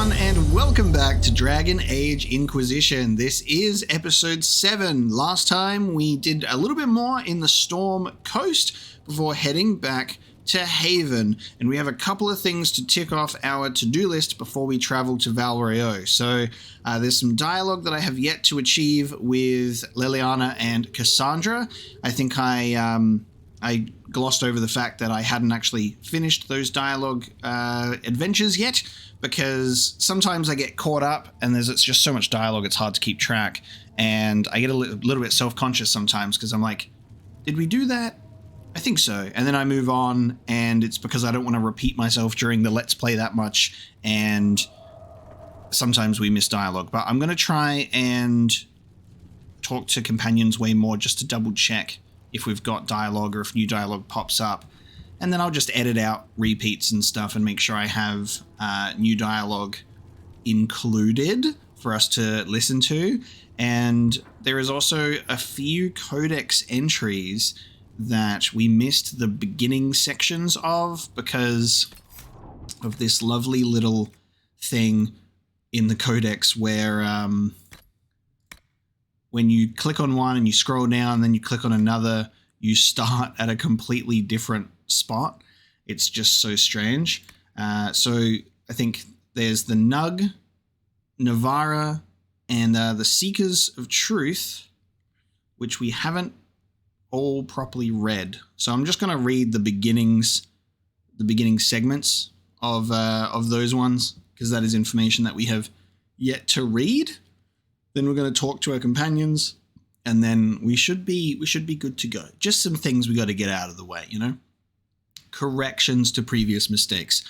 everyone, and welcome back to Dragon Age Inquisition. This is episode 7. Last time we did a little bit more in the Storm Coast before heading back to Haven, and we have a couple of things to tick off our to-do list before we travel to Royeaux. So there's some dialogue that I have yet to achieve with Leliana and Cassandra. I think I glossed over the fact that I hadn't actually finished those dialogue adventures yet, because sometimes I get caught up and it's just so much dialogue it's hard to keep track, and I get a little bit self-conscious sometimes because I'm like, did we do that? I think so. And then I move on, and it's because I don't want to repeat myself during the Let's Play that much, and sometimes we miss dialogue. But I'm going to try and talk to companions way more just to double check if we've got dialogue or if new dialogue pops up. And then I'll just edit out repeats and stuff and make sure I have new dialogue included for us to listen to. And there is also a few codex entries that we missed the beginning sections of because of this lovely little thing in the codex where when you click on one and you scroll down, then you click on another, you start at a completely different spot. It's just so strange. So I think there's the Nug, Navara, and the Seekers of Truth, which we haven't all properly read. So I'm just going to read the beginning segments of those ones, because that is information that we have yet to read. Then we're going to talk to our companions, and then we should be good to go. Just some things we got to get out of the way, you know? Corrections to previous mistakes.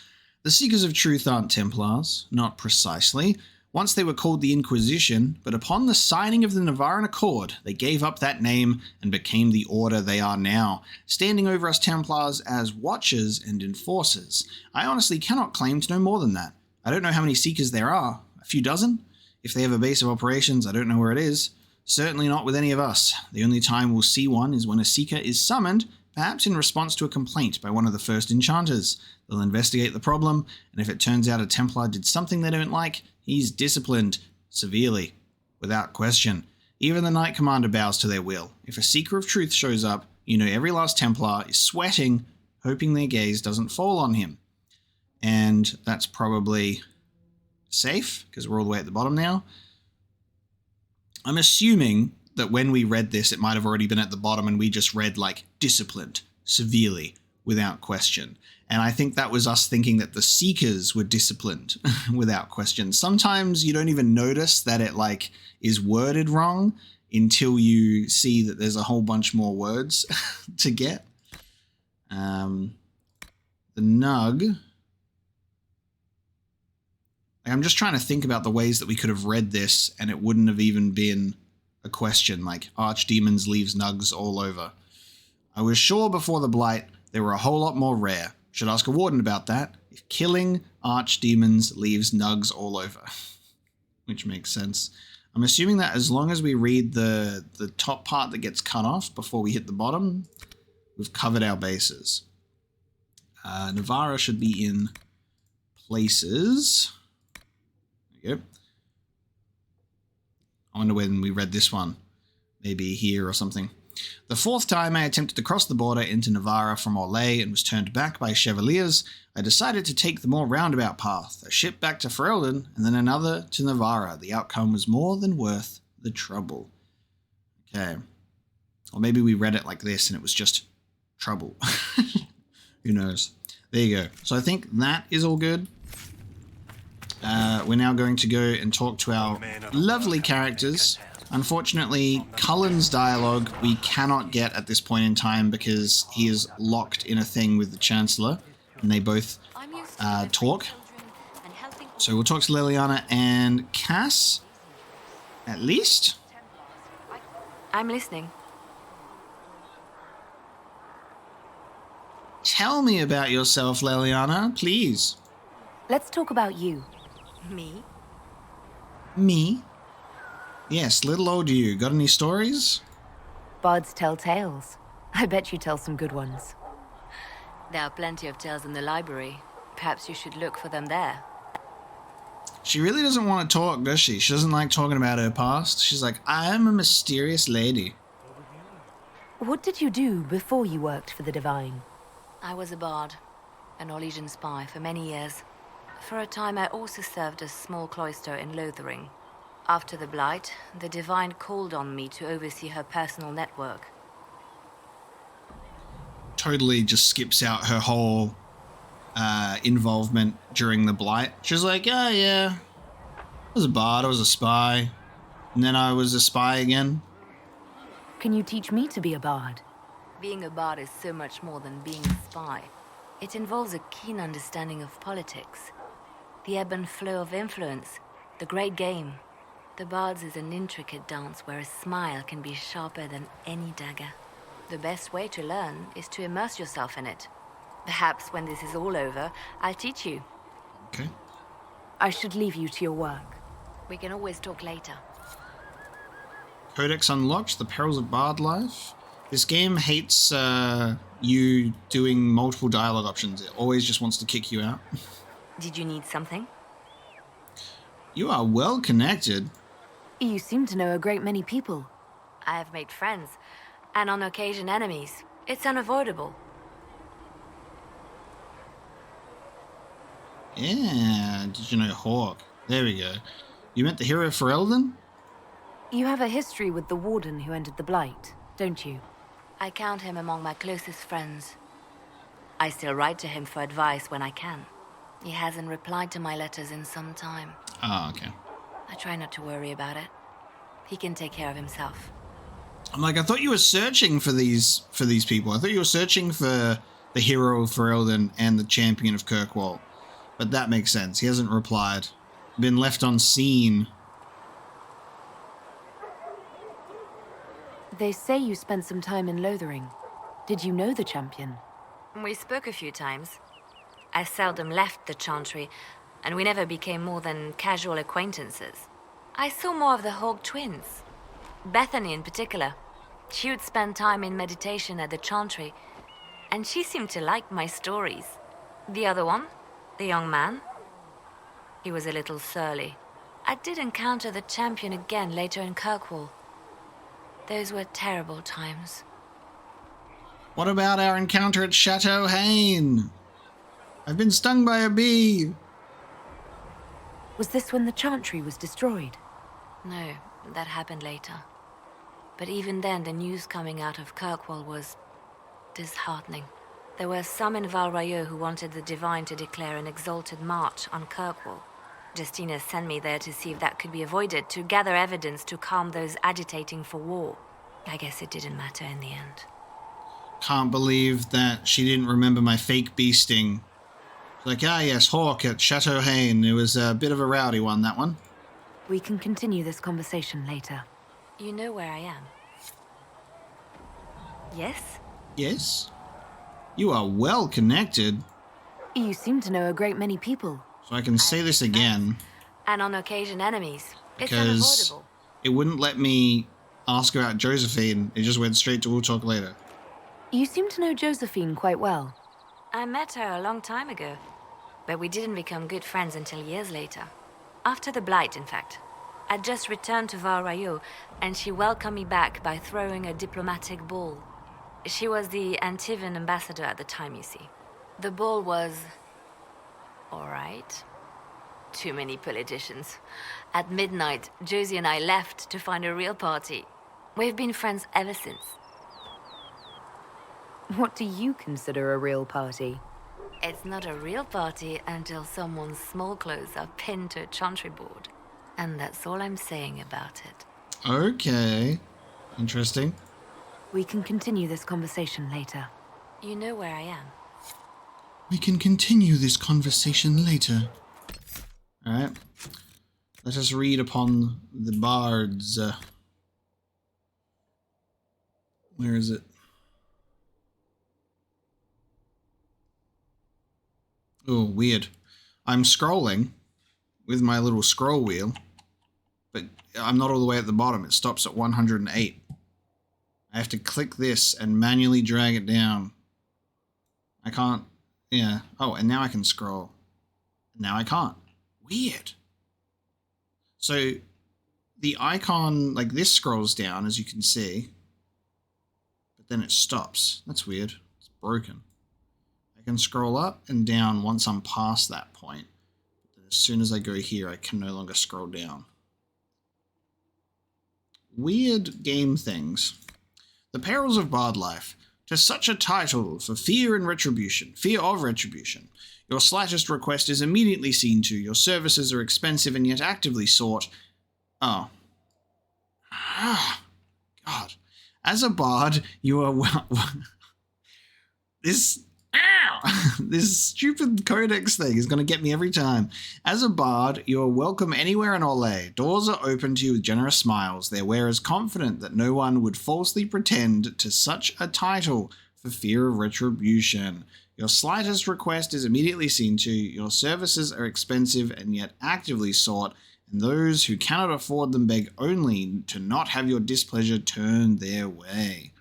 The Seekers of Truth aren't Templars, not precisely. Once they were called the Inquisition, but upon the signing of the Navaran Accord, they gave up that name and became the order they are now, standing over us Templars as watchers and enforcers. I honestly cannot claim to know more than that. I don't know how many Seekers there are. A few dozen? If they have a base of operations, I don't know where it is. Certainly not with any of us. The only time we'll see one is when a Seeker is summoned, perhaps in response to a complaint by one of the first enchanters. They'll investigate the problem, and if it turns out a Templar did something they don't like, he's disciplined severely, without question. Even the Knight Commander bows to their will. If a Seeker of Truth shows up, you know every last Templar is sweating, hoping their gaze doesn't fall on him. And that's probably safe, because we're all the way at the bottom now. I'm assuming that when we read this, it might have already been at the bottom and we just read, like, disciplined, severely, without question. And I think that was us thinking that the Seekers were disciplined, without question. Sometimes you don't even notice that it, like, is worded wrong until you see that there's a whole bunch more words to get. The Nug. I'm just trying to think about the ways that we could have read this and it wouldn't have even been a question, like Archdemons leaves nugs all over. I was sure before the Blight they were a whole lot more rare. Should ask a warden about that. If killing Archdemons leaves nugs all over. Which makes sense. I'm assuming that as long as we read the top part that gets cut off before we hit the bottom, we've covered our bases. Navara should be in places. There you go. I wonder when we read this one. Maybe here or something. The fourth time I attempted to cross the border into Navara from Orlais and was turned back by Chevaliers, I decided to take the more roundabout path, a ship back to Ferelden and then another to Navara. The outcome was more than worth the trouble. Okay. Or maybe we read it like this and it was just trouble. Who knows? There you go. So I think that is all good. We're now going to go and talk to our lovely characters. Unfortunately, Cullen's dialogue we cannot get at this point in time because he is locked in a thing with the Chancellor, and they both talk. So we'll talk to Leliana and Cass, at least. I'm listening. Tell me about yourself, Leliana, please. Let's talk about you. Me? Me? Yes, little old you. Got any stories? Bards tell tales. I bet you tell some good ones. There are plenty of tales in the library. Perhaps you should look for them there. She really doesn't want to talk, does she? She doesn't like talking about her past. She's like, I'm a mysterious lady. What did you do before you worked for the Divine? I was a bard, an Orlesian spy for many years. For a time, I also served a small cloister in Lothering. After the Blight, the Divine called on me to oversee her personal network. Totally just skips out her whole involvement during the Blight. She's like, oh yeah, I was a bard, I was a spy, and then I was a spy again. Can you teach me to be a bard? Being a bard is so much more than being a spy. It involves a keen understanding of politics, the ebb and flow of influence, the great game. The bard's is an intricate dance where a smile can be sharper than any dagger. The best way to learn is to immerse yourself in it. Perhaps when this is all over, I'll teach you. Okay. I should leave you to your work. We can always talk later. Codex unlocked, the perils of bard life. This game hates you doing multiple dialogue options. It always just wants to kick you out. Did you need something? You are well connected. You seem to know a great many people. I have made friends, and on occasion enemies. It's unavoidable. Yeah, did you know Hawk? There we go. You met the hero Ferelden? You have a history with the Warden who entered the Blight, don't you? I count him among my closest friends. I still write to him for advice when I can. He hasn't replied to my letters in some time. Oh, okay. I try not to worry about it. He can take care of himself. I'm like, I thought you were searching for these people. I thought you were searching for the hero of Ferelden and the champion of Kirkwall. But that makes sense. He hasn't replied. Been left on scene. They say you spent some time in Lothering. Did you know the champion? We spoke a few times. I seldom left the Chantry, and we never became more than casual acquaintances. I saw more of the Hawk twins. Bethany in particular. She would spend time in meditation at the Chantry, and she seemed to like my stories. The other one, the young man, he was a little surly. I did encounter the champion again later in Kirkwall. Those were terrible times. What about our encounter at Chateau Hain? I've been stung by a bee. Was this when the Chantry was destroyed? No, that happened later. But even then, the news coming out of Kirkwall was disheartening. There were some in Royeaux who wanted the Divine to declare an exalted march on Kirkwall. Justina sent me there to see if that could be avoided, to gather evidence to calm those agitating for war. I guess it didn't matter in the end. Can't believe that she didn't remember my fake bee sting. Like, ah yes, Hawk at Chateau Hain. It was a bit of a rowdy one, that one. We can continue this conversation later. You know where I am? Yes? Yes? You are well connected. You seem to know a great many people. So I can say this again. And on occasion enemies. It's Because unavoidable. it wouldn't let me ask about Josephine. It just went straight to we'll talk later. You seem to know Josephine quite well. I met her a long time ago, but we didn't become good friends until years later. After the Blight, in fact. I'd just returned to Royeaux, and she welcomed me back by throwing a diplomatic ball. She was the Antivan ambassador at the time, you see. The ball was... all right. Too many politicians. At midnight, Josie and I left to find a real party. We've been friends ever since. What do you consider a real party? It's not a real party until someone's small clothes are pinned to a chantry board. And that's all I'm saying about it. Okay. Interesting. We can continue this conversation later. You know where I am. We can continue this conversation later. Alright. Let us read upon the bards. Where is it? Oh, weird. I'm scrolling with my little scroll wheel, but I'm not all the way at the bottom. It stops at 108. I have to click this and manually drag it down. I can't... Yeah. Oh, and now I can scroll. Now I can't. Weird. So the icon, like this, scrolls down, as you can see, but then it stops. That's weird. It's broken. I can scroll up and down once I'm past that point. But as soon as I go here, I can no longer scroll down. Weird game things. The Perils of Bard Life. To such a title for fear and retribution. Fear of retribution. Your slightest request is immediately seen to. Your services are expensive and yet actively sought. Oh. God. As a bard, you are well... This stupid codex thing is going to get me every time. As a bard, you are welcome anywhere in Orlais. Doors are open to you with generous smiles. Their wearers confident that no one would falsely pretend to such a title for fear of retribution. Your slightest request is immediately seen to. Your services are expensive and yet actively sought, and those who cannot afford them beg only to not have your displeasure turned their way.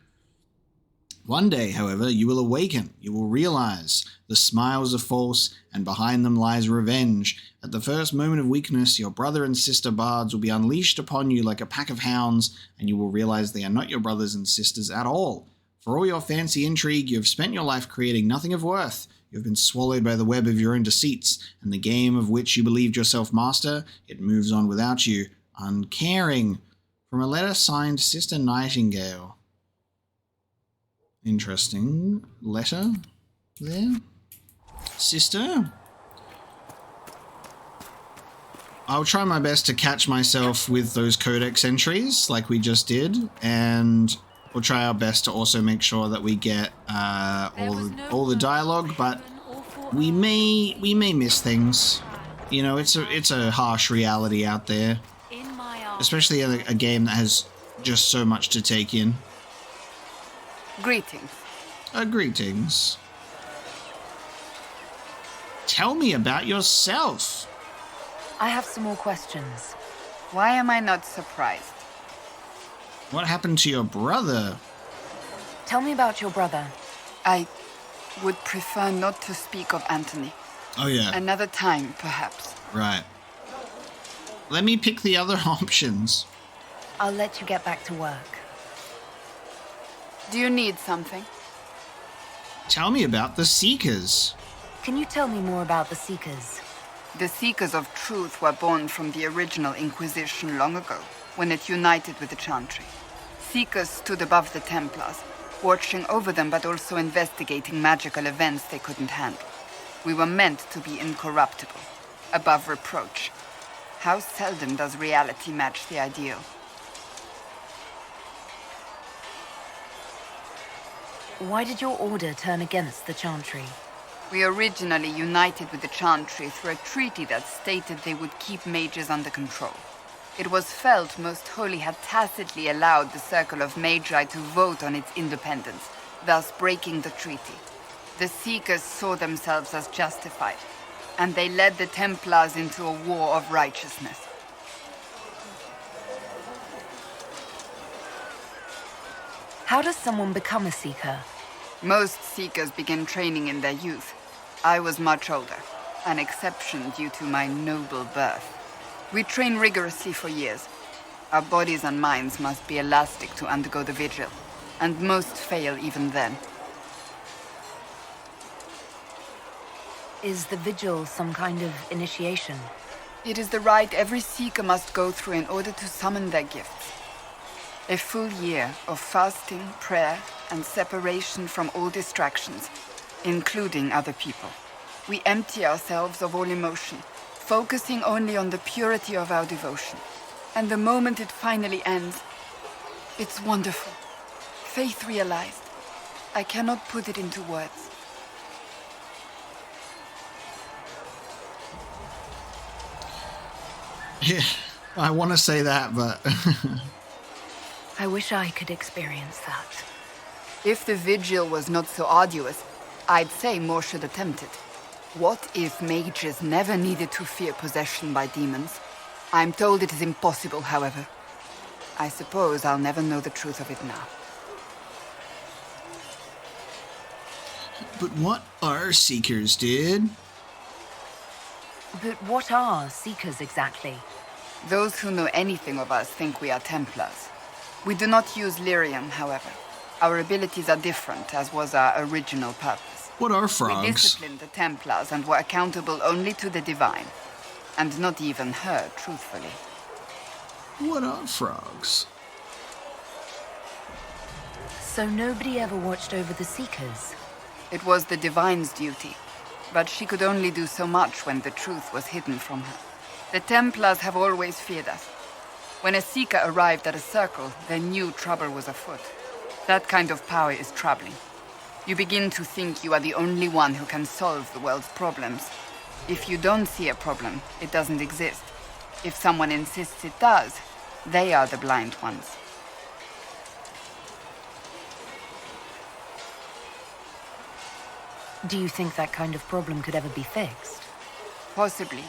One day, however, you will awaken. You will realize the smiles are false, and behind them lies revenge. At the first moment of weakness, your brother and sister bards will be unleashed upon you like a pack of hounds, and you will realize they are not your brothers and sisters at all. For all your fancy intrigue, you have spent your life creating nothing of worth. You have been swallowed by the web of your own deceits, and the game of which you believed yourself master, it moves on without you, uncaring. From a letter signed Sister Nightingale. Interesting letter there. Sister? I'll try my best to catch myself with those codex entries like we just did, and we'll try our best to also make sure that we get all the dialogue, but we may miss things. You know, it's a harsh reality out there, especially a game that has just so much to take in. Greetings. Greetings. Tell me about yourself. I have some more questions. Why am I not surprised? What happened to your brother? Tell me about your brother. I would prefer not to speak of Anthony. Oh, yeah. Another time, perhaps. Right. Let me pick the other options. I'll let you get back to work. Do you need something? Tell me about the Seekers. Can you tell me more about the Seekers? The Seekers of Truth were born from the original Inquisition long ago, when it united with the Chantry. Seekers stood above the Templars, watching over them but also investigating magical events they couldn't handle. We were meant to be incorruptible, above reproach. How seldom does reality match the ideal? Why did your order turn against the Chantry? We originally united with the Chantry through a treaty that stated they would keep mages under control. It was felt Most Holy had tacitly allowed the Circle of Magi to vote on its independence, thus breaking the treaty. The Seekers saw themselves as justified, and they led the Templars into a war of righteousness. How does someone become a Seeker? Most Seekers begin training in their youth. I was much older, an exception due to my noble birth. We train rigorously for years. Our bodies and minds must be elastic to undergo the vigil, and most fail even then. Is the vigil some kind of initiation? It is the rite every Seeker must go through in order to summon their gifts. A full year of fasting, prayer, and separation from all distractions, including other people. We empty ourselves of all emotion, focusing only on the purity of our devotion. And the moment it finally ends, it's wonderful. Faith realized. I cannot put it into words. Yeah, I want to say that, but... I wish I could experience that. If the vigil was not so arduous, I'd say more should attempt it. What if mages never needed to fear possession by demons? I'm told it is impossible, however. I suppose I'll never know the truth of it now. But what are Seekers, dude? But what are Seekers exactly? Those who know anything of us think we are Templars. We do not use lyrium, however. Our abilities are different, as was our original purpose. What are We frogs? disciplined the Templars and were accountable only to the Divine. And not even her, truthfully. What are frogs? So nobody ever watched over the Seekers? It was the Divine's duty, but she could only do so much when the truth was hidden from her. The Templars have always feared us. When a Seeker arrived at a circle, they knew trouble was afoot. That kind of power is troubling. You begin to think you are the only one who can solve the world's problems. If you don't see a problem, it doesn't exist. If someone insists it does, they are the blind ones. Do you think that kind of problem could ever be fixed? Possibly.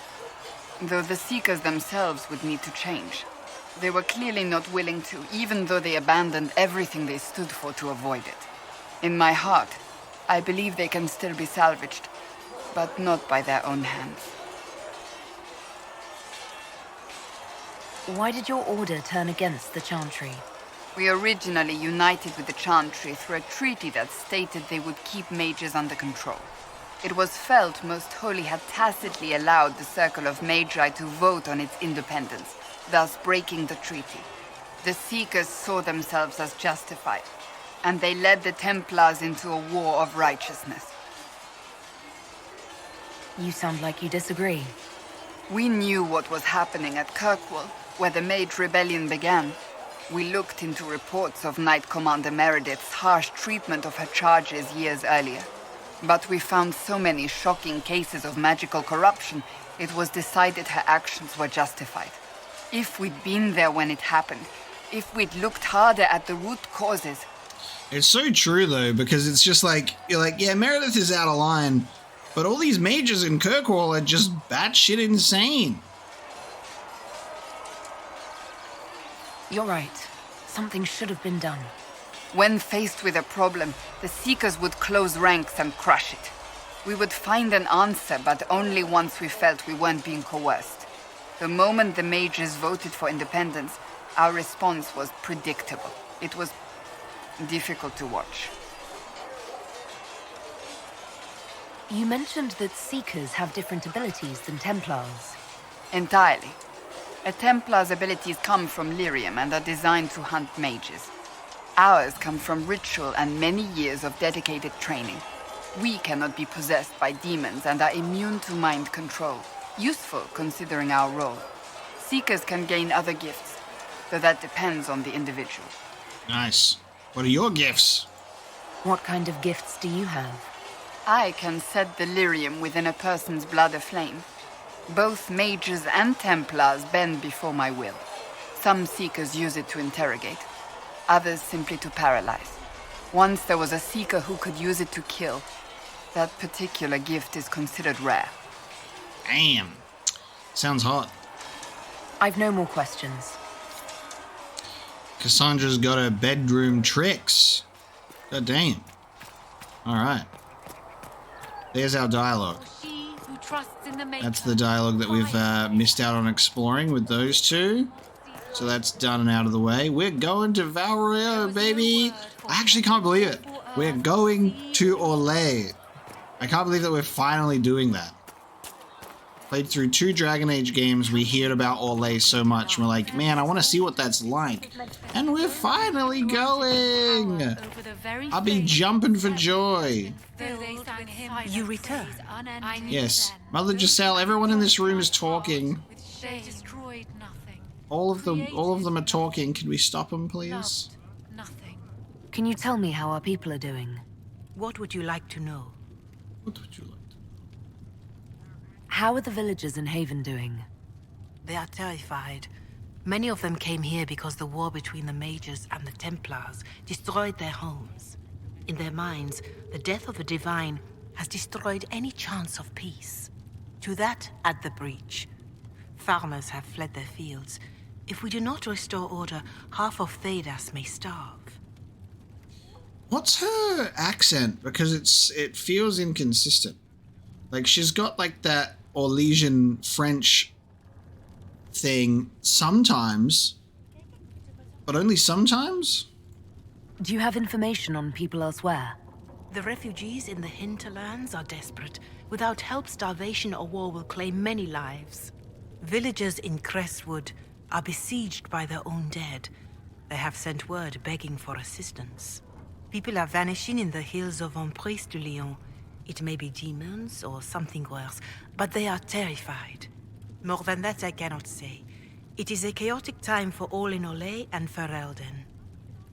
Though the Seekers themselves would need to change. They were clearly not willing to, even though they abandoned everything they stood for to avoid it. In my heart, I believe they can still be salvaged, but not by their own hands. Why did your order turn against the Chantry? We originally united with the Chantry through a treaty that stated they would keep mages under control. It was felt Most Holy had tacitly allowed the Circle of Magi to vote on its independence, thus breaking the treaty. The Seekers saw themselves as justified, and they led the Templars into a war of righteousness. You sound like you disagree. We knew what was happening at Kirkwall, where the Mage Rebellion began. We looked into reports of Knight Commander Meredith's harsh treatment of her charges years earlier. But we found so many shocking cases of magical corruption, it was decided her actions were justified. If we'd been there when it happened, if we'd looked harder at the root causes. It's so true, though, because it's just like, you're like, yeah, Meredith is out of line, but all these mages in Kirkwall are just batshit insane. You're right. Something should have been done. When faced with a problem, the Seekers would close ranks and crush it. We would find an answer, but only once we felt we weren't being coerced. The moment the mages voted for independence, our response was predictable. It was difficult to watch. You mentioned that Seekers have different abilities than Templars. Entirely. A Templar's abilities come from lyrium and are designed to hunt mages. Ours come from ritual and many years of dedicated training. We cannot be possessed by demons and are immune to mind control. Useful considering our role. Seekers can gain other gifts, though that depends on the individual. Nice. What are your gifts? What kind of gifts do you have? I can set the lyrium within a person's blood aflame. Both mages and Templars bend before my will. Some Seekers use it to interrogate, others simply to paralyze. Once there was a Seeker who could use it to kill. That particular gift is considered rare. Damn. Sounds hot. I've no more questions. Cassandra's got her bedroom tricks. God damn. Alright. There's our dialogue. That's the dialogue that we've missed out on exploring with those two. So that's done and out of the way. We're going to Royeaux, baby. I actually can't believe it. We're going to Royeaux. I can't believe that we're finally doing that. Played through 2 Dragon Age games. We heard about Royeaux so much. We're like, man, I want to see what that's like. And we're finally going. I'll be jumping for joy. You return. Yes. Mother Giselle, everyone in this room is talking. All of them are talking. Can we stop them, please? Can you tell me how our people are doing? What would you like to know? What would you like to know? How are the villagers in Haven doing? They are terrified. Many of them came here because the war between the Mages and the Templars destroyed their homes. In their minds, the death of the Divine has destroyed any chance of peace. To that, add the breach. Farmers have fled their fields. If we do not restore order, half of Thedas may starve. What's her accent? Because it feels inconsistent. Like she's got like that Orlesian French thing sometimes, but only sometimes? Do you have information on people elsewhere? The refugees in the hinterlands are desperate. Without help, starvation or war will claim many lives. Villagers in Crestwood are besieged by their own dead. They have sent word begging for assistance. People are vanishing in the hills of Emprise de Lyon. It may be demons or something worse, but they are terrified. More than that I cannot say. It is a chaotic time for all in Olay and Ferelden.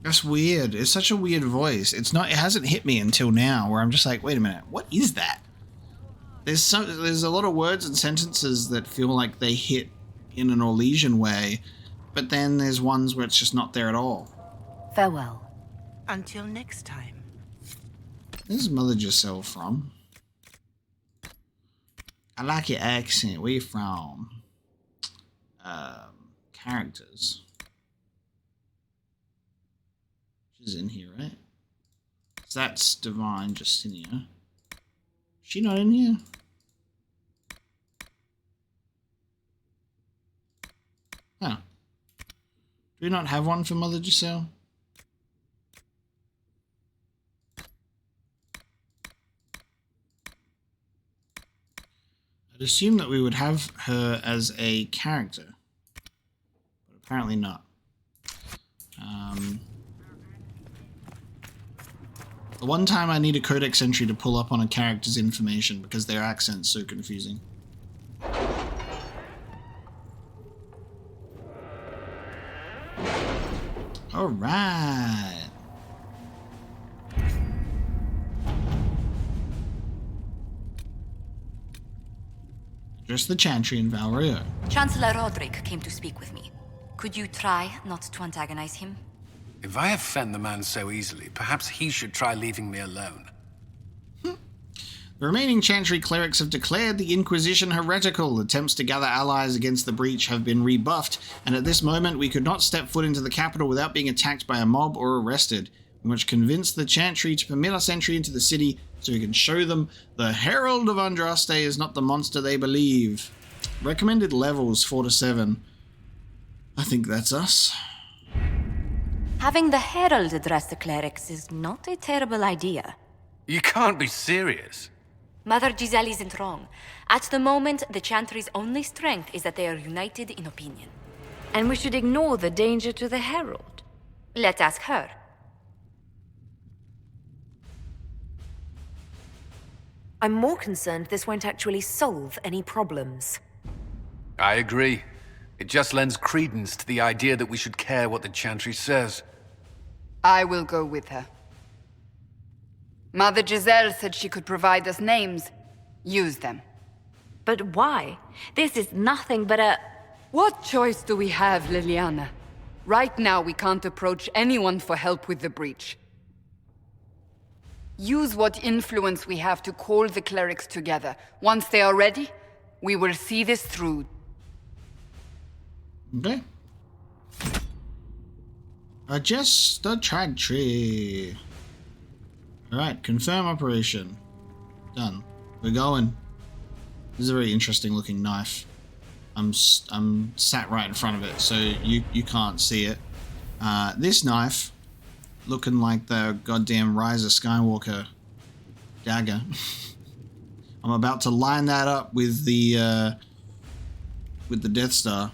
That's weird. It's such a weird voice. It hasn't hit me until now, where I'm just like, wait a minute, what is that? There's a lot of words and sentences that feel like they hit in an Orlesian way, but then there's ones where it's just not there at all. Farewell. Until next time. This is Mother Giselle from. I like your accent. Where you from? Characters. She's in here, right? So that's Divine Justinia. She not in here? Huh. Do we not have one for Mother Giselle? I'd assume that we would have her as a character, but apparently not. The one time I need a codex entry to pull up on a character's information because their accent's so confusing. All right. Address the Chantry in Royeaux. Chancellor Roderick came to speak with me. Could you try not to antagonize him? If I offend the man so easily, perhaps he should try leaving me alone. The remaining Chantry clerics have declared the Inquisition heretical. Attempts to gather allies against the breach have been rebuffed, and at this moment we could not step foot into the capital without being attacked by a mob or arrested. We must convince the Chantry to permit us entry into the city so we can show them the Herald of Andraste is not the monster they believe. Recommended levels 4 to 7. I think that's us. Having the Herald address the clerics is not a terrible idea. You can't be serious. Mother Giselle isn't wrong. At the moment, the Chantry's only strength is that they are united in opinion. And we should ignore the danger to the Herald. Let's ask her. I'm more concerned this won't actually solve any problems. I agree. It just lends credence to the idea that we should care what the Chantry says. I will go with her. Mother Giselle said she could provide us names. Use them. But why? This is nothing but a... What choice do we have, Liliana? Right now, we can't approach anyone for help with the breach. Use what influence we have to call the clerics together. Once they are ready, we will see this through. Okay. Adjust the Chantry. Alright, confirm operation. Done. We're going. This is a very interesting looking knife. I'm sat right in front of it, so you can't see it. This knife, looking like the goddamn Rise of Skywalker dagger. I'm about to line that up with the Death Star.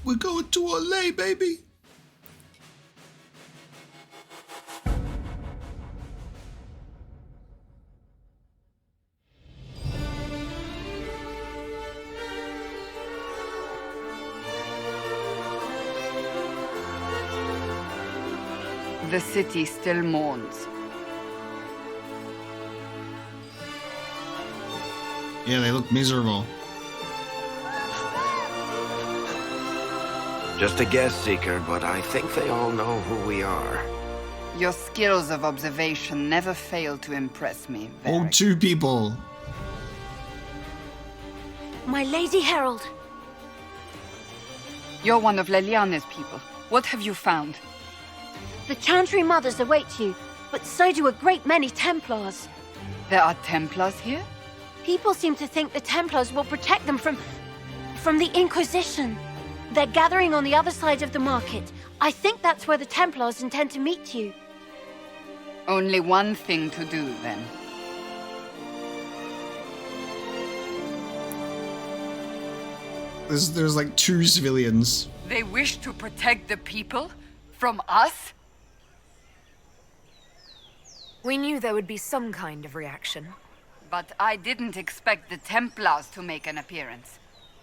We're going to Olay, baby. The city still mourns. Yeah, they look miserable. Just a guest seeker, but I think they all know who we are. Your skills of observation never fail to impress me, Oh, Varric. 2 people. My Lady Herald! You're one of Leliana's people. What have you found? The Chantry Mothers await you, but so do a great many Templars. There are Templars here? People seem to think the Templars will protect them from the Inquisition. They're gathering on the other side of the market. I think that's where the Templars intend to meet you. Only one thing to do, then. There's like 2 civilians. They wish to protect the people? From us? We knew there would be some kind of reaction. But I didn't expect the Templars to make an appearance.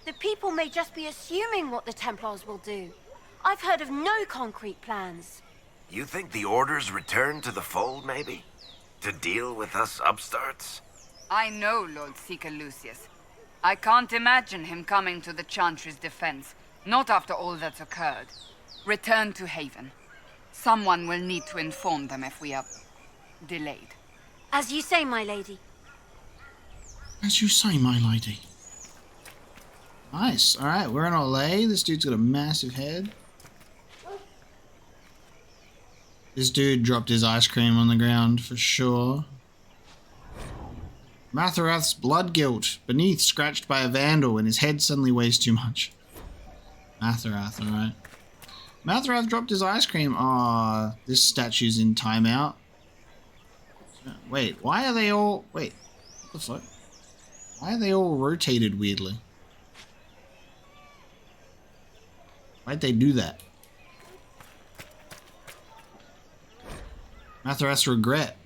The people may just be assuming what the Templars will do. I've heard of no concrete plans. You think the Order's return to the fold, maybe? To deal with us upstarts? I know Lord Seeker Lucius. I can't imagine him coming to the Chantry's defense, not after all that's occurred. Return to Haven. Someone will need to inform them if we are delayed. As you say, my lady. As you say, my lady. Nice. Alright, we're in LA. This dude's got a massive head. This dude dropped his ice cream on the ground for sure. Matherath's blood guilt. Beneath, scratched by a vandal, and his head suddenly weighs too much. Matherath, alright. Matherath dropped his ice cream. Aw, this statue's in timeout. Wait, why are they all... Wait, what the fuck? Why are they all rotated weirdly? Why'd they do that? Matherath's regret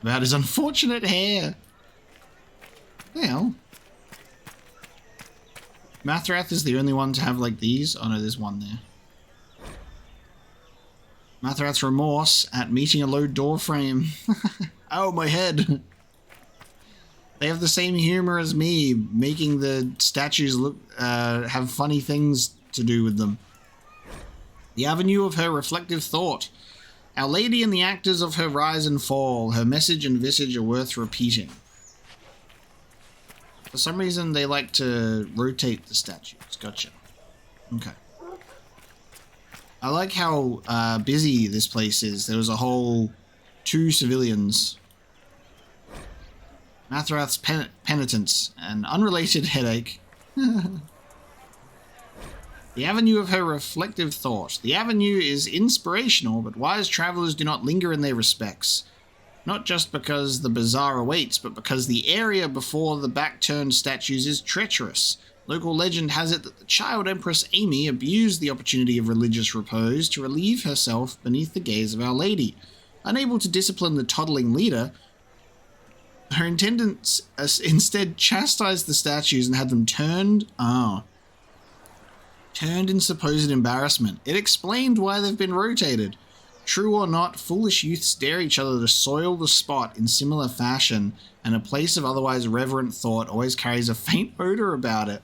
about his unfortunate hair. What the hell? Matherath is the only one to have like these. Oh no, there's one there. Matherath's remorse at meeting a low door frame. Oh, my head. They have the same humor as me, making the statues look have funny things to do with them. The avenue of her reflective thought. Our Lady and the actors of her rise and fall. Her message and visage are worth repeating. For some reason, they like to rotate the statues. Gotcha. Okay. I like how busy this place is. There was a whole 2 civilians. Matherath's penitence. An unrelated headache. The avenue of her reflective thought. The avenue is inspirational, but wise travelers do not linger in their respects. Not just because the bazaar awaits, but because the area before the back-turned statues is treacherous. Local legend has it that the child Empress Amy abused the opportunity of religious repose to relieve herself beneath the gaze of Our Lady. Unable to discipline the toddling leader, her intendants instead chastised the statues and had them turned in supposed embarrassment. It explained why they've been rotated. True or not, foolish youths dare each other to soil the spot in similar fashion, and a place of otherwise reverent thought always carries a faint odor about it.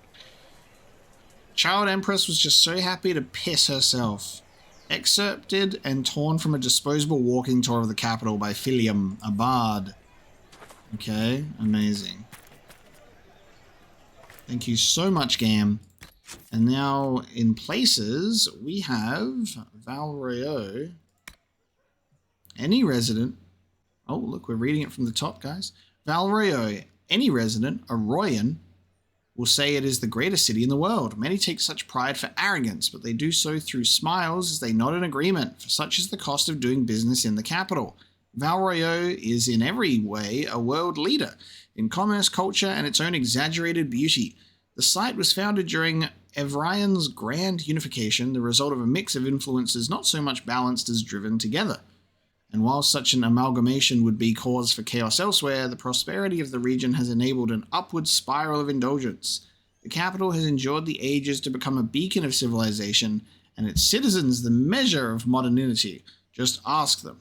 Child Empress was just so happy to piss herself. Excerpted and torn from a disposable walking tour of the capital by Philium, a bard. Okay, amazing. Thank you so much, game. And now, in places, we have Royeaux. Any resident... Oh, look, we're reading it from the top, guys. Royeaux. Any resident, a Royan, will say it is the greatest city in the world. Many take such pride for arrogance, but they do so through smiles as they nod in agreement, for such is the cost of doing business in the capital. Royeaux is in every way a world leader, in commerce, culture, and its own exaggerated beauty. The site was founded during Evrian's grand unification, the result of a mix of influences not so much balanced as driven together. And while such an amalgamation would be cause for chaos elsewhere, the prosperity of the region has enabled an upward spiral of indulgence. The capital has endured the ages to become a beacon of civilization, and its citizens the measure of modernity. Just ask them.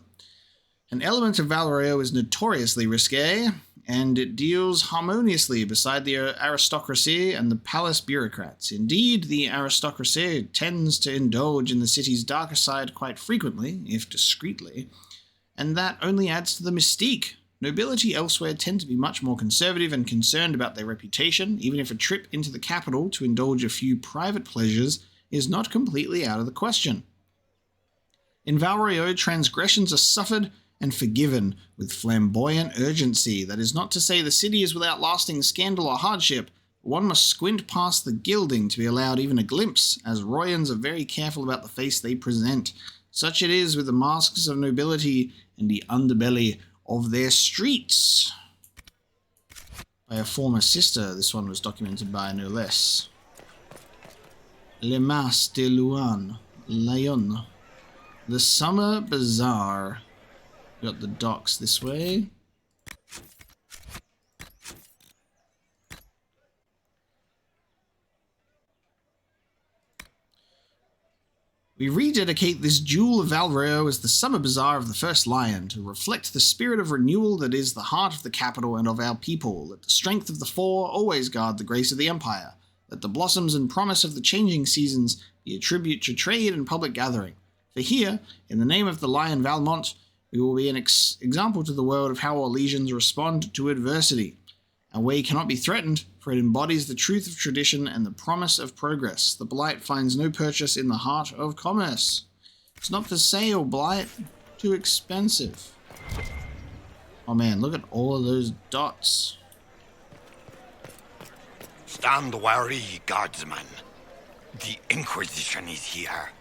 An element of Royeaux is notoriously risque, and it deals harmoniously beside the aristocracy and the palace bureaucrats. Indeed, the aristocracy tends to indulge in the city's darker side quite frequently, if discreetly, and that only adds to the mystique. Nobility elsewhere tend to be much more conservative and concerned about their reputation, even if a trip into the capital to indulge a few private pleasures is not completely out of the question. In Val Royeaux, transgressions are suffered and forgiven with flamboyant urgency. That is not to say the city is without lasting scandal or hardship, but one must squint past the gilding to be allowed even a glimpse, as Royans are very careful about the face they present. Such it is with the masks of nobility and the underbelly of their streets. By a former sister, this one was documented by no less. Le Mas de Luan, Lyon. The Summer Bazaar. Got the docks this way. We rededicate this jewel of Val Royeaux as the Summer Bazaar of the First Lion, to reflect the spirit of renewal that is the heart of the capital and of our people. Let the strength of the four always guard the grace of the Empire. Let the blossoms and promise of the changing seasons be a tribute to trade and public gathering. For here, in the name of the Lion Valmont, we will be an example to the world of how Orlesians respond to adversity. Our way cannot be threatened, for it embodies the truth of tradition and the promise of progress. The blight finds no purchase in the heart of commerce. It's not for sale, blight. Too expensive. Oh man, look at all of those dots. Stand wary, guardsman. The Inquisition is here,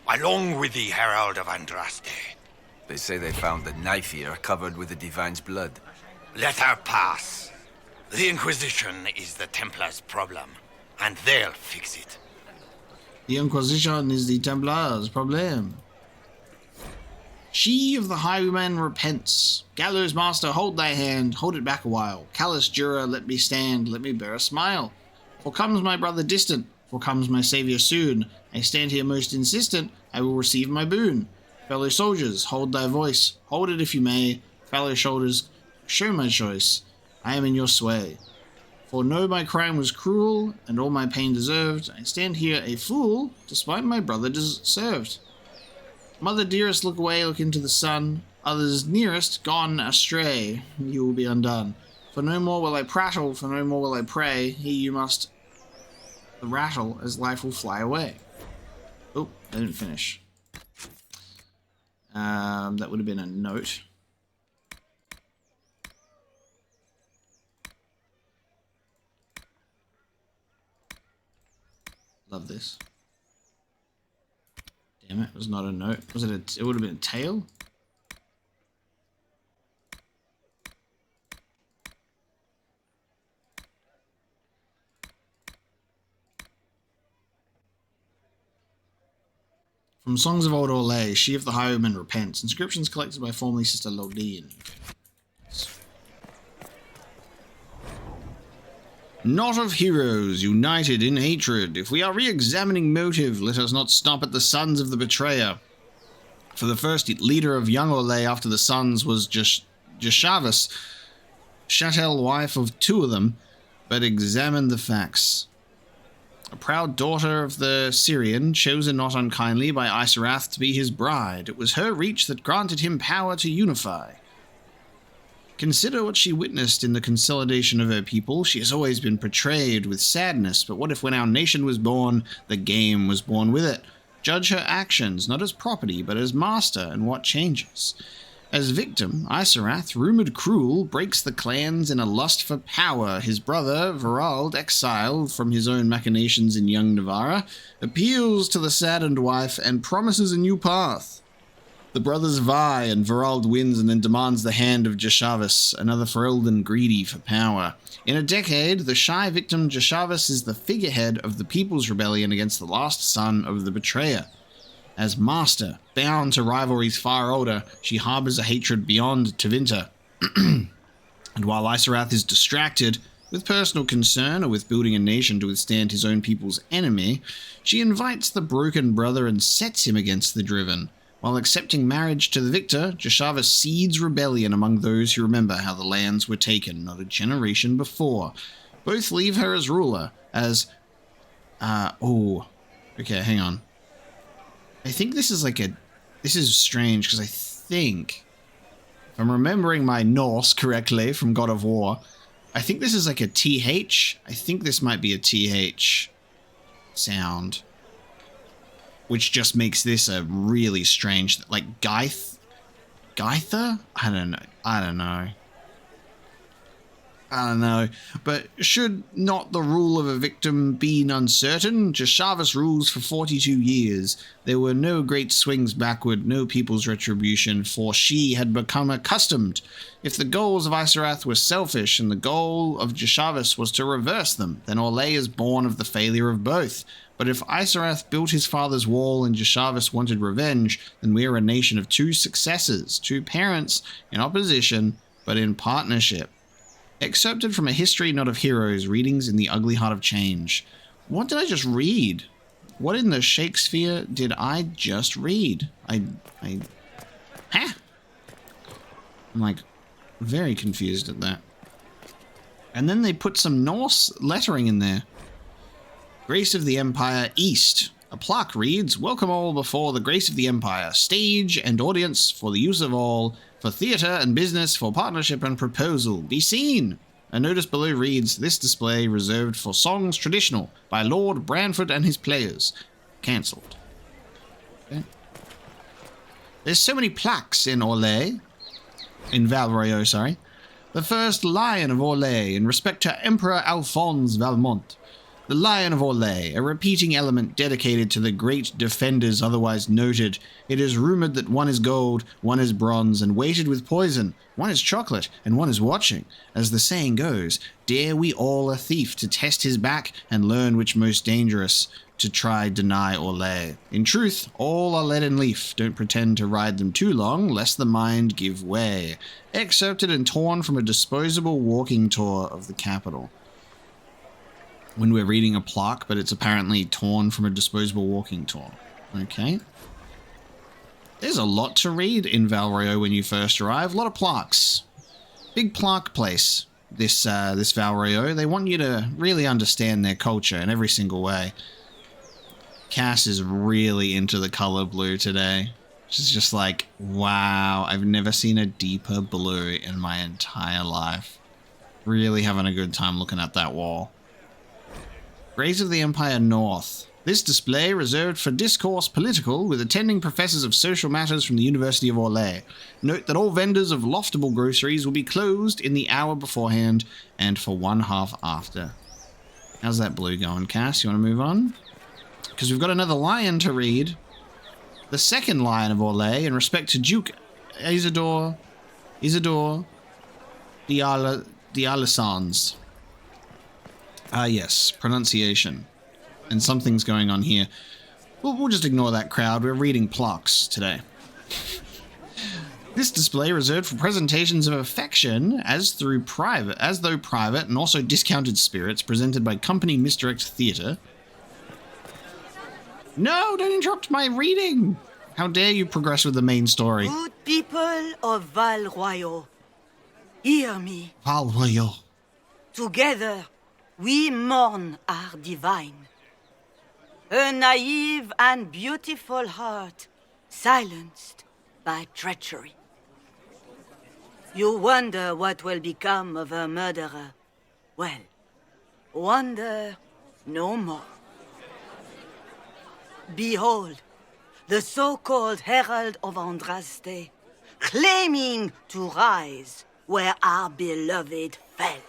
along with the Herald of Andraste. They say they found the knife here covered with the Divine's blood. Let her pass. The Inquisition is the Templars' problem, and they'll fix it. The Inquisition is the Templars' problem. She of the highwayman repents. Gallows master, hold thy hand, hold it back a while. Callous juror, let me stand, let me bear a smile. For comes my brother distant, for comes my saviour soon. I stand here most insistent, I will receive my boon. Fellow soldiers, hold thy voice, hold it if you may. Fellow shoulders, show my choice. I am in your sway. For know my crime was cruel, and all my pain deserved. I stand here a fool, despite my brother served. Mother dearest, look away, look into the sun. Others nearest, gone astray. You will be undone. For no more will I prattle, for no more will I pray. Here you must rattle, as life will fly away. Oh, I didn't finish. That would have been a note. Love this. Damn it, it was not a note. Was it it would have been a tail? From Songs of Old Orlais, She of the Highwayman repents. Inscriptions collected by formerly Sister Lodine. Not of heroes, united in hatred. If we are re-examining motive, let us not stop at the sons of the betrayer. For the first leader of young Orlais after the sons was Jeshavas, Chattel, wife of two of them, but examine the facts. A proud daughter of the Syrian, chosen not unkindly by Isarath to be his bride. It was her reach that granted him power to unify. Consider what she witnessed in the consolidation of her people. She has always been portrayed with sadness, but what if when our nation was born, the game was born with it? Judge her actions, not as property, but as master, and what changes? As victim, Isarath, rumored cruel, breaks the clans in a lust for power. His brother, Verald, exiled from his own machinations in young Navarra, appeals to the saddened wife and promises a new path. The brothers vie, and Verald wins and then demands the hand of Jeshavas, another Ferelden greedy for power. In a decade, the shy victim Jeshavas is the figurehead of the People's Rebellion against the last son of the betrayer. As master, bound to rivalries far older, she harbors a hatred beyond Tevinter. And while Isarath is distracted with personal concern or with building a nation to withstand his own people's enemy, she invites the broken brother and sets him against the driven. While accepting marriage to the victor, Jeshavas seeds rebellion among those who remember how the lands were taken not a generation before. Both leave her as ruler, as... okay, hang on. I think this is like a... This is strange, because I think... If I'm remembering my Norse correctly from God of War, I think this is like a TH. I think this might be a TH sound. which just makes this a really strange, like Geither? I don't know. But should not the rule of a victim be uncertain? Jashavis rules for 42 years. There were no great swings backward, no people's retribution, for she had become accustomed. If the goals of Isarath were selfish, and the goal of Jashavis was to reverse them, then Orlais is born of the failure of both. But if Isarath built his father's wall and Jashavis wanted revenge, then we are a nation of two successors, two parents in opposition, but in partnership. Excerpted from A History Not of Heroes, Readings in the Ugly Heart of Change. What did I just read? What in the Shakespeare did I just read? Huh? I'm like very confused at that. And then they put some Norse lettering in there. Grace of the Empire East. A plaque reads, "Welcome all before the grace of the Empire. Stage and audience for the use of all. For theatre and business, for partnership and proposal. Be seen." A notice below reads, "This display reserved for songs traditional by Lord Branford and his players." Cancelled. Okay. There's so many plaques in Orlais. In Royeaux, sorry. The first Lion of Orlais in respect to Emperor Alphonse Valmont. The Lion of Orlais, a repeating element dedicated to the great defenders otherwise noted. It is rumored that one is gold, one is bronze, and weighted with poison. One is chocolate, and one is watching. As the saying goes, dare we all a thief to test his back and learn which most dangerous to try deny Orlais. In truth, all are lead and leaf. Don't pretend to ride them too long, lest the mind give way. Excerpted and torn from a disposable walking tour of the capital. When we're reading a plaque, but it's apparently torn from a disposable walking tour. Okay. There's a lot to read in Royeaux when you first arrive. A lot of plaques. Big plaque place, this Royeaux. They want you to really understand their culture in every single way. Cass is really into the color blue today. She's just like, wow, I've never seen a deeper blue in my entire life. Really having a good time looking at that wall. Grace of the Empire North. This display reserved for discourse political with attending professors of social matters from the University of Orlais. Note that all vendors of loftable groceries will be closed in the hour beforehand and for 1/2 after. How's that blue going, Cass? You want to move on? Because we've got another lion to read. The second Lion of Orlais in respect to Duke Isidore d'Alessandre. Yes, pronunciation. And something's going on here. We'll just ignore that crowd. We're reading plaques today. This display reserved for presentations of affection as though private and also discounted spirits presented by Company Misdirect Theatre. No, don't interrupt my reading! How dare you progress with the main story? Good people of Royeaux, hear me. Royeaux. Together, we mourn our divine. Her naive and beautiful heart silenced by treachery. You wonder what will become of her murderer. Well, wonder no more. Behold, the so-called Herald of Andraste, claiming to rise where our beloved fell.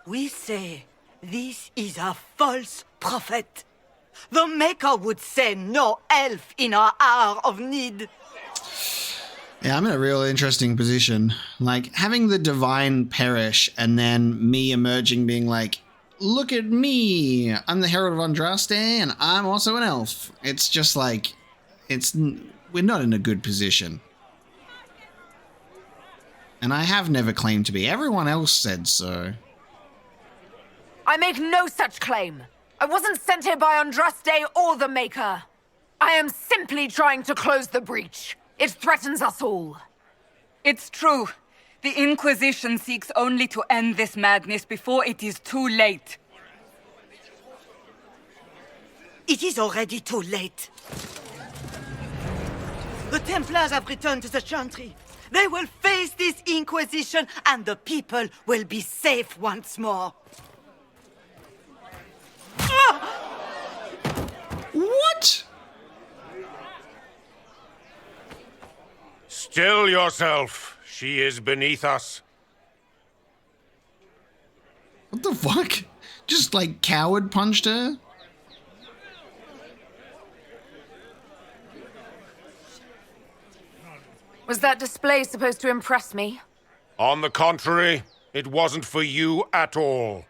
We say this is a false prophet. The Maker would send no elf in our hour of need. Yeah, I'm in a real interesting position. Like, having the divine perish and then me emerging being like, look at me, I'm the Herald of Andraste and I'm also an elf. It's just like, we're not in a good position. And I have never claimed to be. Everyone else said so. I make no such claim. I wasn't sent here by Andraste or the Maker. I am simply trying to close the breach. It threatens us all. It's true. The Inquisition seeks only to end this madness before it is too late. It is already too late. The Templars have returned to the Chantry. They will face this Inquisition and the people will be safe once more. What? Still yourself. She is beneath us. What the fuck? Just like coward punched her? Was that display supposed to impress me? On the contrary, it wasn't for you at all.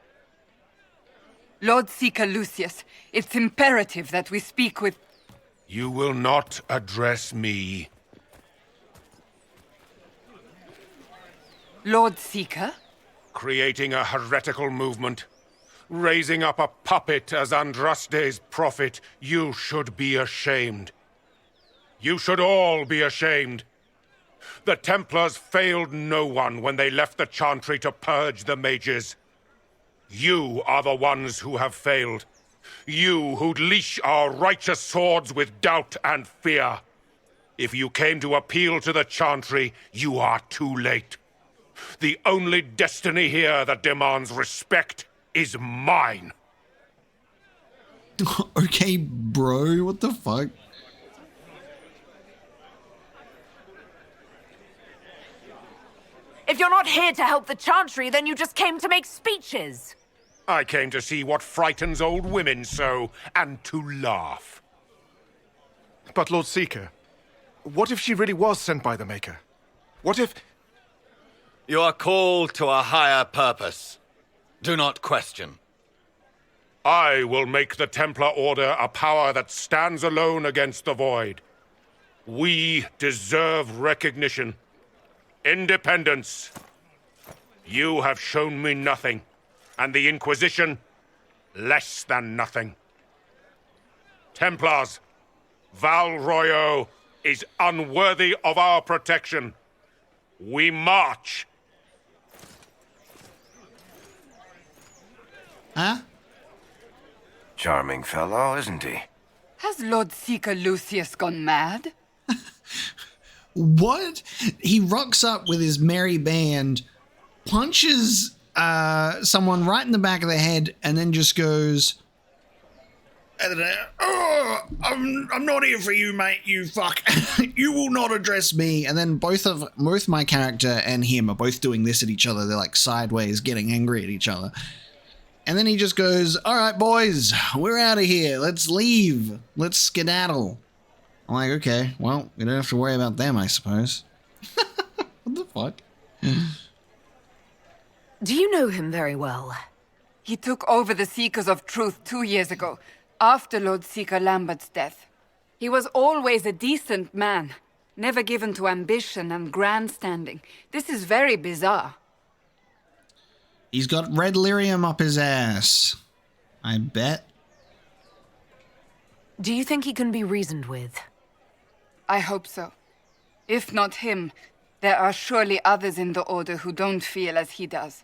Lord Seeker Lucius, it's imperative that we speak with... You will not address me. Lord Seeker? Creating a heretical movement. Raising up a puppet as Andraste's prophet. You should be ashamed. You should all be ashamed. The Templars failed no one when they left the Chantry to purge the mages. You are the ones who have failed. You who'd leash our righteous swords with doubt and fear. If you came to appeal to the Chantry, you are too late. The only destiny here that demands respect is mine. Okay, bro, what the fuck? If you're not here to help the Chantry, then you just came to make speeches. I came to see what frightens old women so, and to laugh. But Lord Seeker, what if she really was sent by the Maker? What if... You are called to a higher purpose. Do not question. I will make the Templar Order a power that stands alone against the Void. We deserve recognition. Independence. You have shown me nothing, and the Inquisition, less than nothing. Templars, Val Royeaux is unworthy of our protection. We march. Huh? Charming fellow, isn't he? Has Lord Seeker Lucius gone mad? What? He rocks up with his merry band, punches someone right in the back of the head, and then just goes, "Oh, I'm not here for you, mate, you fuck. You will not address me." And then both my character and him are both doing this at each other. They're like sideways, getting angry at each other. And then he just goes, "All right, boys, we're out of here. Let's leave. Let's skedaddle." I'm like, okay, well, we don't have to worry about them, I suppose. What the fuck? Do you know him very well? He took over the Seekers of Truth 2 years ago, after Lord Seeker Lambert's death. He was always a decent man, never given to ambition and grandstanding. This is very bizarre. He's got red lyrium up his ass. I bet. Do you think he can be reasoned with? I hope so. If not him, there are surely others in the Order who don't feel as he does.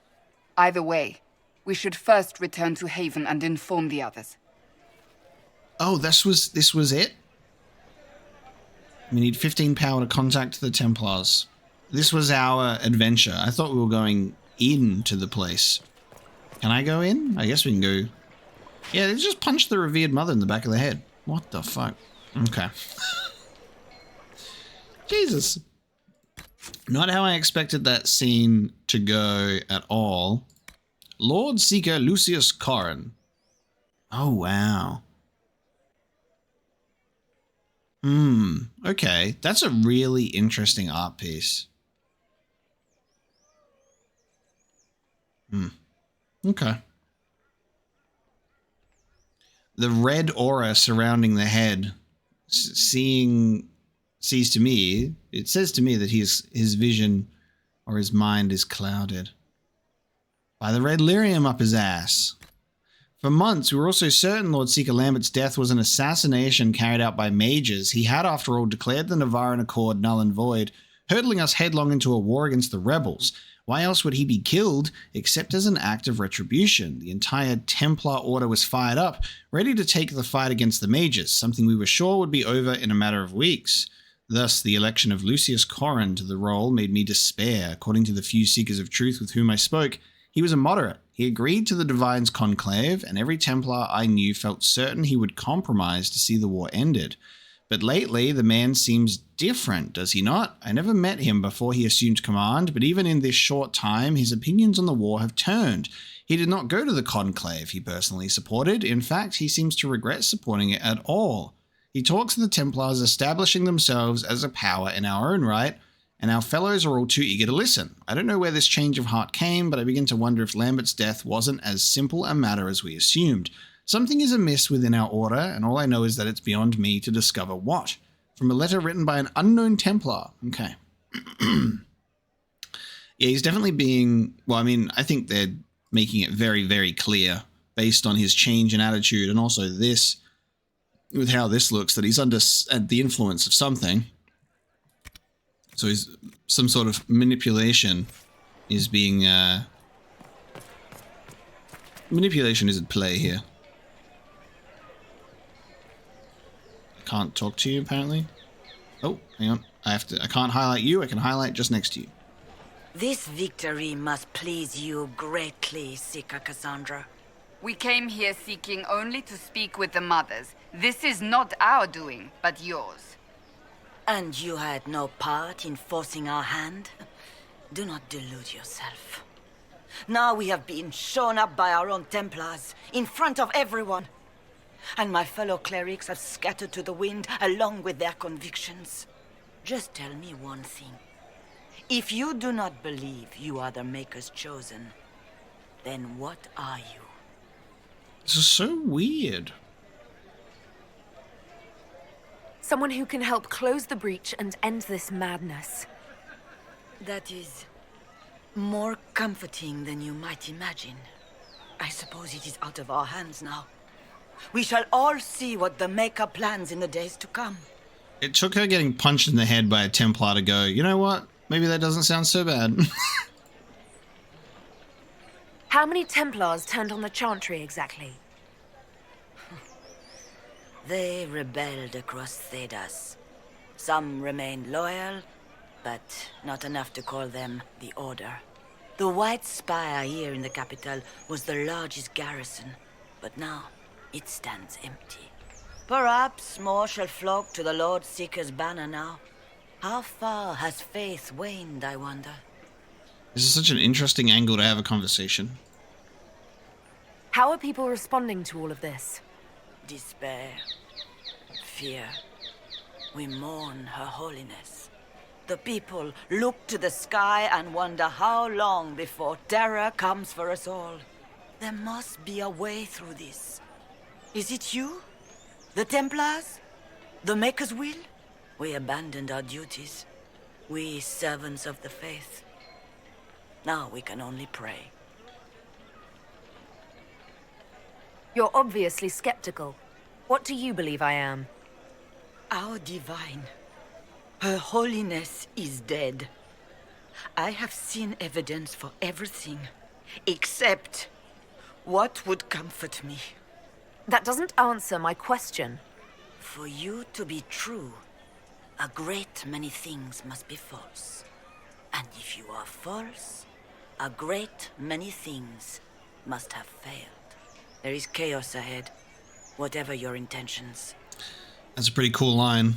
Either way, we should first return to Haven and inform the others. Oh, this was it? We need 15 power to contact the Templars. This was our adventure. I thought we were going into the place. Can I go in? I guess we can go. Yeah, they just punched the revered mother in the back of the head. What the fuck? Okay. Jesus. Not how I expected that scene to go at all. Lord Seeker Lucius Corrin. Oh, wow. Okay. That's a really interesting art piece. Okay. The red aura surrounding the head sees to me, it says to me that his vision or his mind is clouded by the red lyrium up his ass. For months, we were also certain Lord Seeker Lambert's death was an assassination carried out by mages. He had, after all, declared the Nevarran Accord null and void, hurtling us headlong into a war against the rebels. Why else would he be killed except as an act of retribution? The entire Templar Order was fired up, ready to take the fight against the mages, something we were sure would be over in a matter of weeks. Thus, the election of Lucius Corrin to the role made me despair. According to the few seekers of truth with whom I spoke, he was a moderate. He agreed to the Divine's conclave, and every Templar I knew felt certain he would compromise to see the war ended. But lately, the man seems different, does he not? I never met him before he assumed command, but even in this short time, his opinions on the war have turned. He did not go to the conclave he personally supported. In fact, he seems to regret supporting it at all. He talks of the Templars establishing themselves as a power in our own right, and our fellows are all too eager to listen. I don't know where this change of heart came, but I begin to wonder if Lambert's death wasn't as simple a matter as we assumed. Something is amiss within our order, and all I know is that it's beyond me to discover what. From a letter written by an unknown Templar. Okay. Yeah, he's definitely being... Well, I mean, I think they're making it very, very clear, based on his change in attitude, and also this, with how this looks, that he's under the influence of something. So he's, some sort of manipulation is being... manipulation is at play here. Can't talk to you, apparently. Oh, hang on. I can't highlight you. I can highlight just next to you. This victory must please you greatly, Seeker Cassandra. We came here seeking only to speak with the mothers. This is not our doing, but yours. And you had no part in forcing our hand? Do not delude yourself. Now we have been shown up by our own Templars, in front of everyone. And my fellow clerics have scattered to the wind along with their convictions. Just tell me one thing. If you do not believe you are the Maker's chosen, then what are you? This is so weird. Someone who can help close the breach and end this madness. That is more comforting than you might imagine. I suppose it is out of our hands now. We shall all see what the Maker plans in the days to come. It took her getting punched in the head by a Templar to go, you know what? Maybe that doesn't sound so bad. How many Templars turned on the Chantry exactly? They rebelled across Thedas. Some remained loyal, but not enough to call them the Order. The White Spire here in the capital was the largest garrison, but now it stands empty. Perhaps more shall flock to the Lord Seeker's banner now. How far has faith waned, I wonder? This is such an interesting angle to have a conversation. How are people responding to all of this? Despair. Fear. We mourn Her Holiness. The people look to the sky and wonder how long before terror comes for us all. There must be a way through this. Is it you? The Templars? The Maker's will? We abandoned our duties. We servants of the faith. Now we can only pray. You're obviously skeptical. What do you believe I am? Our divine. Her Holiness is dead. I have seen evidence for everything, except what would comfort me. That doesn't answer my question. For you to be true, a great many things must be false. And if you are false, a great many things must have failed. There is chaos ahead, whatever your intentions. That's a pretty cool line.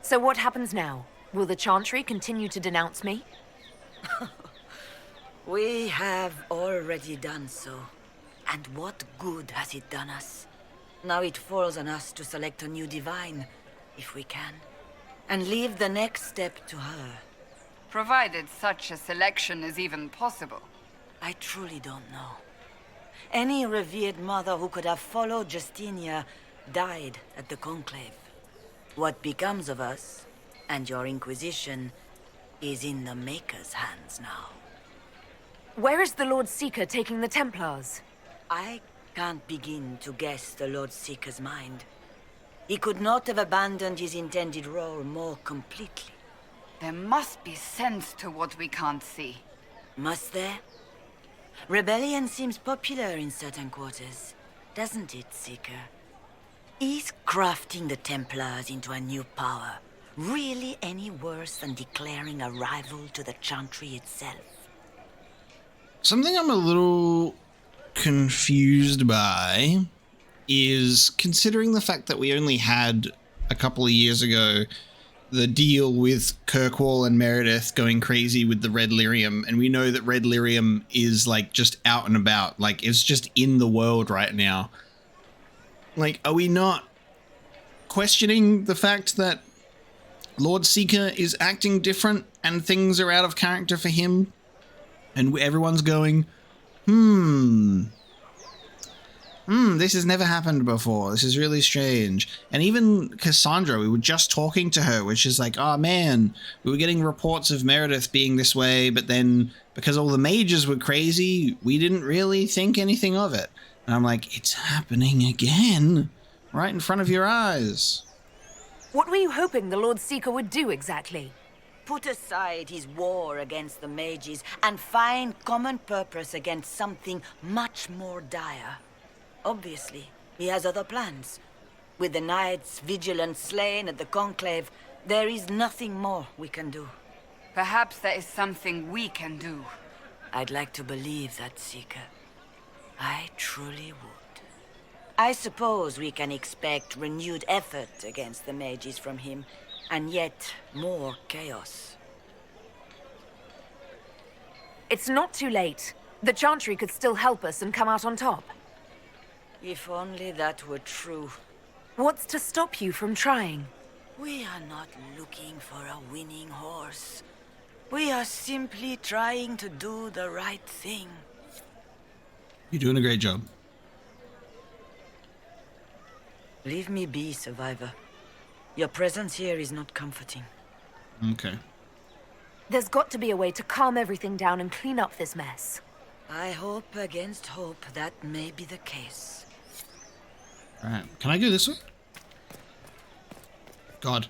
So what happens now? Will the Chantry continue to denounce me? We have already done so. And what good has it done us? Now it falls on us to select a new divine, if we can, and leave the next step to her. Provided such a selection is even possible. I truly don't know. Any revered mother who could have followed Justinia died at the Conclave. What becomes of us, and your Inquisition, is in the Maker's hands now. Where is the Lord Seeker taking the Templars? I can't begin to guess the Lord Seeker's mind. He could not have abandoned his intended role more completely. There must be sense to what we can't see. Must there? Rebellion seems popular in certain quarters, doesn't it, Seeker? Is crafting the Templars into a new power really any worse than declaring a rival to the Chantry itself? Something I'm a little confused by is, considering the fact that we only had a couple of years ago the deal with Kirkwall and Meredith going crazy with the red lyrium, and we know that red lyrium is like just out and about, like it's just in the world right now. Like, are we not questioning the fact that Lord Seeker is acting different and things are out of character for him? And everyone's going, this has never happened before. This is really strange. And even Cassandra, we were just talking to her, which is like, oh man, we were getting reports of Meredith being this way, but then because all the mages were crazy, we didn't really think anything of it. And I'm like, it's happening again, right in front of your eyes. What were you hoping the Lord Seeker would do exactly? Put aside his war against the mages and find common purpose against something much more dire. Obviously, he has other plans. With the knights vigilant slain at the Conclave, there is nothing more we can do. Perhaps there is something we can do. I'd like to believe that, Seeker. I truly would. I suppose we can expect renewed effort against the mages from him, and yet more chaos. It's not too late. The Chantry could still help us and come out on top. If only that were true. What's to stop you from trying? We are not looking for a winning horse. We are simply trying to do the right thing. You're doing a great job. Leave me be, Survivor. Your presence here is not comforting. Okay. There's got to be a way to calm everything down and clean up this mess. I hope against hope that may be the case. Alright, can I go this way? God,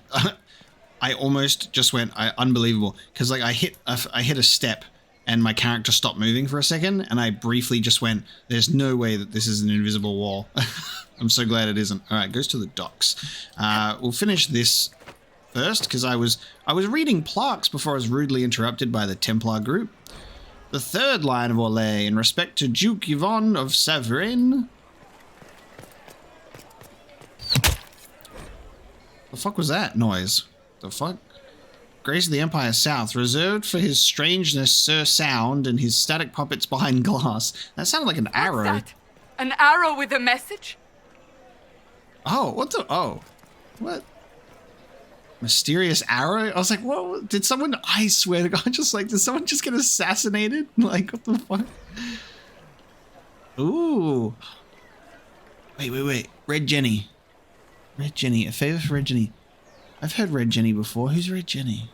I almost just went, unbelievable. Because like I hit a step and my character stopped moving for a second and I briefly just went, there's no way that this is an invisible wall. I'm so glad it isn't. Alright, goes to the docks. We'll finish this first because I was reading plaques before I was rudely interrupted by the Templar group. The third line of Orlais, in respect to Duke Yvonne of Savarin. The fuck was that noise? The fuck? Grace of the Empire South, reserved for his strangeness, Sir Sound, and his static puppets behind glass. That sounded like an arrow. What's that? An arrow with a message? Oh, what the? Oh. What? Mysterious arrow? I was like, what? Did someone? I swear to God, just like, did someone just get assassinated? Like, what the fuck? Ooh. Wait. Red Jenny. Red Jenny. A favor for Red Jenny. I've heard Red Jenny before. Who's Red Jenny?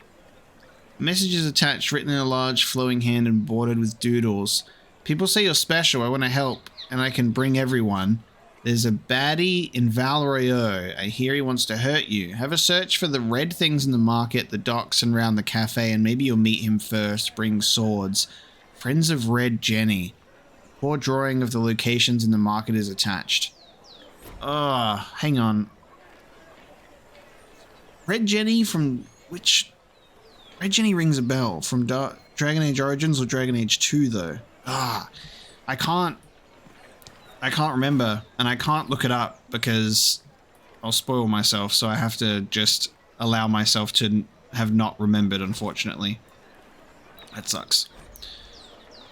Messages attached, written in a large flowing hand and bordered with doodles. People say you're special. I want to help, and I can bring everyone. There's a baddie in Royeaux. I hear he wants to hurt you. Have a search for the red things in the market, the docks, and round the cafe, and maybe you'll meet him first. Bring swords. Friends of Red Jenny. Poor drawing of the locations in the market is attached. Hang on. Red Jenny from which? Red Jenny rings a bell. From Dragon Age Origins or Dragon Age 2 though. I can't remember, and I can't look it up because I'll spoil myself, so I have to just allow myself to have not remembered, unfortunately. That sucks.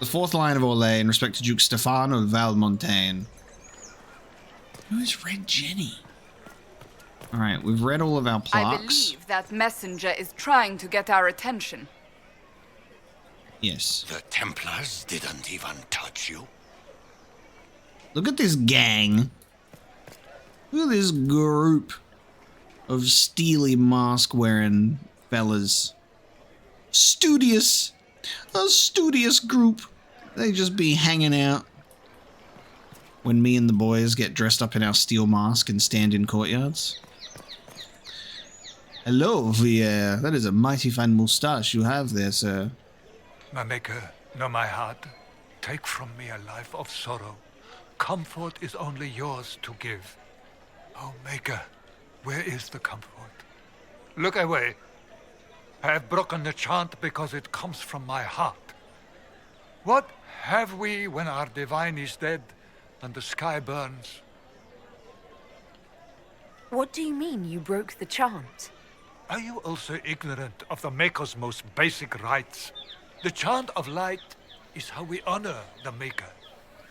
The fourth line of Orlais in respect to Duke Stefan of Valmontaigne. Who is Red Jenny? Alright, we've read all of our plaques. I believe that messenger is trying to get our attention. Yes. The Templars didn't even touch you. Look at this gang. Look at this group of steely mask-wearing fellas. Studious. A studious group. They just be hanging out when me and the boys get dressed up in our steel mask and stand in courtyards. Hello, Vivienne. That is a mighty fine moustache you have there, sir. My maker, know my heart. Take from me a life of sorrow. Comfort is only yours to give. Oh, maker, where is the comfort? Look away. I have broken the chant because it comes from my heart. What have we when our divine is dead and the sky burns? What do you mean you broke the chant? Are you also ignorant of the Maker's most basic rites? The chant of light is how we honor the Maker.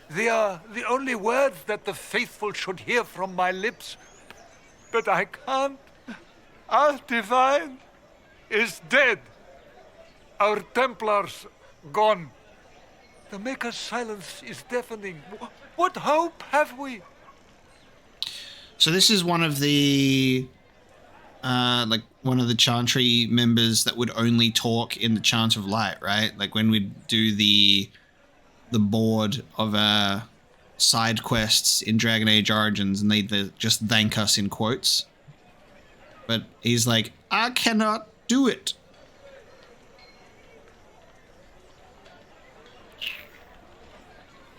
They are the only words that the faithful should hear from my lips. But I can't. Our divine is dead. Our Templars gone. The Maker's silence is deafening. What hope have we? So this is one of the one of the Chantry members that would only talk in the Chant of Light, right? Like when we do the board of side quests in Dragon Age Origins, and they just thank us in quotes. But he's like, I cannot do it.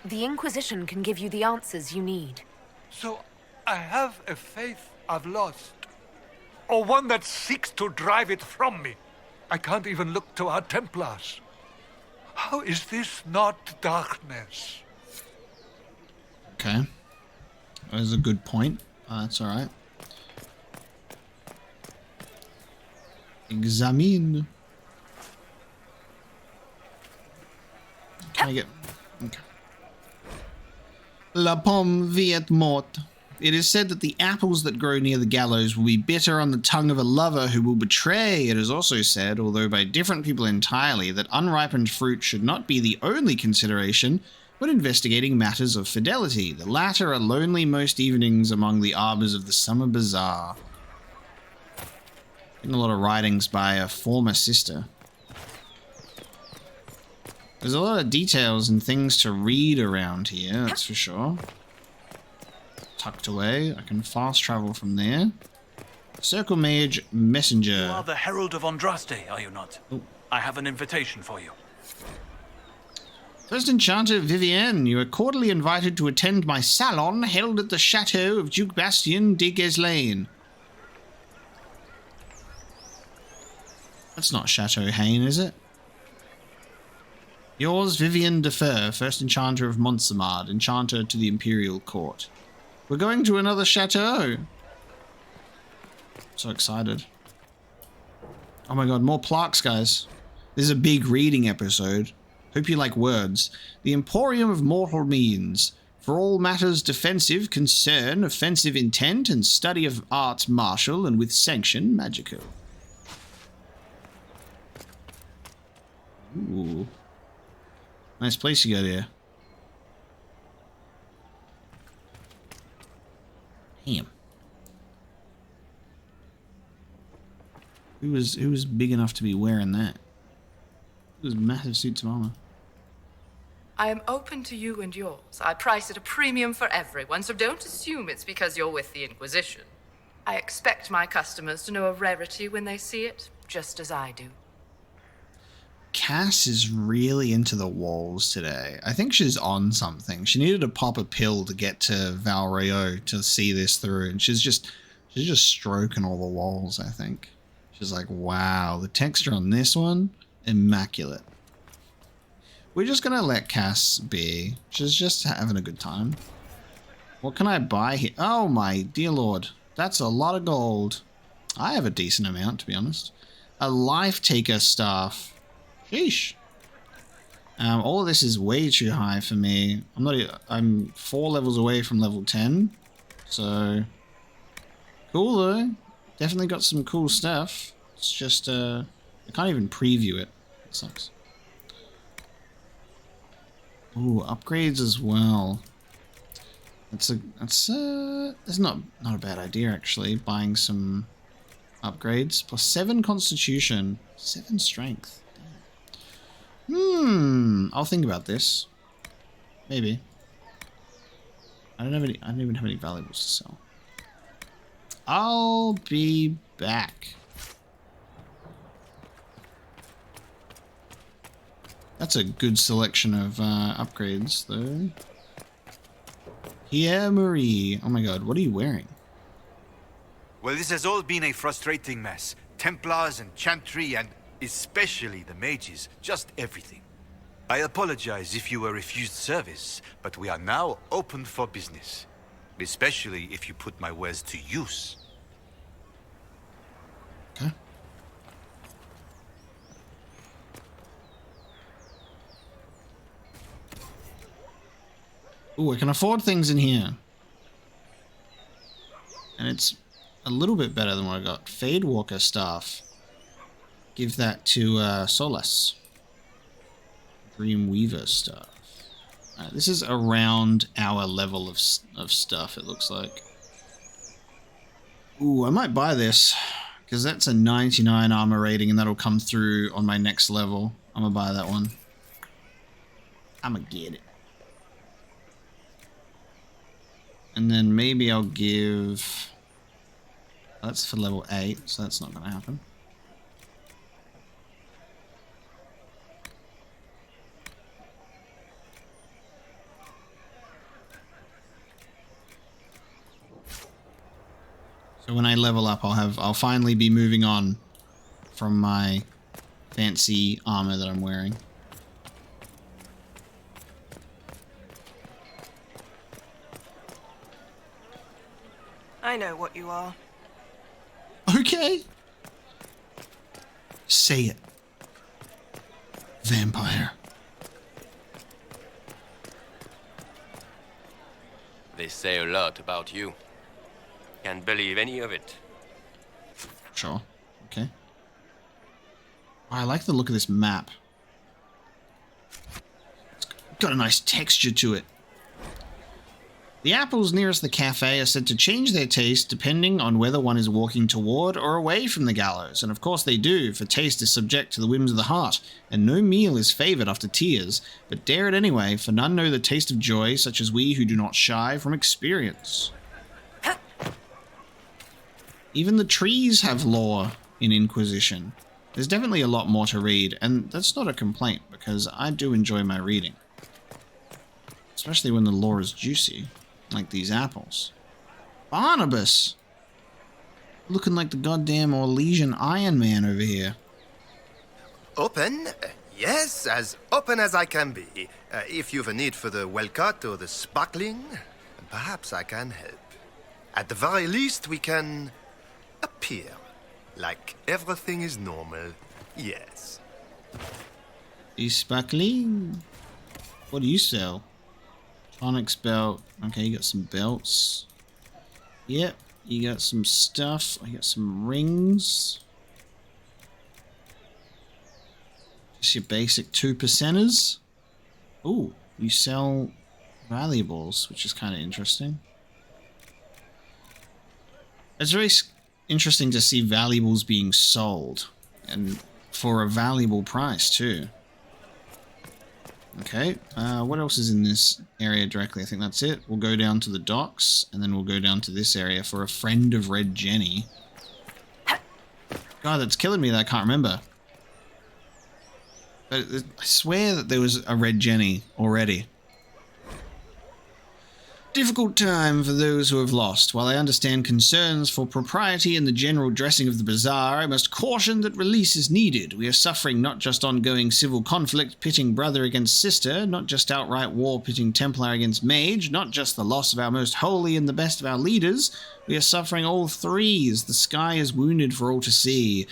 The Inquisition can give you the answers you need. So I have a faith I've lost, or one that seeks to drive it from me. I can't even look to our Templars. How is this not darkness? Okay. That was a good point. That's alright. Examine. Can I get... Okay. La pomme viet morte. It is said that the apples that grow near the gallows will be bitter on the tongue of a lover who will betray. It is also said, although by different people entirely, that unripened fruit should not be the only consideration when investigating matters of fidelity. The latter are lonely most evenings among the arbors of the summer bazaar. Getting a lot of writings by a former sister. There's a lot of details and things to read around here, that's for sure. Tucked away. I can fast travel from there. Circle Mage Messenger. You are the Herald of Andraste, are you not? Oh. I have an invitation for you. First Enchanter Vivienne, you are cordially invited to attend my salon held at the chateau of Duke Bastien de Geslain. That's not Chateau Hain, is it? Yours, Vivienne Defer, First Enchanter of Montsamard, Enchanter to the Imperial Court. We're going to another chateau. So excited. Oh my god, more plaques, guys. This is a big reading episode. Hope you like words. The Emporium of Mortal Means. For all matters defensive, concern, offensive intent, and study of arts martial and with sanction magical. Ooh. Nice place you got here. Damn. Who was big enough to be wearing that? Those massive suits of armor. I am open to you and yours. I price at a premium for everyone, so don't assume it's because you're with the Inquisition. I expect my customers to know a rarity when they see it, just as I do. Cass is really into the walls today. I think she's on something. She needed to pop a pill to get to Val Royeaux to see this through, and she's just stroking all the walls, I think. She's like, wow, the texture on this one, immaculate. We're just gonna let Cass be. She's just having a good time. What can I buy here? Oh my dear lord, that's a lot of gold. I have a decent amount, to be honest. A life taker staff. Sheesh. All of this is way too high for me. I'm 4 levels away from level 10. So cool though. Definitely got some cool stuff. It's just I can't even preview it. It sucks. Ooh, upgrades as well. That's not a bad idea actually. Buying some upgrades. Plus 7 constitution, 7 strength. I'll think about this. Maybe. I don't even have any valuables to sell. I'll be back. That's a good selection of upgrades, though. Here, Marie. Oh my god, what are you wearing? Well, this has all been a frustrating mess. Templars and Chantry and especially the mages, just everything. I apologize if you were refused service, but we are now open for business. Especially if you put my wares to use. Ooh, I can afford things in here. And it's a little bit better than what I got. Fade Walker staff. Give that to Solace. Dreamweaver stuff. Alright, this is around our level of stuff, it looks like. Ooh, I might buy this. Because that's a 99 armor rating and that'll come through on my next level. I'm gonna buy that one. I'm gonna get it. And then maybe I'll give... That's for level 8, so that's not gonna happen. So when I level up, I'll finally be moving on from my fancy armor that I'm wearing. I know what you are. Okay. Say it. Vampire. They say a lot about you. Can't believe any of it. Sure. Okay. I like the look of this map. It's got a nice texture to it. The apples nearest the cafe are said to change their taste depending on whether one is walking toward or away from the gallows, and of course they do, for taste is subject to the whims of the heart, and no meal is favoured after tears, but dare it anyway, for none know the taste of joy such as we who do not shy from experience. Even the trees have lore in Inquisition. There's definitely a lot more to read, and that's not a complaint, because I do enjoy my reading. Especially when the lore is juicy, like these apples. Barnabas! Looking like the goddamn Orlesian Iron Man over here. Open? Yes, as open as I can be. If you've a need for the well-cut or the sparkling, perhaps I can help. At the very least, we can appear like everything is normal. Yes. Is sparkling? What do you sell? Onyx belt. Okay, you got some belts. Yep, you got some stuff. I got some rings. Just your basic 2%ers. Ooh, you sell valuables, which is kind of interesting. It's very interesting to see valuables being sold, and for a valuable price too. Okay, what else is in this area directly? I think that's it. We'll go down to the docks, and then we'll go down to this area for a friend of Red Jenny. God, that's killing me that I can't remember. But I swear that there was a Red Jenny already. Difficult time for those who have lost. While I understand concerns for propriety and the general dressing of the bazaar, I must caution that release is needed. We are suffering not just ongoing civil conflict pitting brother against sister, not just outright war pitting Templar against mage, not just the loss of our most holy and the best of our leaders. We are suffering all three as the sky is wounded for all to see.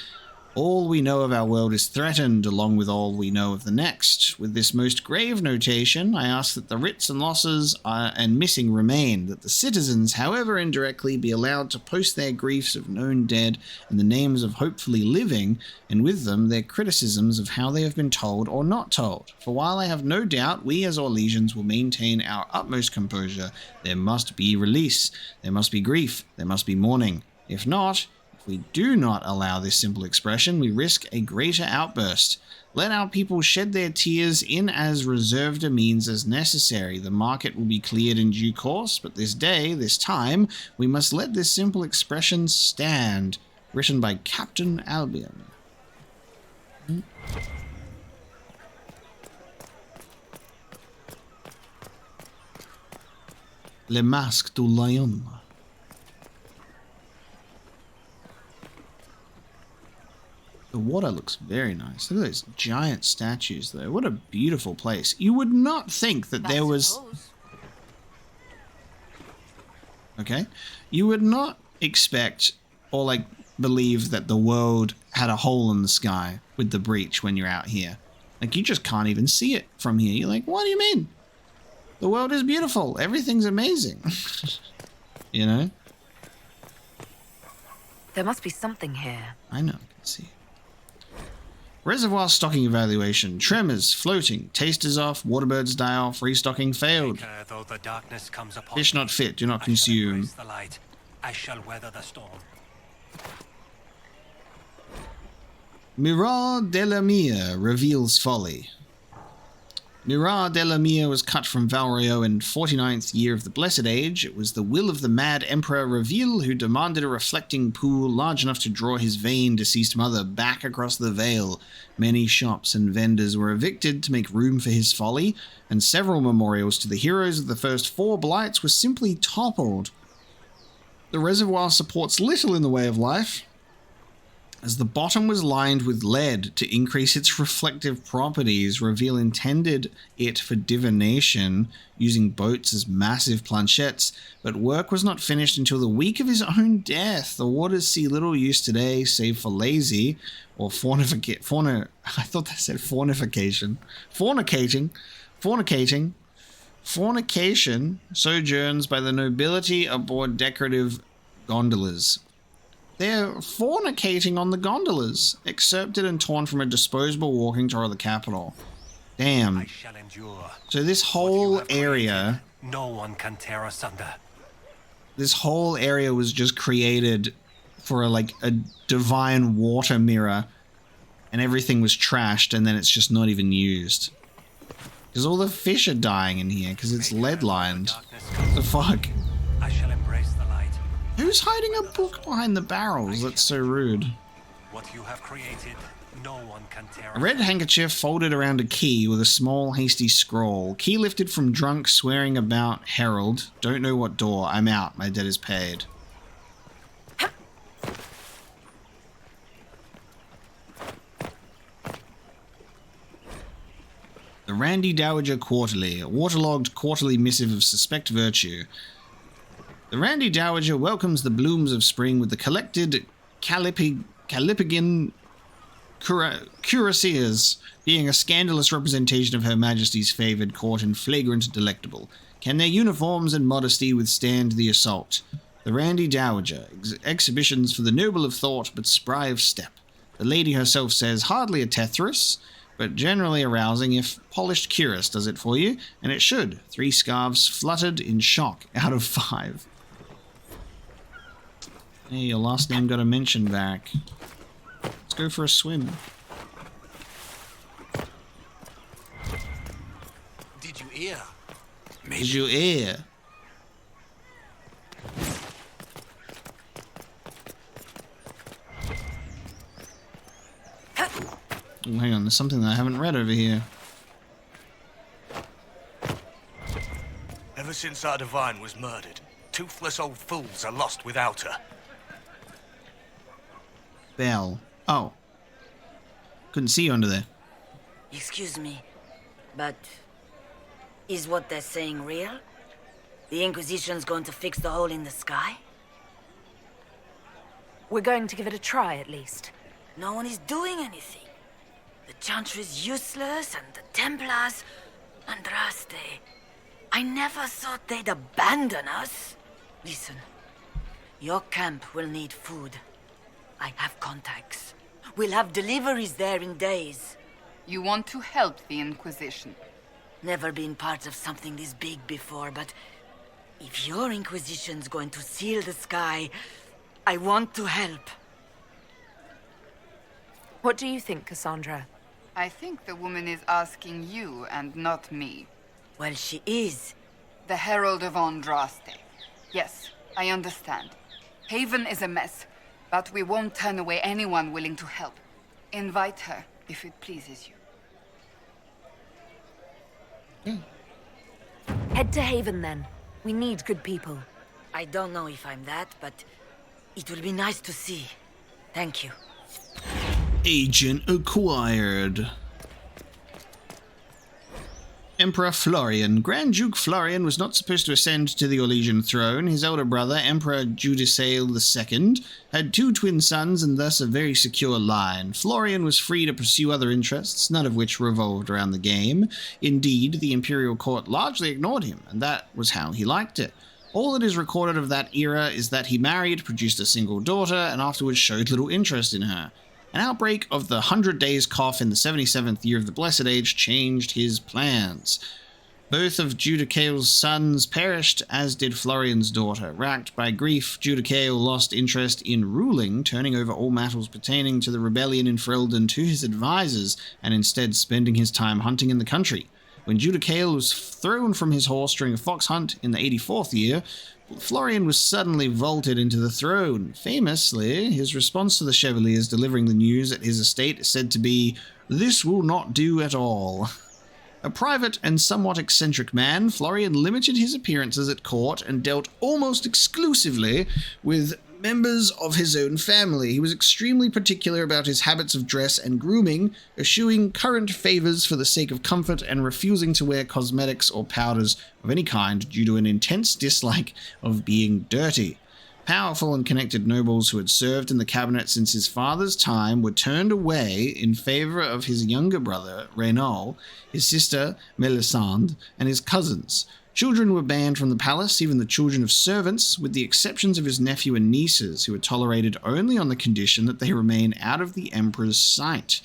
All we know of our world is threatened, along with all we know of the next. With this most grave notation, I ask that the writs and losses and missing remain, that the citizens, however indirectly, be allowed to post their griefs of known dead and the names of hopefully living, and with them their criticisms of how they have been told or not told. For while I have no doubt we as Orlesians will maintain our utmost composure, there must be release, there must be grief, there must be mourning. If not, if we do not allow this simple expression, we risk a greater outburst. Let our people shed their tears in as reserved a means as necessary. The market will be cleared in due course, but this day, this time, we must let this simple expression stand. Written by Captain Albion. Le Masque du Lion. The water looks very nice. Look at those giant statues, though. What a beautiful place. You would not think that there was... Okay. You would not expect or, like, believe that the world had a hole in the sky with the breach when you're out here. Like, you just can't even see it from here. You're like, what do you mean? The world is beautiful. Everything's amazing. You know? There must be something here. I know. Let's see. Reservoir stocking evaluation. Tremors, floating. Taste is off. Waterbirds die off. Restocking failed. Though the darkness comes upon Fish not fit. Do not consume. the light. I shall weather the storm. Mirat de la Mire reveals folly. Mirat de la Mire was cut from Royeaux in 49th year of the Blessed Age. It was the will of the mad Emperor Reveal who demanded a reflecting pool large enough to draw his vain deceased mother back across the Vale. Many shops and vendors were evicted to make room for his folly, and several memorials to the heroes of the first 4 blights were simply toppled. The reservoir supports little in the way of life, as the bottom was lined with lead to increase its reflective properties. Reveal intended it for divination, using boats as massive planchettes, but work was not finished until the week of his own death. The waters see little use today, save for lazy, or fornication, sojourns by the nobility aboard decorative gondolas. They're fornicating on the gondolas, excerpted and torn from a disposable walking tour of the capital. Damn. So this whole area... No one can tear asunder. This whole area was just created for a divine water mirror, and everything was trashed, and then it's just not even used. Because all the fish are dying in here, because it's lead-lined. What the fuck? I shall embrace the light. Who's hiding a book behind the barrels? That's so rude. What you have created, no one can tear. A red handkerchief folded around a key with a small, hasty scroll. Key lifted from drunk, swearing about Herald. Don't know what door. I'm out. My debt is paid. The Randy Dowager Quarterly, a waterlogged quarterly missive of suspect virtue. The Randy Dowager welcomes the blooms of spring with the collected Calipigan cuirassiers, being a scandalous representation of Her Majesty's favoured court and flagrant delectable. Can their uniforms and modesty withstand the assault? The Randy Dowager, exhibitions for the noble of thought but spry of step. The lady herself says hardly a Tethris, but generally arousing if polished cuirass does it for you, and it should. 3 scarves fluttered in shock out of 5. Hey, your last name got a mention back. Let's go for a swim. Did you hear? Did you hear? Oh, hang on, there's something that I haven't read over here. Ever since our divine was murdered, toothless old fools are lost without her. Bell. Oh. Couldn't see you under there. Excuse me, but is what they're saying real? The Inquisition's going to fix the hole in the sky? We're going to give it a try, at least. No one is doing anything. The Chantry's useless, and the Templars... Andraste. I never thought they'd abandon us. Listen, your camp will need food. I have contacts. We'll have deliveries there in days. You want to help the Inquisition? Never been part of something this big before, but if your Inquisition's going to seal the sky, I want to help. What do you think, Cassandra? I think the woman is asking you and not me. Well, she is. The Herald of Andraste. Yes, I understand. Haven is a mess, but we won't turn away anyone willing to help. Invite her, if it pleases you. Head to Haven, then. We need good people. I don't know if I'm that, but it will be nice to see. Thank you. Agent acquired. Emperor Florian. Grand Duke Florian was not supposed to ascend to the Orlesian throne. His elder brother, Emperor Judicael II, had 2 twin sons and thus a very secure line. Florian was free to pursue other interests, none of which revolved around the game. Indeed, the imperial court largely ignored him, and that was how he liked it. All that is recorded of that era is that he married, produced a single daughter, and afterwards showed little interest in her. An outbreak of the 100 Days cough in the 77th year of the Blessed Age changed his plans. Both of Judicael's sons perished, as did Florian's daughter. Racked by grief, Judicael lost interest in ruling, turning over all matters pertaining to the rebellion in Ferelden to his advisors, and instead spending his time hunting in the country. When Judicael was thrown from his horse during a fox hunt in the 84th year, Florian was suddenly vaulted into the throne. Famously, his response to the Chevaliers delivering the news at his estate is said to be, "This will not do at all." A private and somewhat eccentric man, Florian limited his appearances at court and dealt almost exclusively with members of his own family. He was extremely particular about his habits of dress and grooming, eschewing current favors for the sake of comfort and refusing to wear cosmetics or powders of any kind due to an intense dislike of being dirty. Powerful and connected nobles who had served in the cabinet since his father's time were turned away in favor of his younger brother, Royeaux, his sister, Melisande, and his cousins. Children were banned from the palace, even the children of servants, with the exceptions of his nephew and nieces, who were tolerated only on the condition that they remain out of the emperor's sight.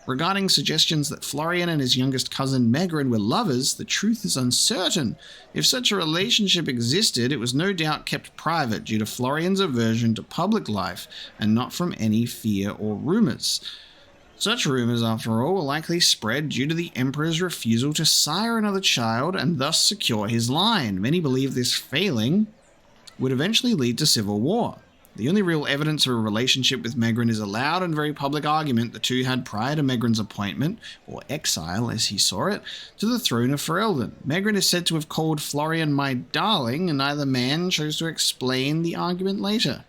Regarding suggestions that Florian and his youngest cousin Megrin were lovers, the truth is uncertain. If such a relationship existed, it was no doubt kept private due to Florian's aversion to public life, and not from any fear or rumors. Such rumors, after all, were likely spread due to the emperor's refusal to sire another child and thus secure his line. Many believe this failing would eventually lead to civil war. The only real evidence of a relationship with Megrin is a loud and very public argument the two had prior to Megrin's appointment, or exile as he saw it, to the throne of Ferelden. Megrin is said to have called Florian "my darling," and neither man chose to explain the argument later.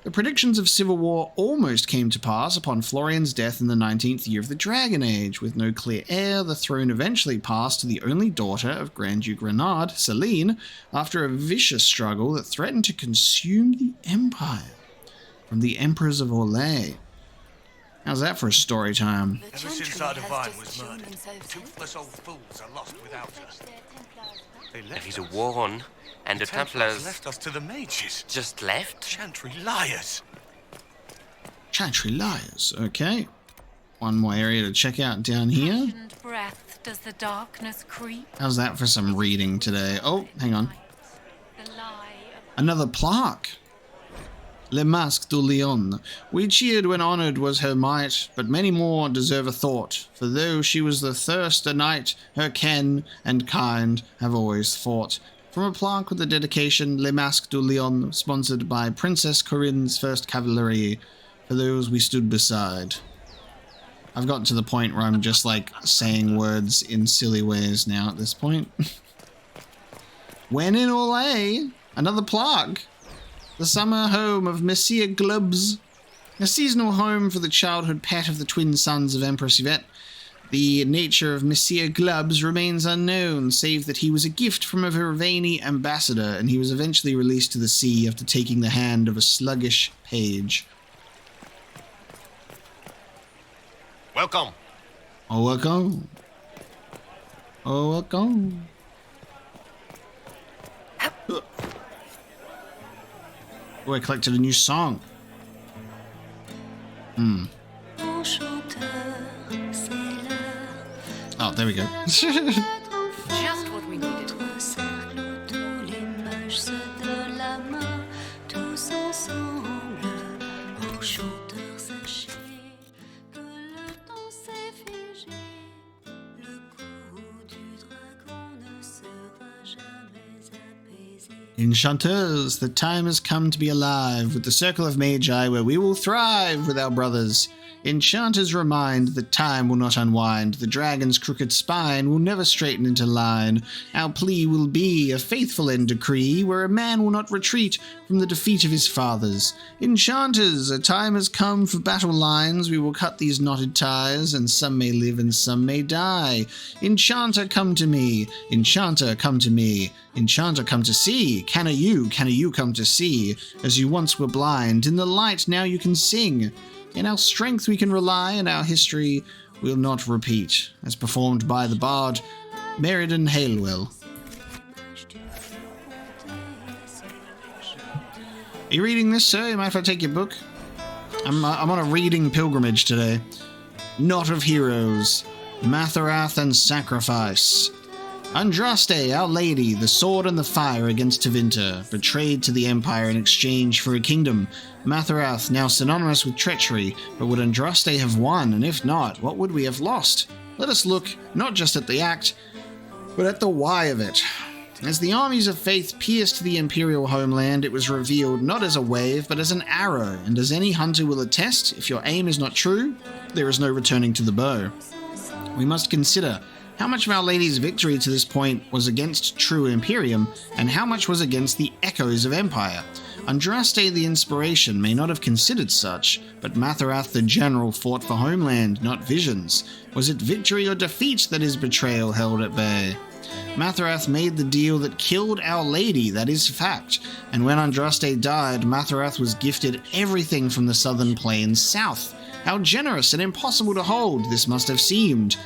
The predictions of civil war almost came to pass upon Florian's death in the 19th year of the Dragon Age. With no clear heir, the throne eventually passed to the only daughter of Grand Duke Renard, Celine, after a vicious struggle that threatened to consume the empire from the emperors of Royeaux. How's that for a story time? Ever since our divine was murdered, toothless old fools are lost without her. There is a war on, and the Templars left us to the mages. Just left? Chantry liars. Chantry liars, okay. One more area to check out down here. Breath does the darkness creep. How's that for some reading today? Oh, hang on. Another plaque. Le Masque du Lion. We cheered when honoured was her might, but many more deserve a thought. For though she was the thirst a knight, her ken and kind have always fought. From a plaque with the dedication Le Masque du Lion, sponsored by Princess Corinne's First Cavalry, for those we stood beside. I've gotten to the point where I'm just like saying words in silly ways now at this point. When in Royeaux, another plaque. The summer home of Messire Glubs, a seasonal home for the childhood pet of the twin sons of Empress Yvette. The nature of Messire Glubs remains unknown, save that he was a gift from a Vervaini ambassador, and he was eventually released to the sea after taking the hand of a sluggish page. Welcome. Oh, welcome. Oh, welcome. Oh, I collected a new song. Oh, there we go. Just what we needed. Jamais apaisé. Enchanteurs, the time has come to be alive with the Circle of Magi where we will thrive with our brothers. Enchanters remind that time will not unwind, the dragon's crooked spine will never straighten into line. Our plea will be a faithful end decree, where a man will not retreat from the defeat of his fathers. Enchanters, a time has come for battle lines, we will cut these knotted ties, and some may live and some may die. Enchanter, come to me, enchanter, come to me, enchanter, come to see, canna you come to see, as you once were blind, in the light now you can sing. In our strength we can rely, and our history will not repeat, as performed by the bard Meriden Halewell. Are you reading this, sir? You mind if I take your book? I'm on a reading pilgrimage today. Knot of Heroes, Matherath and Sacrifice. Andraste, our lady, the sword and the fire against Tevinter, betrayed to the Empire in exchange for a kingdom. Matherath, now synonymous with treachery, but would Andraste have won, and if not, what would we have lost? Let us look not just at the act, but at the why of it. As the armies of faith pierced the Imperial homeland, it was revealed not as a wave, but as an arrow, and as any hunter will attest, if your aim is not true, there is no returning to the bow. We must consider how much of Our Lady's victory to this point was against true Imperium, and how much was against the echoes of Empire. Andraste the Inspiration may not have considered such, but Matherath the General fought for homeland, not visions. Was it victory or defeat that his betrayal held at bay? Matherath made the deal that killed Our Lady, that is fact, and when Andraste died, Matherath was gifted everything from the southern plains south. How generous and impossible to hold this must have seemed.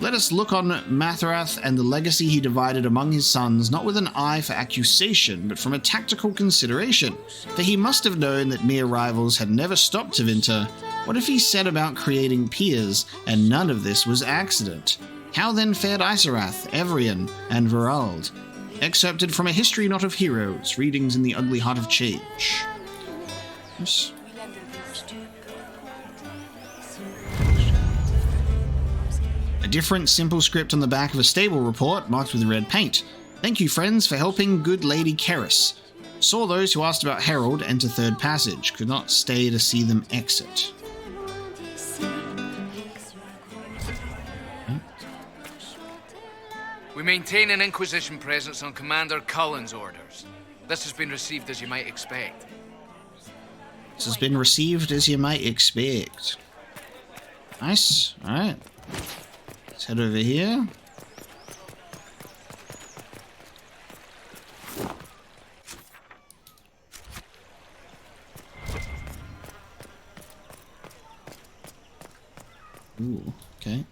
Let us look on Matherath and the legacy he divided among his sons, not with an eye for accusation, but from a tactical consideration. For he must have known that mere rivals had never stopped Tevinter. What if he set about creating peers, and none of this was accident? How then fared Iserath, Evrian, and Verald? Excerpted from A History Not of Heroes, readings in the Ugly Heart of Change. Yes. A different simple script on the back of a stable report marked with red paint. Thank you, friends, for helping good Lady Keris. Saw those who asked about Herald enter third passage. Could not stay to see them exit. We maintain an Inquisition presence on Commander Cullen's orders. This has been received as you might expect. This has been received as you might expect. Nice. Alright. Let's head over here. Ooh, okay.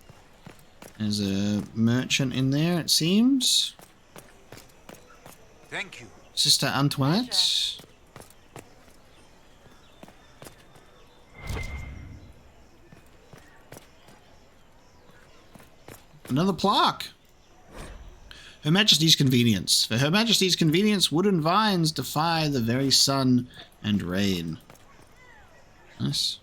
There's a merchant in there, it seems. Thank you. Sister Antoinette. Another plaque. Her Majesty's convenience. For Her Majesty's convenience, wooden vines defy the very sun and rain. Nice.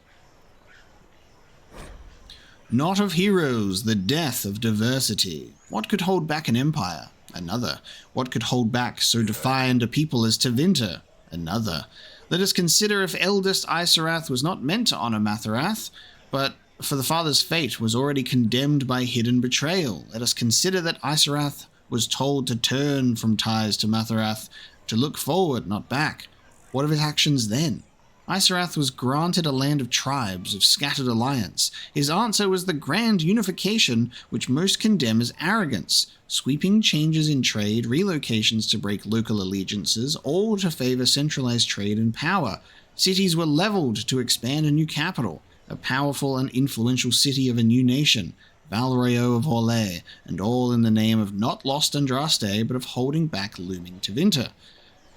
Knot of Heroes, the death of diversity. What could hold back an empire? Another. What could hold back so defiant a people as Tevinter? Another. Let us consider if eldest Iserath was not meant to honor Matherath, but for the father's fate was already condemned by hidden betrayal. Let us consider that Iserath was told to turn from ties to Matherath, to look forward, not back. What of his actions then? Iserath was granted a land of tribes, of scattered alliance. His answer was the grand unification which most condemn as arrogance. Sweeping changes in trade, relocations to break local allegiances, all to favor centralized trade and power. Cities were leveled to expand a new capital, a powerful and influential city of a new nation, Royeaux of Royeaux, and all in the name of not lost Andraste, but of holding back looming Tevinter.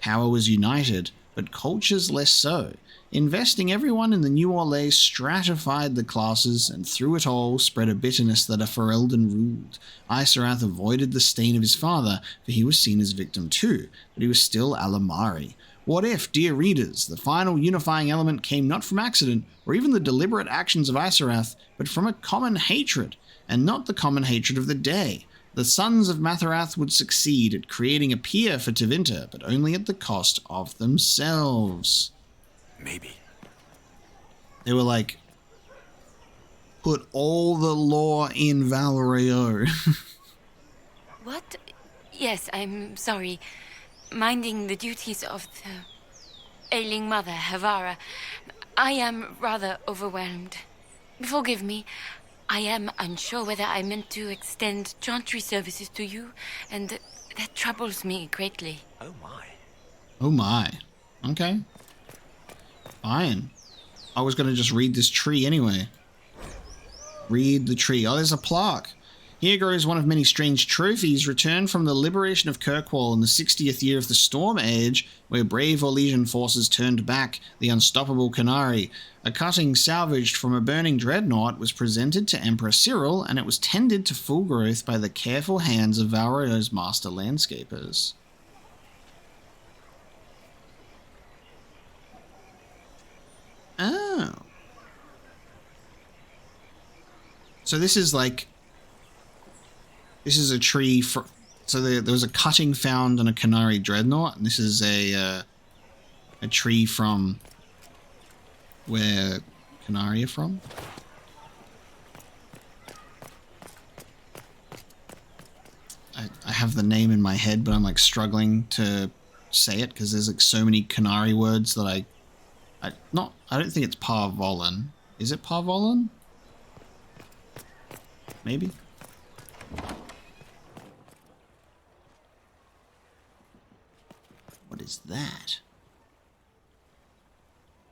Power was united, but cultures less so. Investing everyone in the New Orleans stratified the classes, and through it all spread a bitterness that a Ferelden ruled. Iserath avoided the stain of his father, for he was seen as victim too, but he was still Alamari. What if, dear readers, the final unifying element came not from accident, or even the deliberate actions of Iserath, but from a common hatred, and not the common hatred of the day? the sons of Matherath would succeed at creating a pier for Tevinter, but only at the cost of themselves. Maybe. They were like, put all the law in Royeaux. What? Yes, I'm sorry. Minding the duties of the ailing mother, Havara. I am rather overwhelmed. Forgive me. I am unsure whether I meant to extend chantry services to you, and that troubles me greatly. Oh my. Oh my. Okay. Fine. I was going to just read this tree anyway. Read the tree. Oh, there's a plaque. Here grows one of many strange trophies returned from the liberation of Kirkwall in the 60th year of the Storm Age, where brave Orlesian forces turned back the unstoppable Canary. A cutting salvaged from a burning dreadnought was presented to Emperor Cyril, and it was tended to full growth by the careful hands of Royeaux's master landscapers. Oh. So this is like... This is a tree for... So there was a cutting found on a Canary dreadnought, and this is a tree from where Canary are from. I have the name in my head, but I'm like struggling to say it because there's like so many Canary words that I don't think it's Parvolan. Is it Parvolan? Maybe. What is that?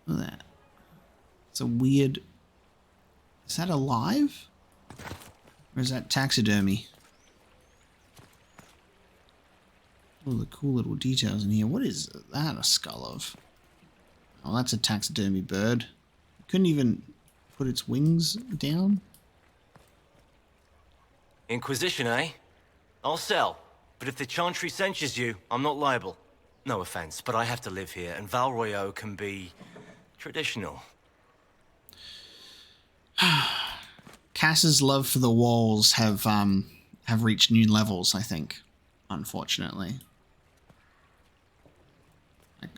Look at that. It's a weird... Is that alive? Or is that taxidermy? All the cool little details in here. What is that a skull of? Oh, that's a taxidermy bird. Couldn't even put its wings down. Inquisition, eh? I'll sell. But if the Chantry censures you, I'm not liable. No offense, but I have to live here, and Val Royeaux can be... traditional. Cass's love for the walls have reached new levels, I think. Unfortunately.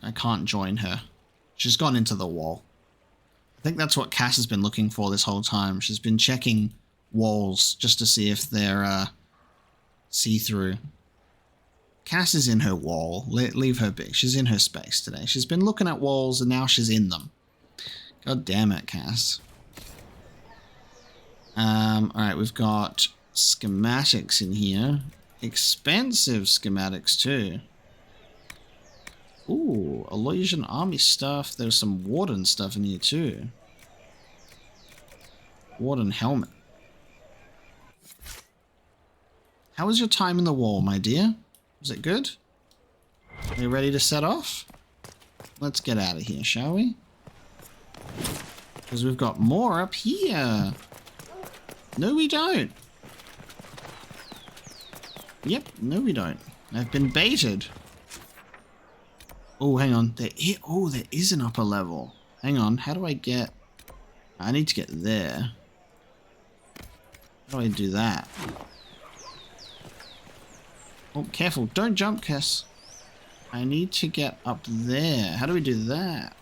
I can't join her. She's gone into the wall. I think that's what Cass has been looking for this whole time. She's been checking walls just to see if they're see-through. Cass is in her wall. Leave her be. She's in her space today. She's been looking at walls and now she's in them. God damn it, Cass. Alright, we've got schematics in here. Expensive schematics too. Ooh, Aloysian army stuff. There's some Warden stuff in here too. Warden helmet. How was your time in the wall, my dear? Was it good? Are you ready to set off? Let's get out of here, shall we? Because we've got more up here. No, we don't. Yep, no, we don't. I've been baited. Oh, hang on. There is an upper level. Hang on. How do I get... I need to get there. How do I do that? Oh, careful. Don't jump, Cass. I need to get up there. How do we do that?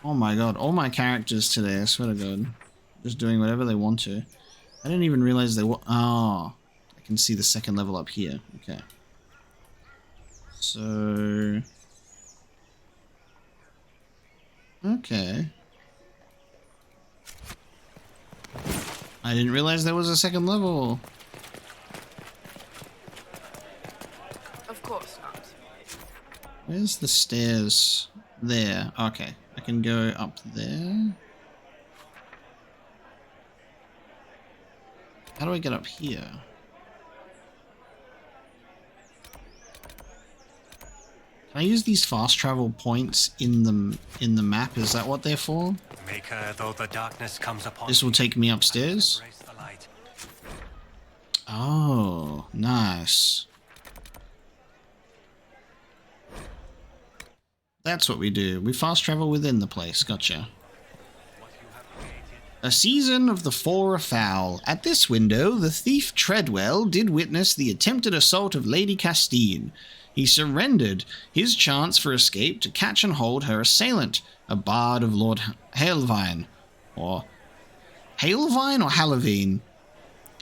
Oh my god. All my characters today, I swear to god. Just doing whatever they want to. I didn't even realize they were... Oh. I can see the second level up here. Okay. So... Okay. I didn't realize there was a second level. Of course not. Where's the stairs? There. Okay. I can go up there. How do I get up here? Can I use these fast travel points in the map? Is that what they're for? Maker, though the darkness comes upon This will take me upstairs. embrace the light. Oh, nice. That's what we do. We fast travel within the place. Gotcha. A season of the four afoul. At this window, the thief Treadwell did witness the attempted assault of Lady Castine. He surrendered his chance for escape to catch and hold her assailant, a bard of Lord Hailvine. Or Hailvine or Halavine?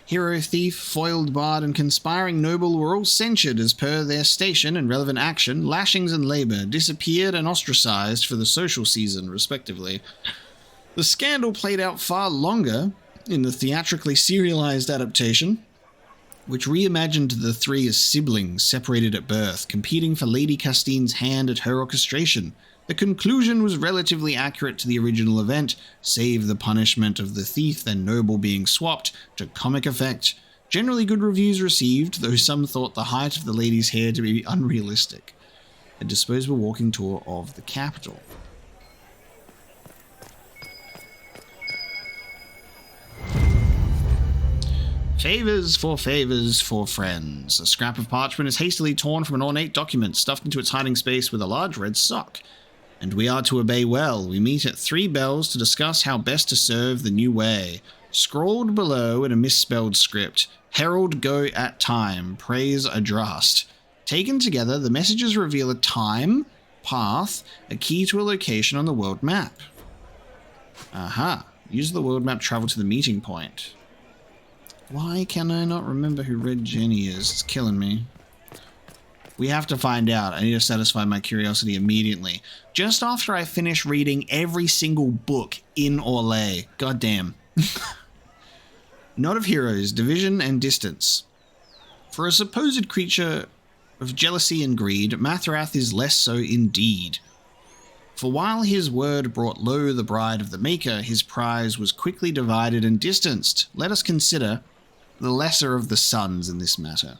Hero, thief, foiled bard, and conspiring noble were all censured as per their station and relevant action, lashings and labour, disappeared and ostracised for the social season, respectively. The scandal played out far longer in the theatrically serialized adaptation, which reimagined the three as siblings separated at birth, competing for Lady Castine's hand at her orchestration. The conclusion was relatively accurate to the original event, save the punishment of the thief and noble being swapped to comic effect. Generally good reviews received, though some thought the height of the lady's hair to be unrealistic. A disposable walking tour of the capital. Favors for friends. A scrap of parchment is hastily torn from an ornate document, stuffed into its hiding space with a large red sock. And we are to obey well. We meet at 3 bells to discuss how best to serve the new way. Scrawled below in a misspelled script. Herald go at time. Praise adrast. Taken together, the messages reveal a time, path, a key to a location on the world map. Aha. Use the world map, travel to the meeting point. Why can I not remember who Red Jenny is? It's killing me. We have to find out. I need to satisfy my curiosity immediately. Just after I finish reading every single book in Orlais. Goddamn. Not of heroes, division and distance. For a supposed creature of jealousy and greed, Mathrath is less so indeed. For while his word brought low the bride of the Maker, his prize was quickly divided and distanced. Let us consider the lesser of the sons in this matter.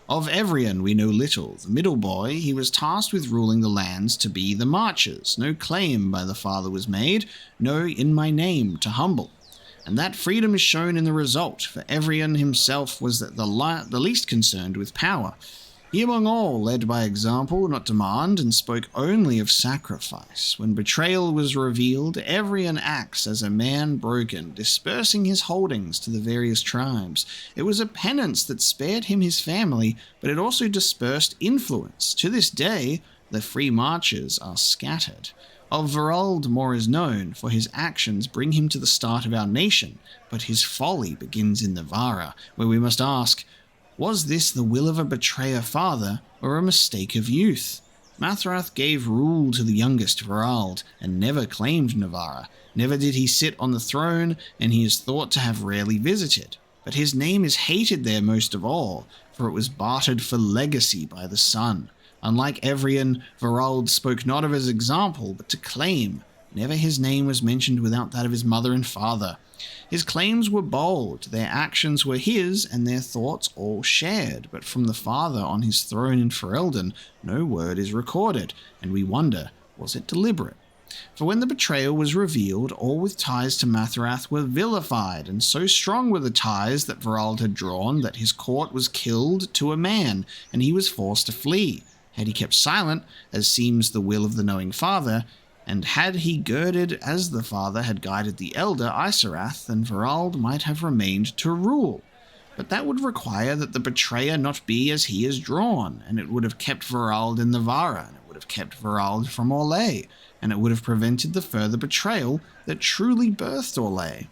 Of Evrian we know little. The middle boy, he was tasked with ruling the lands to be the marchers. No claim by the father was made, no in my name to humble. And that freedom is shown in the result, for Evrian himself was the least concerned with power. He among all led by example, not demand, and spoke only of sacrifice. When betrayal was revealed, Evrian acts as a man broken, dispersing his holdings to the various tribes. It was a penance that spared him his family, but it also dispersed influence. To this day, the free marchers are scattered. Of Verald more is known, for his actions bring him to the start of our nation, but his folly begins in Navarra, where we must ask, was this the will of a betrayer father, or a mistake of youth? Mathrath gave rule to the youngest, Verald, and never claimed Navarra. Never did he sit on the throne, and he is thought to have rarely visited. But his name is hated there most of all, for it was bartered for legacy by the son. Unlike Evrian, Verald spoke not of his example, but to claim. Never his name was mentioned without that of his mother and father. His claims were bold, their actions were his, and their thoughts all shared, but from the father on his throne in Ferelden, no word is recorded, and we wonder, was it deliberate? For when the betrayal was revealed, all with ties to Mathrath were vilified, and so strong were the ties that Verald had drawn that his court was killed to a man, and he was forced to flee. Had he kept silent, as seems the will of the knowing father, and had he girded as the father had guided the elder Isarath, then Verald might have remained to rule. But that would require that the betrayer not be as he is drawn, and it would have kept Verald in Navarra, and it would have kept Verald from Orlais, and it would have prevented the further betrayal that truly birthed Orlais.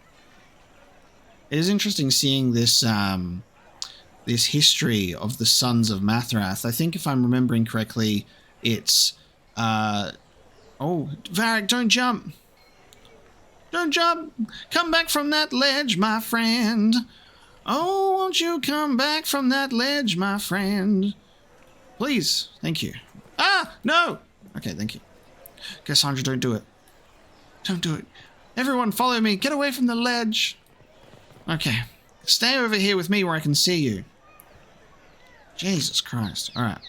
It is interesting seeing this this history of the sons of Mathrath. I think if I'm remembering correctly, it's oh, Varric, don't jump! Don't jump! Come back from that ledge, my friend! Oh, won't you come back from that ledge, my friend? Please, thank you. Ah, no! Okay, thank you. Cassandra, don't do it. Don't do it. Everyone follow me, get away from the ledge! Okay, stay over here with me where I can see you. Jesus Christ. Alright,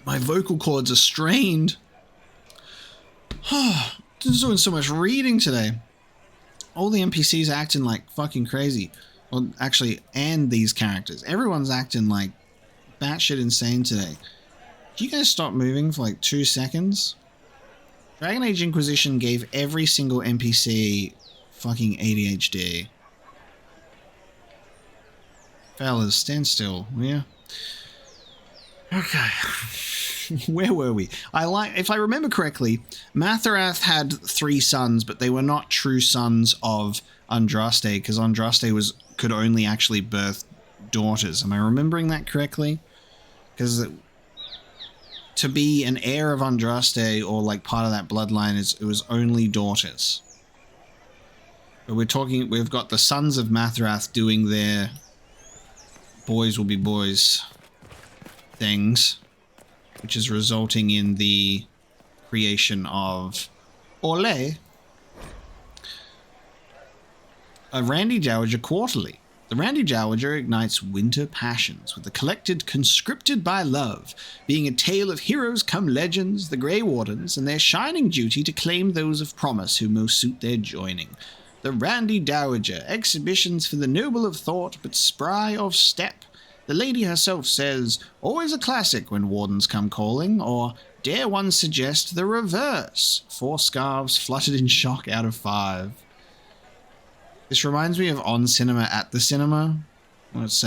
my vocal cords are strained. Just doing so much reading today. All the NPCs acting like fucking crazy. Well, actually, and these characters. Everyone's acting like batshit insane today. Do you guys stop moving for like 2 seconds? Dragon Age Inquisition gave every single NPC fucking ADHD. Fellas, stand still, will ya? Okay. Where were we? If I remember correctly, Matherath had 3 sons, but they were not true sons of Andraste, because Andraste could only actually birth daughters. Am I remembering that correctly? Because to be an heir of Andraste or like part of that bloodline, it was only daughters. But we've got the sons of Matherath doing their boys will be boys things, which is resulting in the creation of Orlais, a Randy Dowager Quarterly. The Randy Dowager ignites winter passions with the collected Conscripted by Love, being a tale of heroes come legends, the Grey Wardens, and their shining duty to claim those of promise who most suit their joining. The Randy Dowager, exhibitions for the noble of thought but spry of step. The lady herself says, always a classic when wardens come calling, or dare one suggest the reverse? 4 scarves fluttered in shock out of 5. This reminds me of On Cinema at the Cinema. It's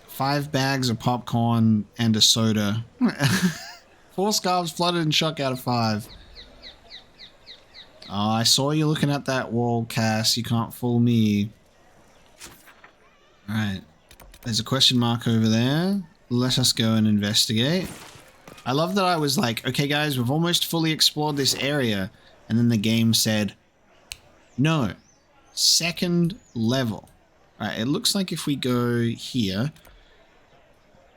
5 bags of popcorn and a soda. 4 scarves fluttered in shock out of 5. Oh, I saw you looking at that wall, Cass. You can't fool me. Alright. There's a question mark over there. Let us go and investigate. I love that I was like, okay guys, we've almost fully explored this area. And then the game said, no. 2nd level. Alright, it looks like if we go here,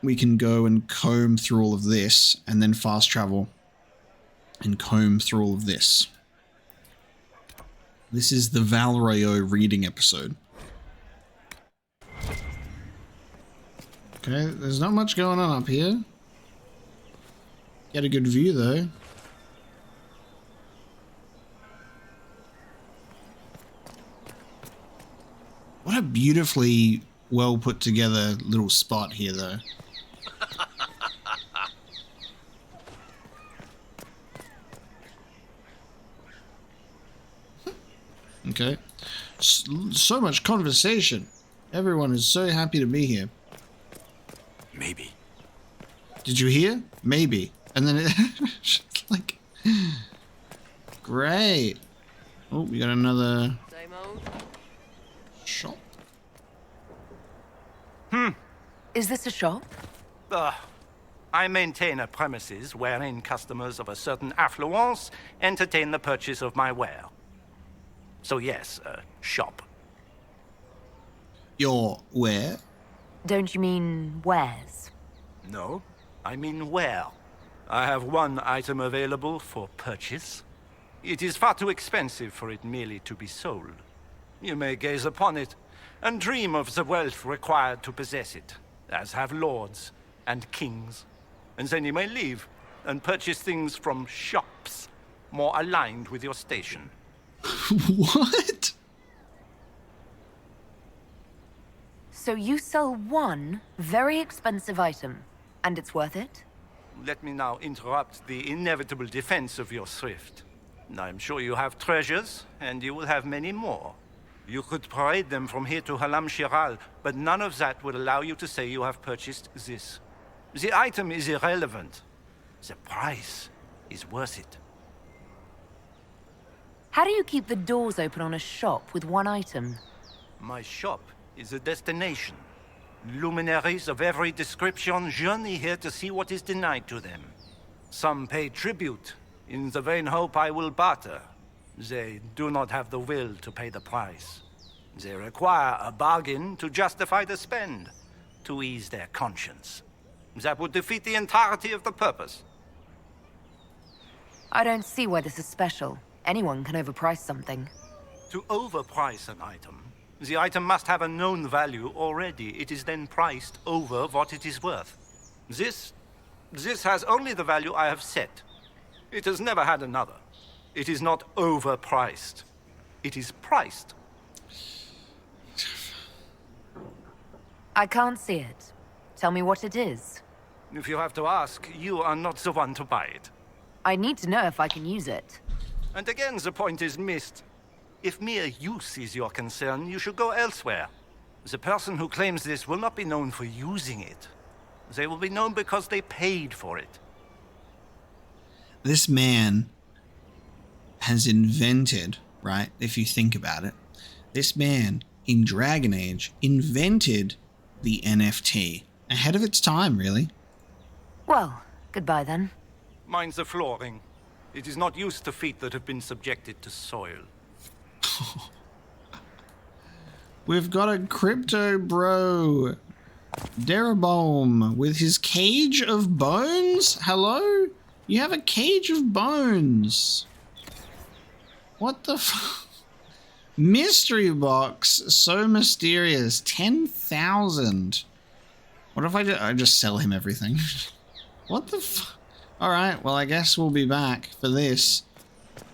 we can go and comb through all of this and then fast travel and comb through all of this. This is the Royeaux reading episode. Okay, there's not much going on up here. Get a good view though. What a beautifully well put together little spot here though. Okay. So much conversation. Everyone is so happy to be here. Maybe. Did you hear? Maybe. And then it like great. Oh, we got another shop. Is this a shop? I maintain a premises wherein customers of a certain affluence entertain the purchase of my ware. So yes, a shop. Your where? Don't you mean wares? No, I mean ware. I have one item available for purchase. It is far too expensive for it merely to be sold. You may gaze upon it and dream of the wealth required to possess it, as have lords and kings. And then you may leave and purchase things from shops more aligned with your station. What? So you sell one very expensive item, and it's worth it? Let me now interrupt the inevitable defense of your thrift. I'm sure you have treasures, and you will have many more. You could parade them from here to Halam Shiral, but none of that will allow you to say you have purchased this. The item is irrelevant. The price is worth it. How do you keep the doors open on a shop with one item? My shop is a destination. Luminaries of every description journey here to see what is denied to them. Some pay tribute, in the vain hope I will barter. They do not have the will to pay the price. They require a bargain to justify the spend, to ease their conscience. That would defeat the entirety of the purpose. I don't see why this is special. Anyone can overprice something. To overprice an item, the item must have a known value already. It is then priced over what it is worth. This has only the value I have set. It has never had another. It is not overpriced. It is priced. I can't see it. Tell me what it is. If you have to ask, you are not the one to buy it. I need to know if I can use it. And again, the point is missed. If mere use is your concern, you should go elsewhere. The person who claims this will not be known for using it. They will be known because they paid for it. This man has invented, right, if you think about it, this man in Dragon Age invented the NFT. Ahead of its time, really. Well, goodbye then. Mind the flooring. It is not used to feet that have been subjected to soil. We've got a crypto bro. Darabome with his cage of bones? Hello? You have a cage of bones. What the f... Mystery box. So mysterious. 10,000. What if I just sell him everything? What the f... Alright, well I guess we'll be back for this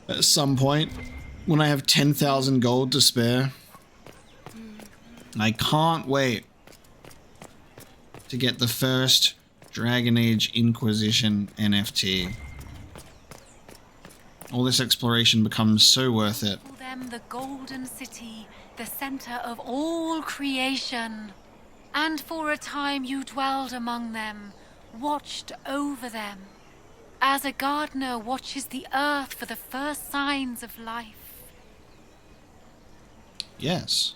at some point when I have 10,000 gold to spare. I can't wait to get the first Dragon Age Inquisition NFT. All this exploration becomes so worth it. For them the golden city, the center of all creation. And for a time you dwelled among them, watched over them, as a gardener watches the earth for the first signs of life. Yes.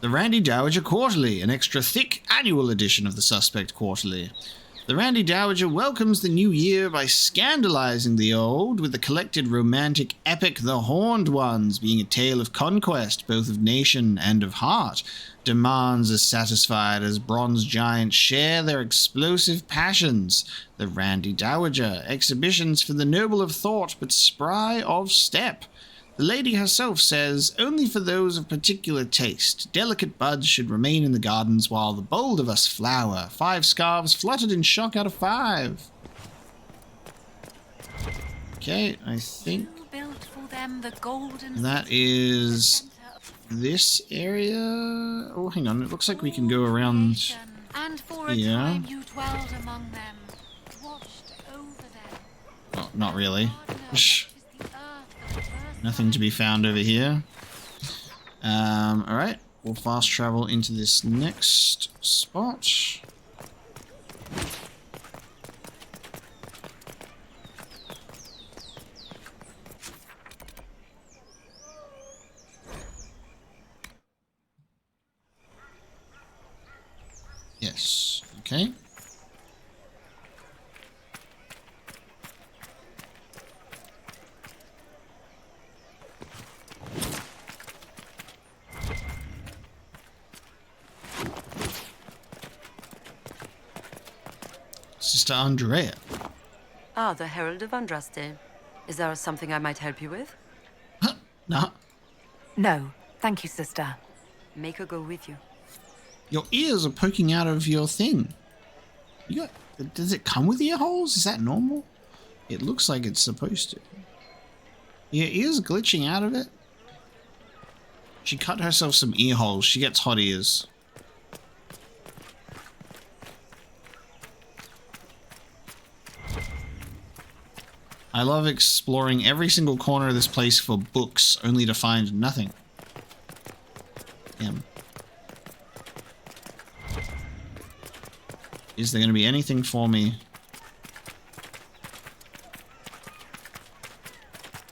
The Randy Dowager Quarterly, an extra thick annual edition of the Suspect Quarterly. The Randy Dowager welcomes the new year by scandalizing the old with the collected romantic epic The Horned Ones, being a tale of conquest, both of nation and of heart. Demands are satisfied as bronze giants share their explosive passions. The Randy Dowager, exhibitions for the noble of thought but spry of step. The lady herself says, only for those of particular taste. Delicate buds should remain in the gardens while the bold of us flower. 5 scarves fluttered in shock out of 5. Okay, I think that is this area. Oh, hang on. It looks like we can go around here. Oh, not really. Nothing to be found over here. Alright, we'll fast travel into this next spot. Yes, okay. Sister Andrea. Ah, the Herald of Andraste. Is there something I might help you with? No. No, thank you, sister. Make her go with you. Your ears are poking out of your thing. You got, does it come with ear holes? Is that normal? It looks like it's supposed to. Your ears glitching out of it? She cut herself some ear holes. She gets hot ears. I love exploring every single corner of this place for books, only to find nothing. Damn. Is there going to be anything for me?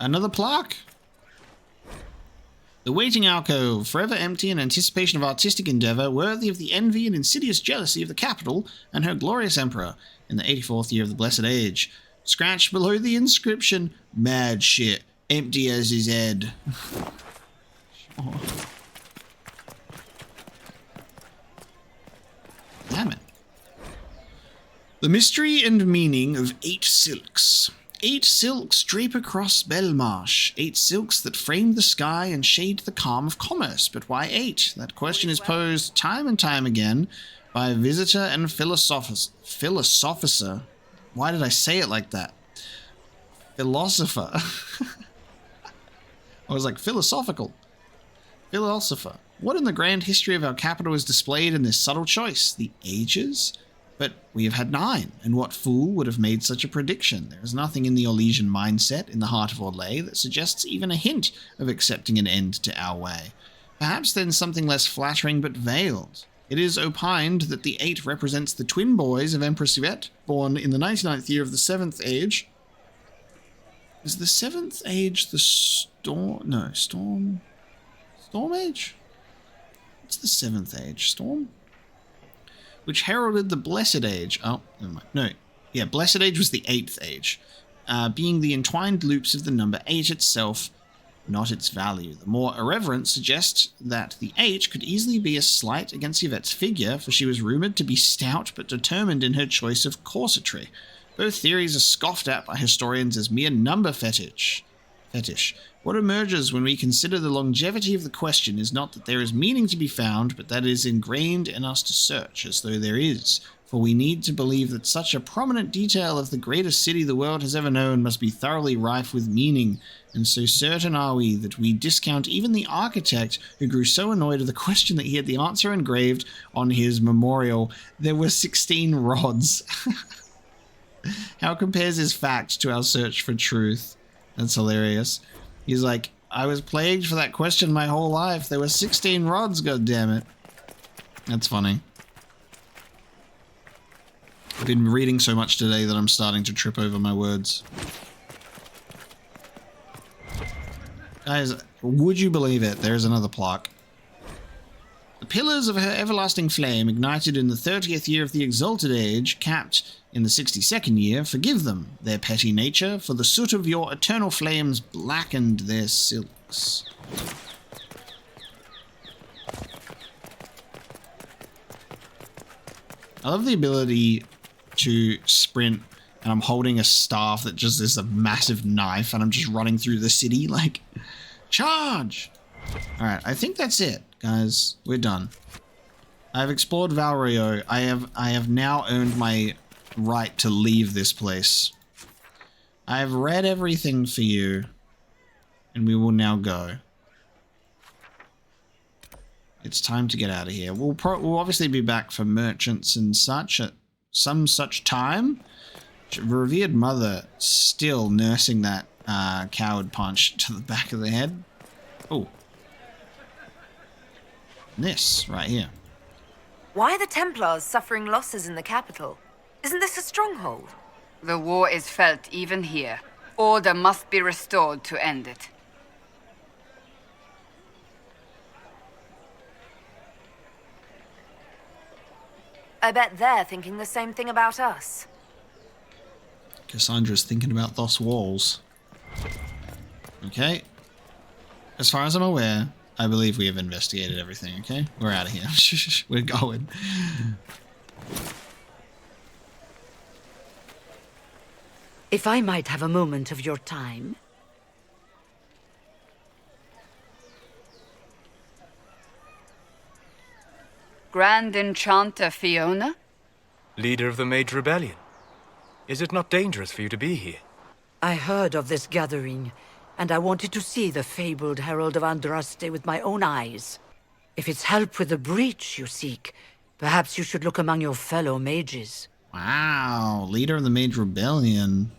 Another plaque? The waiting alcove, forever empty in anticipation of artistic endeavor, worthy of the envy and insidious jealousy of the capital and her glorious emperor in the 84th year of the Blessed Age. Scratched below the inscription, mad shit, empty as his head. Oh. Damn it. The mystery and meaning of 8 silks. 8 silks drape across Belmarsh. 8 silks that frame the sky and shade the calm of commerce. But why 8? That question is posed time and time again by visitor and philosopher. Why did I say it like that? Philosopher. I was like, philosophical. Philosopher. What in the grand history of our capital is displayed in this subtle choice? The ages? But we have had 9, and what fool would have made such a prediction? There is nothing in the Orlesian mindset in the heart of Orlais that suggests even a hint of accepting an end to our way. Perhaps then something less flattering but veiled. It is opined that the 8 represents the twin boys of Empress Yvette, born in the 99th year of the 7th Age. Is the 7th Age the Storm? No, Storm Age? What's the 7th Age? Storm? Which heralded the Blessed Age. Oh, never mind. No. Yeah, Blessed Age was the 8th Age, being the entwined loops of the number 8 itself, not its value. The more irreverent suggests that the 8 could easily be a slight against Yvette's figure, for she was rumoured to be stout but determined in her choice of corsetry. Both theories are scoffed at by historians as mere number fetish. What emerges when we consider the longevity of the question is not that there is meaning to be found, but that it is ingrained in us to search, as though there is. For we need to believe that such a prominent detail of the greatest city the world has ever known must be thoroughly rife with meaning, and so certain are we that we discount even the architect who grew so annoyed at the question that he had the answer engraved on his memorial. There were 16 rods. How compares his fact to our search for truth? That's hilarious. He's like, I was plagued for that question my whole life. There were 16 rods, goddammit. That's funny. I've been reading so much today that I'm starting to trip over my words. Guys, would you believe it? There's another plaque. The pillars of her everlasting flame, ignited in the 30th year of the Exalted Age, capped in the 62nd year, forgive them their petty nature, for the soot of your eternal flames blackened their silks. I love the ability to sprint, and I'm holding a staff that just is a massive knife, and I'm just running through the city like, charge! Alright, I think that's it, guys. We're done. I've explored Val Royeaux. I have now earned my right to leave this place. I have read everything for you, and we will now go. It's time to get out of here. We'll obviously be back for merchants and such at some such time. Revered Mother still nursing that coward punch to the back of the head. Oh. This right here. Why are the Templars suffering losses in the capital? Isn't this a stronghold? The war is felt even here. Order must be restored to end it. I bet they're thinking the same thing about us. Cassandra's thinking about those walls. Okay. As far as I'm aware, I believe we have investigated everything, okay? We're out of here. We're going. If I might have a moment of your time. Grand Enchanter Fiona? Leader of the Mage Rebellion. Is it not dangerous for you to be here? I heard of this gathering, and I wanted to see the fabled Herald of Andraste with my own eyes. If it's help with the breach you seek, perhaps you should look among your fellow mages. Wow, leader of the Mage Rebellion.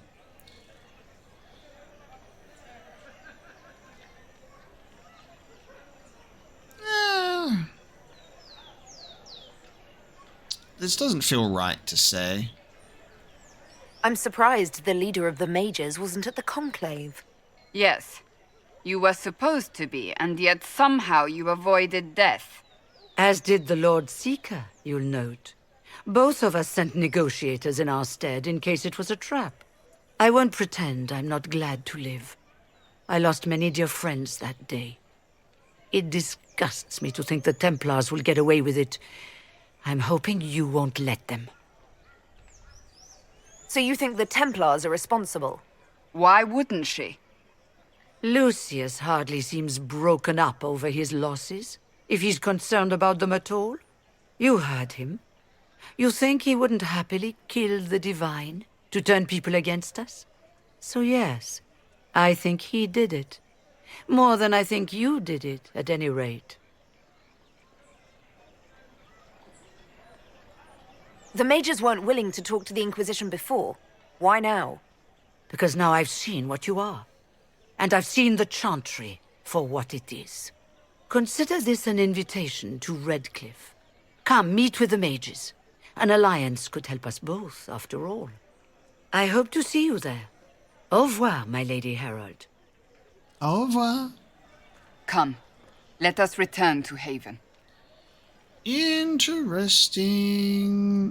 This doesn't feel right to say. I'm surprised the leader of the mages wasn't at the conclave. Yes. You were supposed to be, and yet somehow you avoided death. As did the Lord Seeker, you'll note. Both of us sent negotiators in our stead in case it was a trap. I won't pretend I'm not glad to live. I lost many dear friends that day. It disgusts me to think the Templars will get away with it. I'm hoping you won't let them. So you think the Templars are responsible? Why wouldn't she? Lucius hardly seems broken up over his losses, if he's concerned about them at all. You heard him. You think he wouldn't happily kill the Divine to turn people against us? So yes, I think he did it. More than I think you did it, at any rate. The mages weren't willing to talk to the Inquisition before. Why now? Because now I've seen what you are. And I've seen the Chantry for what it is. Consider this an invitation to Redcliffe. Come, meet with the mages. An alliance could help us both, after all. I hope to see you there. Au revoir, my Lady Herald. Au revoir. Come, let us return to Haven. Interesting.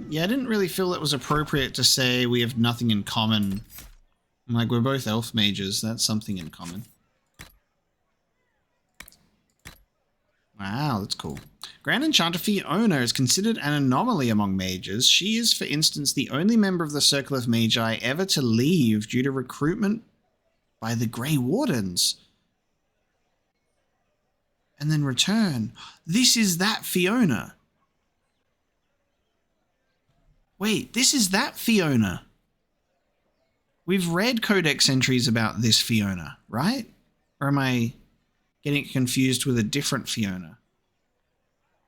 Yeah, I didn't really feel it was appropriate to say we have nothing in common. Like, we're both elf mages. That's something in common. Wow, that's cool. Grand Enchanter Fiona is considered an anomaly among mages. She is, for instance, the only member of the Circle of Magi ever to leave due to recruitment by the Grey Wardens. And then return. This is that Fiona. Wait, this is that Fiona. We've read codex entries about this Fiona, right? Or am I getting confused with a different Fiona?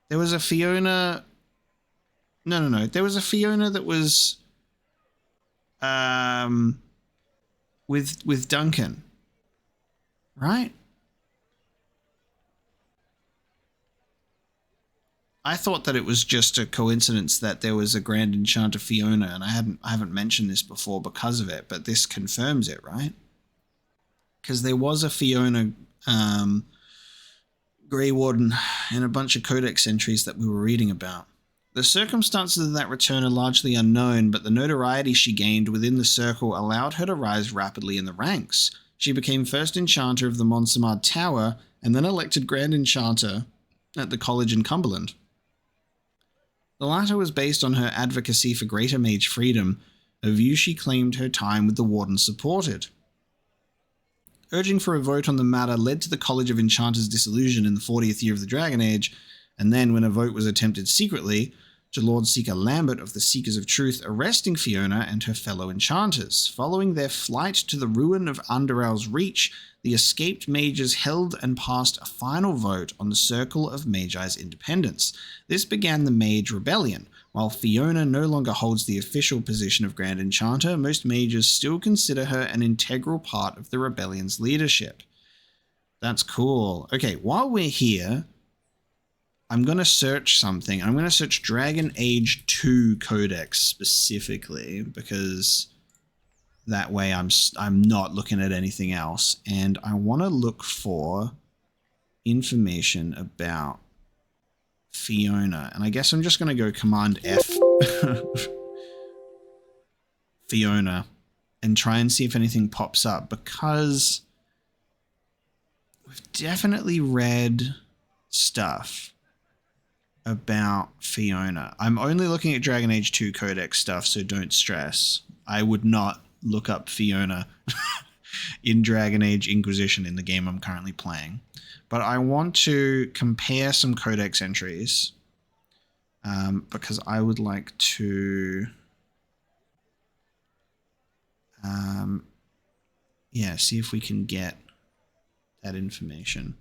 There was a Fiona... No. There was a Fiona that was... with Duncan. Right? I thought that it was just a coincidence that there was a Grand Enchanter Fiona, and I haven't mentioned this before because of it, but this confirms it, right? Because there was a Fiona Grey Warden in a bunch of codex entries that we were reading about. The circumstances of that return are largely unknown, but the notoriety she gained within the circle allowed her to rise rapidly in the ranks. She became first Enchanter of the Montsamard Tower, and then elected Grand Enchanter at the college in Cumberland. The latter was based on her advocacy for greater mage freedom, a view she claimed her time with the Warden supported. Urging for a vote on the matter led to the College of Enchanters' dissolution in the 40th year of the Dragon Age, and then, when a vote was attempted secretly, to Lord Seeker Lambert of the Seekers of Truth arresting Fiona and her fellow enchanters. Following their flight to the ruin of Underel's Reach, the escaped mages held and passed a final vote on the Circle of Magi's independence. This began the Mage Rebellion. While Fiona no longer holds the official position of Grand Enchanter, most mages still consider her an integral part of the rebellion's leadership. That's cool. Okay, while we're here, I'm going to search something. I'm going to search Dragon Age 2 Codex specifically, because that way I'm not looking at anything else. And I want to look for information about Fiona. And I guess I'm just going to go Command F Fiona and try and see if anything pops up, because we've definitely read stuff about Fiona. I'm only looking at Dragon Age 2 Codex stuff, so don't stress. I would not look up Fiona in Dragon Age Inquisition in the game I'm currently playing. But I want to compare some Codex entries because I would like to see if we can get that information.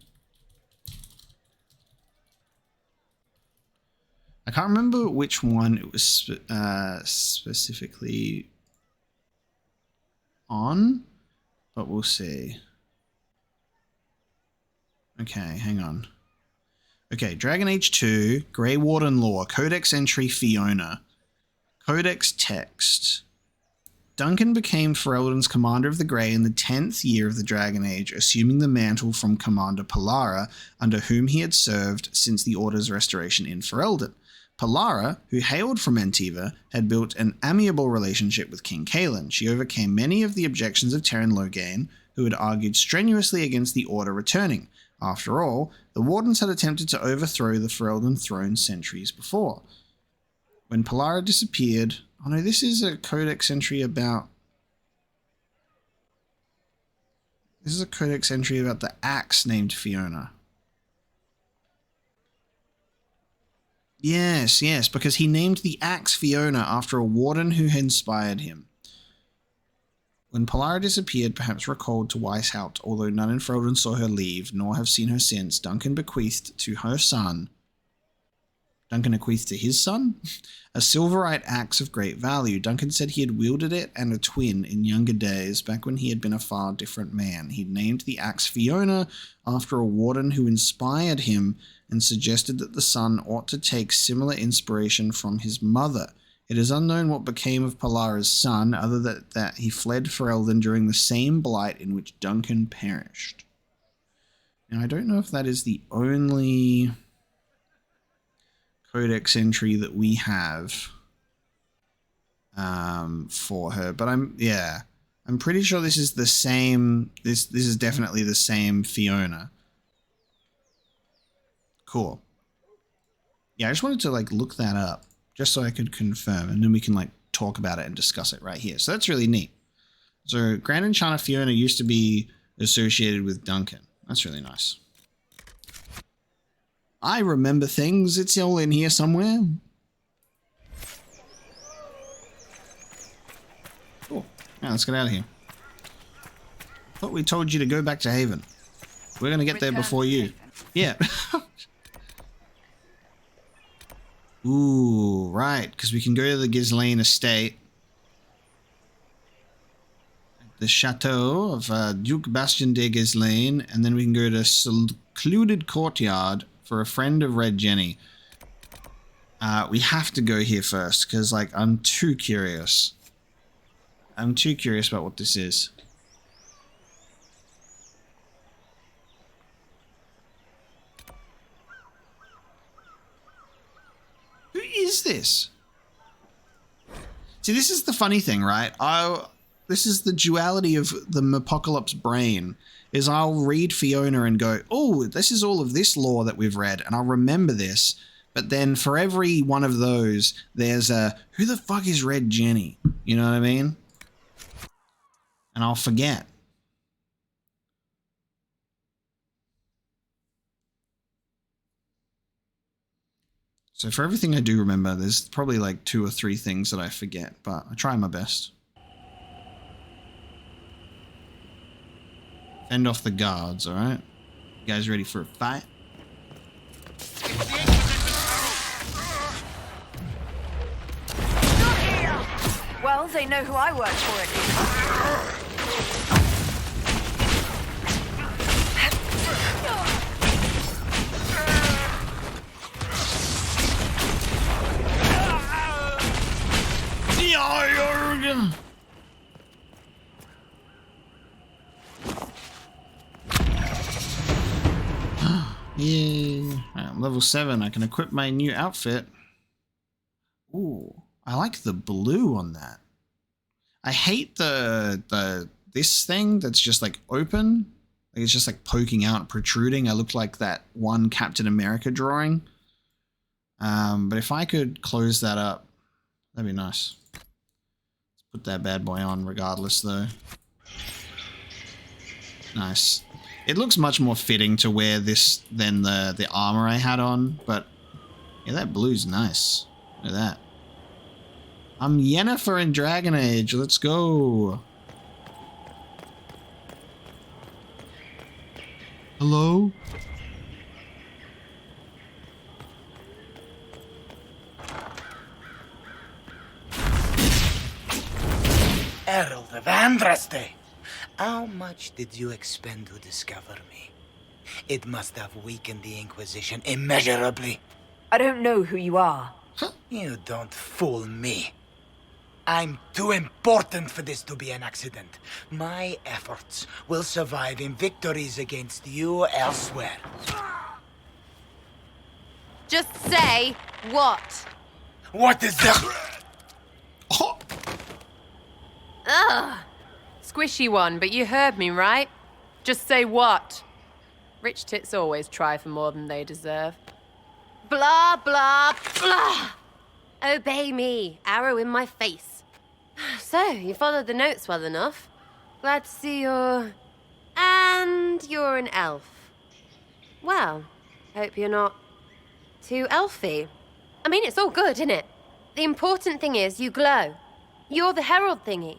I can't remember which one it was specifically on, but we'll see. Okay, hang on. Okay, Dragon Age 2, Grey Warden Lore, Codex Entry Fiona. Codex Text. Duncan became Ferelden's Commander of the Grey in the 10th year of the Dragon Age, assuming the mantle from Commander Pollara, under whom he had served since the Order's restoration in Ferelden. Pollara, who hailed from Antiva, had built an amiable relationship with King Cailan. She overcame many of the objections of Terran Loghain, who had argued strenuously against the Order returning. After all, the Wardens had attempted to overthrow the Ferelden throne centuries before. When Pollara disappeared... Oh no, this is a Codex entry about... This is a Codex entry about the axe named Fiona. Yes, because he named the axe Fiona after a warden who had inspired him. When Pollara disappeared, perhaps recalled to Weishaupt, although none in Ferelden saw her leave, nor have seen her since, Duncan bequeathed to her son Duncan bequeathed to his son. A silverite axe of great value. Duncan said he had wielded it and a twin in younger days, back when he had been a far different man. He'd named the axe Fiona after a warden who inspired him and suggested that the son ought to take similar inspiration from his mother. It is unknown what became of Polara's son, other than that he fled Ferelden during the same blight in which Duncan perished. Now, I don't know if that is the only codex entry that we have for her, but I'm pretty sure this is the same. This is definitely the same Fiona. Cool. Yeah, I just wanted to like look that up just so I could confirm, and then we can like talk about it and discuss it right here. So that's really neat. So Grand Enchanter Fiona used to be associated with Duncan. That's really nice. I remember things. It's all in here somewhere. Cool. Yeah, let's get out of here. Thought we told you to go back to Haven. We're going to get there before you. Yeah. Ooh, right. Because we can go to the Ghislaine estate. The chateau of Duke Bastien de Ghislaine. And then we can go to secluded courtyard for a friend of Red Jenny. We have to go here first because, like, I'm too curious. I'm too curious about what this is. Who is this? See, this is the funny thing, right? This is the duality of the Apocalypse brain. Is I'll read Fiona and go, oh, this is all of this lore that we've read, and I'll remember this. But then for every one of those, there's a, who the fuck is Red Jenny? You know what I mean? And I'll forget. So for everything I do remember, there's probably like 2 or 3 things that I forget, but I try my best. Fend off the guards, alright? You guys ready for a fight? Well, they know who I work for at least. Yeah. I'm level 7. I can equip my new outfit. Ooh, I like the blue on that. I hate this thing that's just like open. Like it's just like poking out, protruding. I look like that one Captain America drawing. But if I could close that up, that'd be nice. Let's put that bad boy on regardless though. Nice. It looks much more fitting to wear this than the armor I had on, but yeah, that blue's nice. Look at that. I'm Yennefer in Dragon Age. Let's go. Hello? Herald of Andraste! How much did you expend to discover me? It must have weakened the Inquisition immeasurably. I don't know who you are. You don't fool me. I'm too important for this to be an accident. My efforts will survive in victories against you elsewhere. Just say what? What is the... Ugh. Squishy one, but you heard me, right? Just say what? Rich tits always try for more than they deserve. Blah, blah, blah! Obey me, arrow in my face. So, you followed the notes well enough. Glad to see you're... And you're an elf. Well, hope you're not too elfy. I mean, it's all good, isn't it? The important thing is you glow. You're the herald thingy.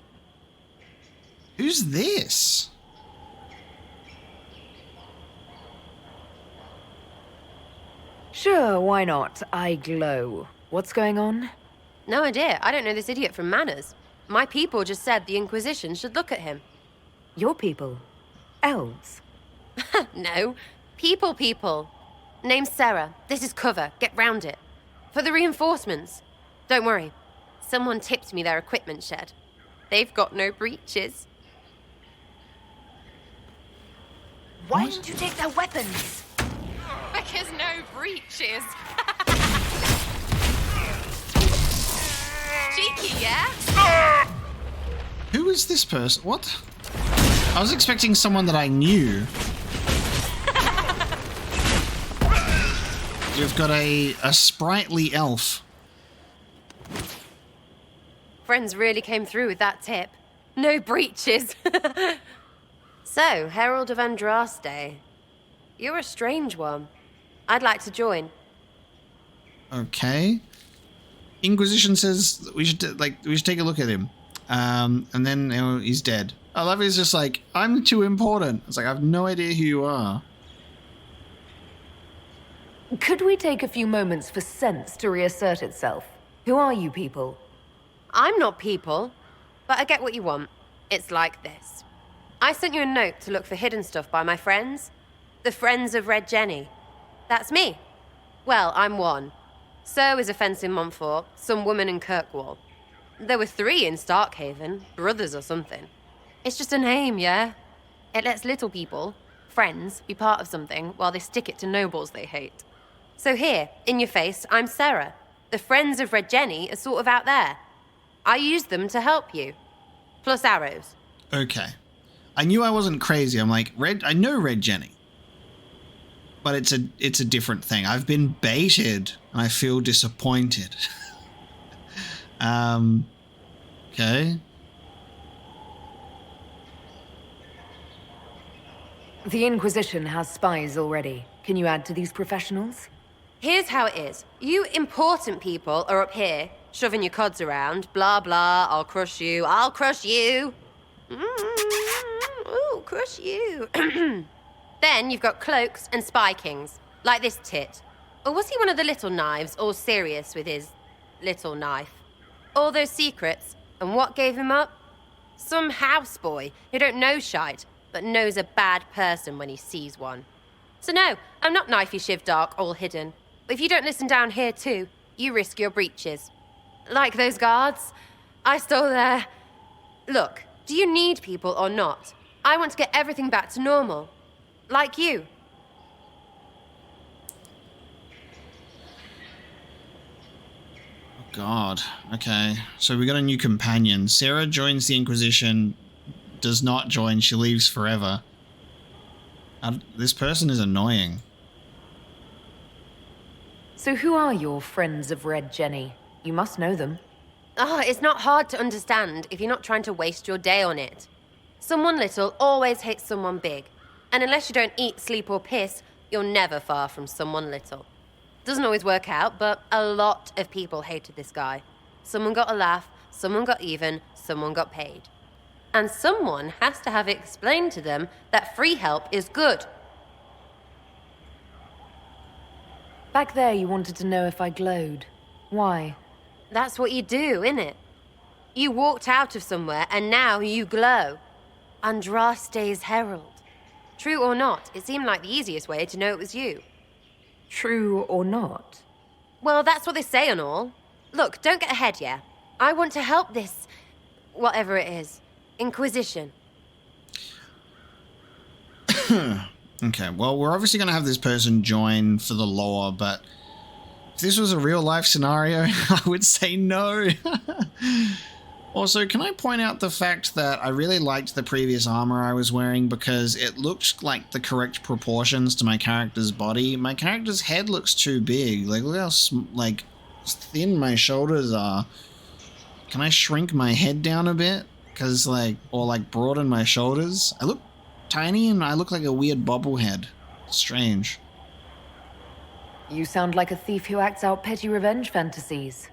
Who's this? Sure, why not? I glow. What's going on? No idea. I don't know this idiot from Manners. My people just said the Inquisition should look at him. Your people? Elves? No. People. Name's Sarah. This is cover. Get round it. For the reinforcements. Don't worry. Someone tipped me their equipment shed. They've got no breaches. Why didn't you take their weapons? Because no breaches. Cheeky, yeah? Who is this person? What? I was expecting someone that I knew. We've got a sprightly elf. Friends really came through with that tip. No breaches. So, Herald of Andraste. You're a strange one. I'd like to join. Okay. Inquisition says that we should take a look at him. And then he's dead. I love it. He's just like, I'm too important. It's like, I have no idea who you are. Could we take a few moments for sense to reassert itself? Who are you people? I'm not people, but I get what you want. It's like this. I sent you a note to look for hidden stuff by my friends. The Friends of Red Jenny. That's me. Well, I'm one. So is a fence in Montfort, some woman in Kirkwall. There were 3 in Starkhaven, brothers or something. It's just a name, yeah? It lets little people, friends, be part of something while they stick it to nobles they hate. So here, in your face, I'm Sarah. The Friends of Red Jenny are sort of out there. I used them to help you. Plus arrows. Okay. I knew I wasn't crazy. I'm like, I know Red Jenny. But it's a different thing. I've been baited and I feel disappointed. Okay. The Inquisition has spies already. Can you add to these professionals? Here's how it is. You important people are up here, shoving your cods around. Blah, blah, I'll crush you. Ooh, crush you. Then you've got cloaks and spy kings, like this tit. Or was he one of the little knives, all serious with his little knife? All those secrets, and what gave him up? Some houseboy who don't know shite, but knows a bad person when he sees one. So no, I'm not knifey shiv dark, all hidden. But if you don't listen down here too, you risk your breeches. Like those guards, I stole their... Look, do you need people or not? I want to get everything back to normal. Like you. God. Okay. So we got a new companion. Sarah joins the Inquisition, does not join, she leaves forever. This person is annoying. So who are your Friends of Red Jenny? You must know them. It's not hard to understand if you're not trying to waste your day on it. Someone little always hates someone big. And unless you don't eat, sleep, or piss, you're never far from someone little. Doesn't always work out, but a lot of people hated this guy. Someone got a laugh, someone got even, someone got paid. And someone has to have explained to them that free help is good. Back there you wanted to know if I glowed. Why? That's what you do, innit? You walked out of somewhere and now you glow. Andraste's herald. True or not, it seemed like the easiest way to know it was you. True or not? Well, that's what they say and all. Look, don't get ahead, yeah? I want to help this... whatever it is. Inquisition. Okay, well, we're obviously going to have this person join for the lore, but if this was a real-life scenario, I would say no. Also, can I point out the fact that I really liked the previous armor I was wearing because it looked like the correct proportions to my character's body. My character's head looks too big. Like, look how thin my shoulders are. Can I shrink my head down a bit? Or broaden my shoulders? I look tiny and I look like a weird bobblehead. Strange. You sound like a thief who acts out petty revenge fantasies.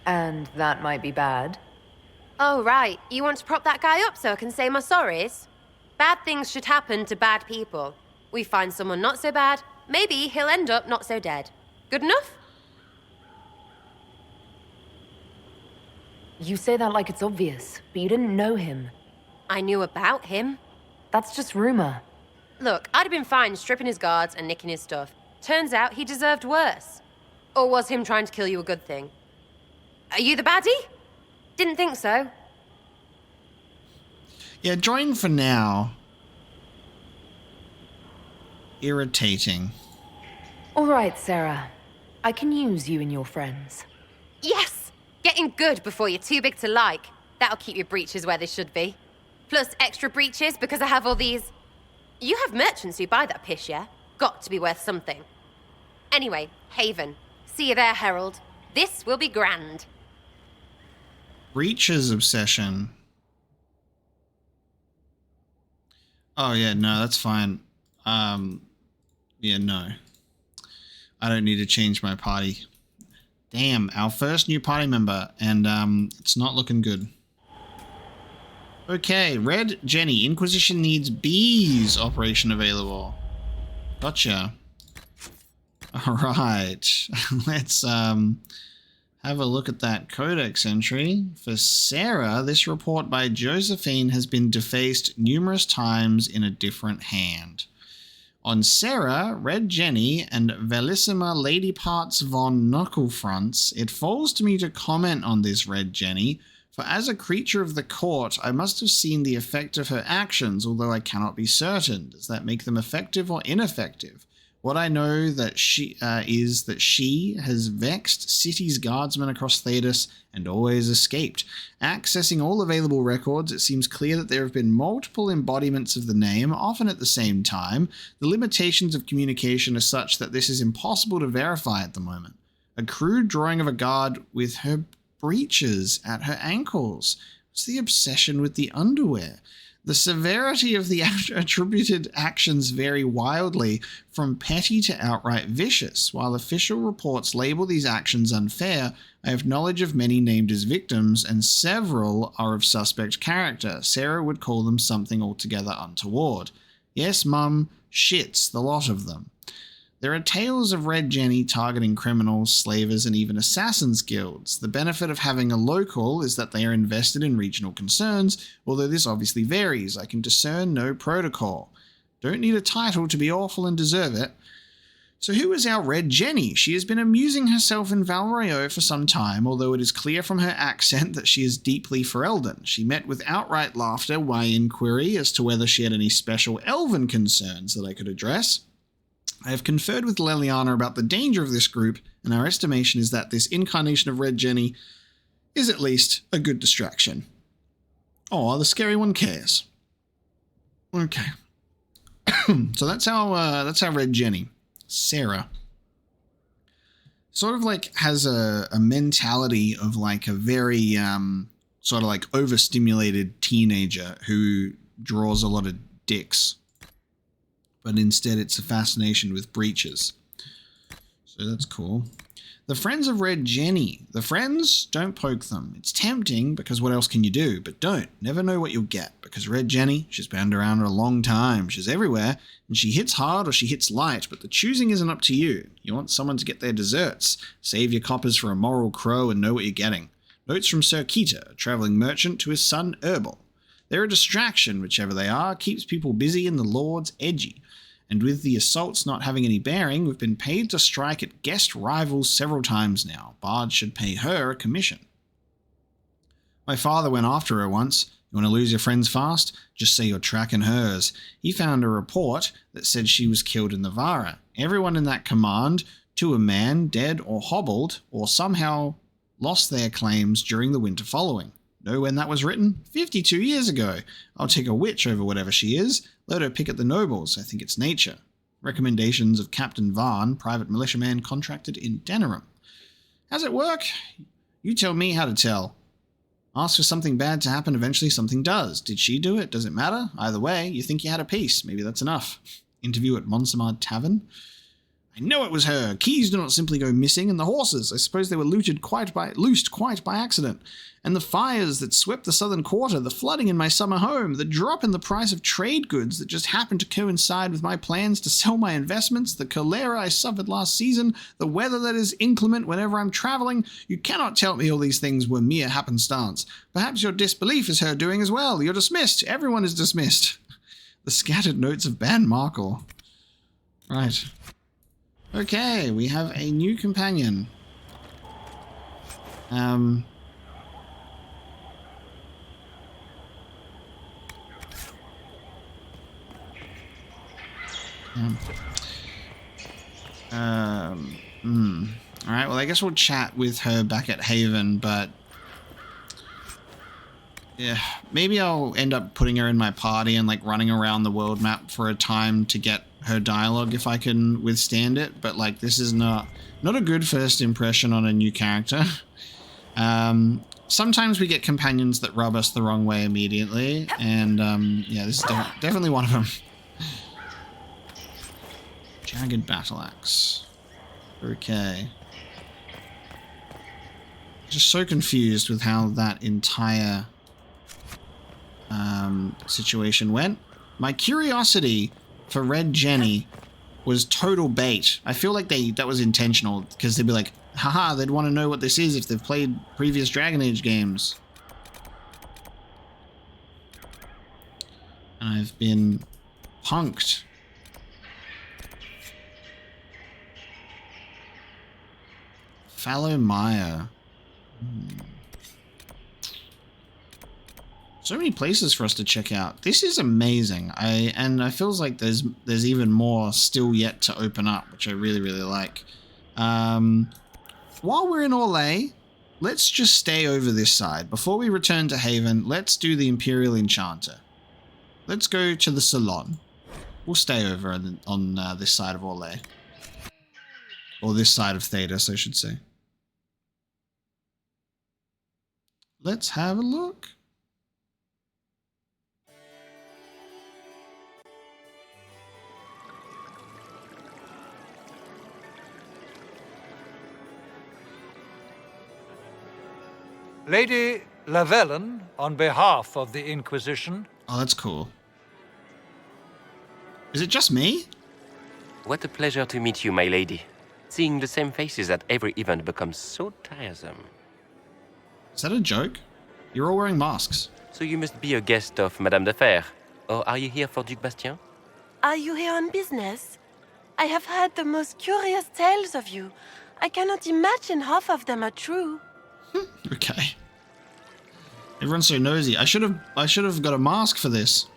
And that might be bad. Oh, right. You want to prop that guy up so I can say my sorries? Bad things should happen to bad people. We find someone not so bad. Maybe he'll end up not so dead. Good enough? You say that like it's obvious, but you didn't know him. I knew about him. That's just rumor. Look, I'd have been fine stripping his guards and nicking his stuff. Turns out he deserved worse. Or was him trying to kill you a good thing? Are you the baddie? Didn't think so. Yeah, join for now. Irritating. All right, Sarah. I can use you and your friends. Yes! Getting good before you're too big to like. That'll keep your breeches where they should be. Plus extra breeches because I have all these... You have merchants who buy that piss, yeah? Got to be worth something. Anyway, Haven. See you there, Herald. This will be grand. Breaches obsession. Oh, yeah, no, that's fine. Yeah, no. I don't need to change my party. Damn, our first new party member, and it's not looking good. Okay, Red Jenny. Inquisition needs bees operation available. Gotcha. Alright. Let's have a look at that codex entry. For Sarah, this report by Josephine has been defaced numerous times in a different hand. On Sarah, Red Jenny, and Velissima Lady Parts von Knucklefronts, it falls to me to comment on this Red Jenny, for as a creature of the court, I must have seen the effect of her actions, although I cannot be certain. Does that make them effective or ineffective? What I know that is that she has vexed city's guardsmen across Thedas and always escaped. Accessing all available records, it seems clear that there have been multiple embodiments of the name, often at the same time. The limitations of communication are such that this is impossible to verify at the moment. A crude drawing of a guard with her breeches at her ankles. What's the obsession with the underwear? The severity of the attributed actions vary wildly from petty to outright vicious. While official reports label these actions unfair, I have knowledge of many named as victims, and several are of suspect character. Sarah would call them something altogether untoward. Yes, Mum, shits, the lot of them. There are tales of Red Jenny targeting criminals, slavers, and even assassins' guilds. The benefit of having a local is that they are invested in regional concerns, although this obviously varies. I can discern no protocol. Don't need a title to be awful and deserve it. So who is our Red Jenny? She has been amusing herself in Royeaux for some time, although it is clear from her accent that she is deeply Ferelden. She met with outright laughter my inquiry as to whether she had any special elven concerns that I could address. I have conferred with Leliana about the danger of this group, and our estimation is that this incarnation of Red Jenny is at least a good distraction. Oh, the scary one cares. Okay. So that's our Red Jenny. Sarah. Sort of like has a mentality of like a very sort of like overstimulated teenager who draws a lot of dicks. But instead it's a fascination with breeches. So that's cool. The friends of Red Jenny. The friends, don't poke them. It's tempting because what else can you do? But don't. Never know what you'll get. Because Red Jenny, she's been around a long time. She's everywhere. And she hits hard or she hits light. But the choosing isn't up to you. You want someone to get their desserts. Save your coppers for a moral crow and know what you're getting. Notes from Sir Keita, a travelling merchant, to his son Herbal. They're a distraction, whichever they are. Keeps people busy and the Lord's edgy. And with the assaults not having any bearing, we've been paid to strike at guest rivals several times now. Bard should pay her a commission. My father went after her once. You want to lose your friends fast? Just say you're tracking hers. He found a report that said she was killed in the Vara. Everyone in that command, to a man, dead or hobbled, or somehow lost their claims during the winter following. Know when that was written? 52 years ago. I'll take a witch over whatever she is. Let her pick at the nobles. I think it's nature. Recommendations of Captain Varn, private militiaman contracted in Denerim. How's it work? You tell me how to tell. Ask for something bad to happen, eventually something does. Did she do it? Does it matter? Either way, you think you had a piece. Maybe that's enough. Interview at Monsamard Tavern. I know it was her. Keys do not simply go missing, and the horses, I suppose they were loosed quite by accident. And the fires that swept the southern quarter, the flooding in my summer home, the drop in the price of trade goods that just happened to coincide with my plans to sell my investments, the cholera I suffered last season, the weather that is inclement whenever I'm traveling. You cannot tell me all these things were mere happenstance. Perhaps your disbelief is her doing as well. You're dismissed. Everyone is dismissed. The scattered notes of Ban Markle. Right. Okay, we have a new companion. Alright, well I guess we'll chat with her back at Haven, but yeah, maybe I'll end up putting her in my party and like running around the world map for a time to get her dialogue if I can withstand it, but like this is not a good first impression on a new character. Sometimes we get companions that rub us the wrong way immediately, and yeah, this is definitely one of them. Jagged battle axe. Okay. Just so confused with how that entire situation went. My curiosity for Red Jenny was total bait. I feel like that was intentional, because they'd be like, haha, they'd want to know what this is if they've played previous Dragon Age games. And I've been punked. Fallow Mire. So many places for us to check out. This is amazing. I feels like there's even more still yet to open up, which I really, really like. While we're in Orlais, let's just stay over this side. Before we return to Haven, let's do the Imperial Enchanter. Let's go to the Salon. We'll stay over on this side of Orlais. Or this side of Thedas, I should say. Let's have a look. Lady Lavellen, on behalf of the Inquisition. Oh, that's cool. Is it just me? What a pleasure to meet you, my lady. Seeing the same faces at every event becomes so tiresome. Is that a joke? You're all wearing masks. So you must be a guest of Madame de Fer. Or are you here for Duc Bastien? Are you here on business? I have heard the most curious tales of you. I cannot imagine half of them are true. Okay. Everyone's so nosy. I should have got a mask for this.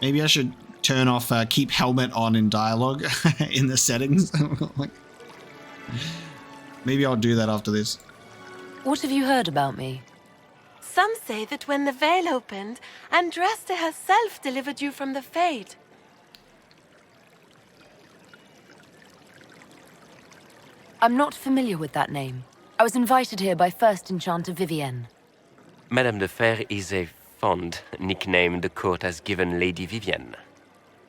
Maybe I should turn off keep helmet on in dialogue in the settings. Maybe I'll do that after this. What have you heard about me? Some say that when the veil opened, Andraste herself delivered you from the Fade. I'm not familiar with that name. I was invited here by First Enchanter Vivienne. Madame de Fer is a fond nickname the court has given Lady Vivienne.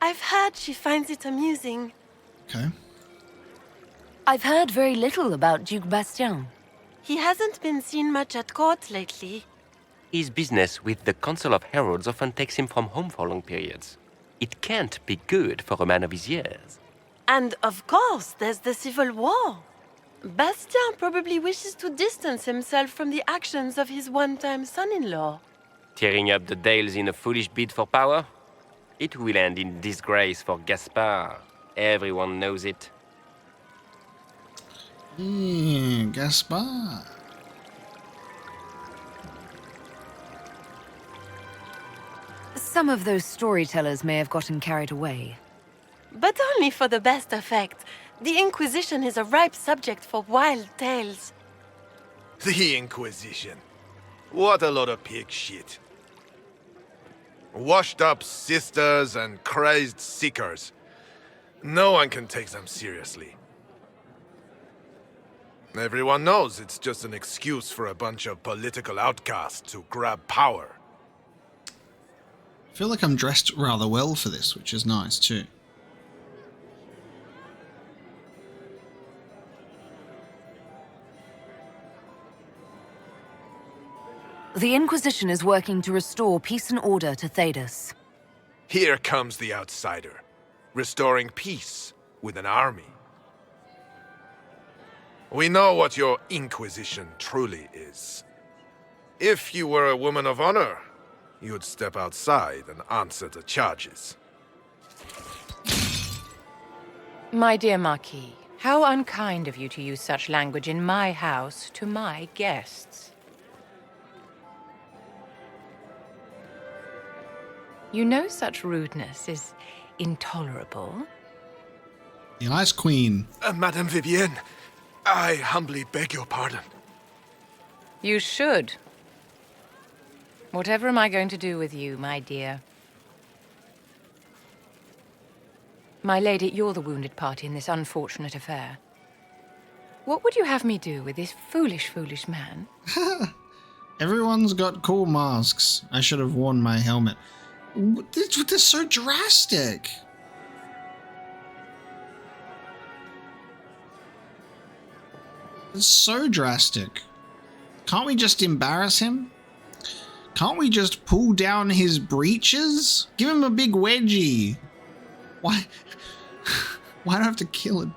I've heard she finds it amusing. Okay. I've heard very little about Duc Bastien. He hasn't been seen much at court lately. His business with the Council of Heralds often takes him from home for long periods. It can't be good for a man of his years. And of course, there's the civil war. Bastien probably wishes to distance himself from the actions of his one-time son-in-law. Tearing up the Dales in a foolish bid for power? It will end in disgrace for Gaspard. Everyone knows it. Gaspard. Some of those storytellers may have gotten carried away. But only for the best effect. The Inquisition is a ripe subject for wild tales. The Inquisition. What a lot of pig shit. Washed up sisters and crazed seekers. No one can take them seriously. Everyone knows it's just an excuse for a bunch of political outcasts to grab power. I feel like I'm dressed rather well for this, which is nice too. The Inquisition is working to restore peace and order to Thedas. Here comes the outsider, restoring peace with an army. We know what your Inquisition truly is. If you were a woman of honor, you'd step outside and answer the charges. My dear Marquis, how unkind of you to use such language in my house to my guests. You know such rudeness is intolerable. The Ice Queen. Madame Vivienne, I humbly beg your pardon. You should. Whatever am I going to do with you, my dear? My lady, you're the wounded party in this unfortunate affair. What would you have me do with this foolish, foolish man? Everyone's got cool masks. I should have worn my helmet. They're so drastic. It's so drastic. Can't we just embarrass him? Can't we just pull down his breeches? Give him a big wedgie. Why? Why do I have to kill him?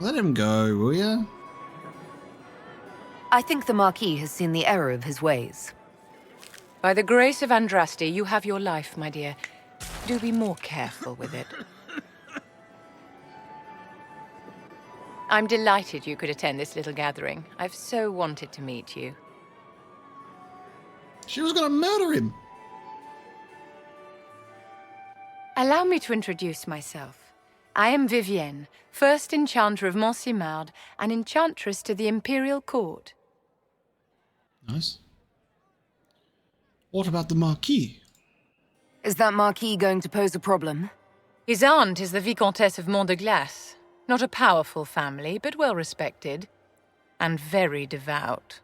Let him go, will ya? I think the Marquis has seen the error of his ways. By the grace of Andraste, you have your life, my dear. Do be more careful with it. I'm delighted you could attend this little gathering. I've so wanted to meet you. She was going to murder him. Allow me to introduce myself. I am Vivienne, first enchanter of Montsimard and enchantress to the Imperial Court. Nice. What about the Marquis? Is that Marquis going to pose a problem? His aunt is the Vicomtesse of Mont de Glace. Not a powerful family, but well respected. And very devout.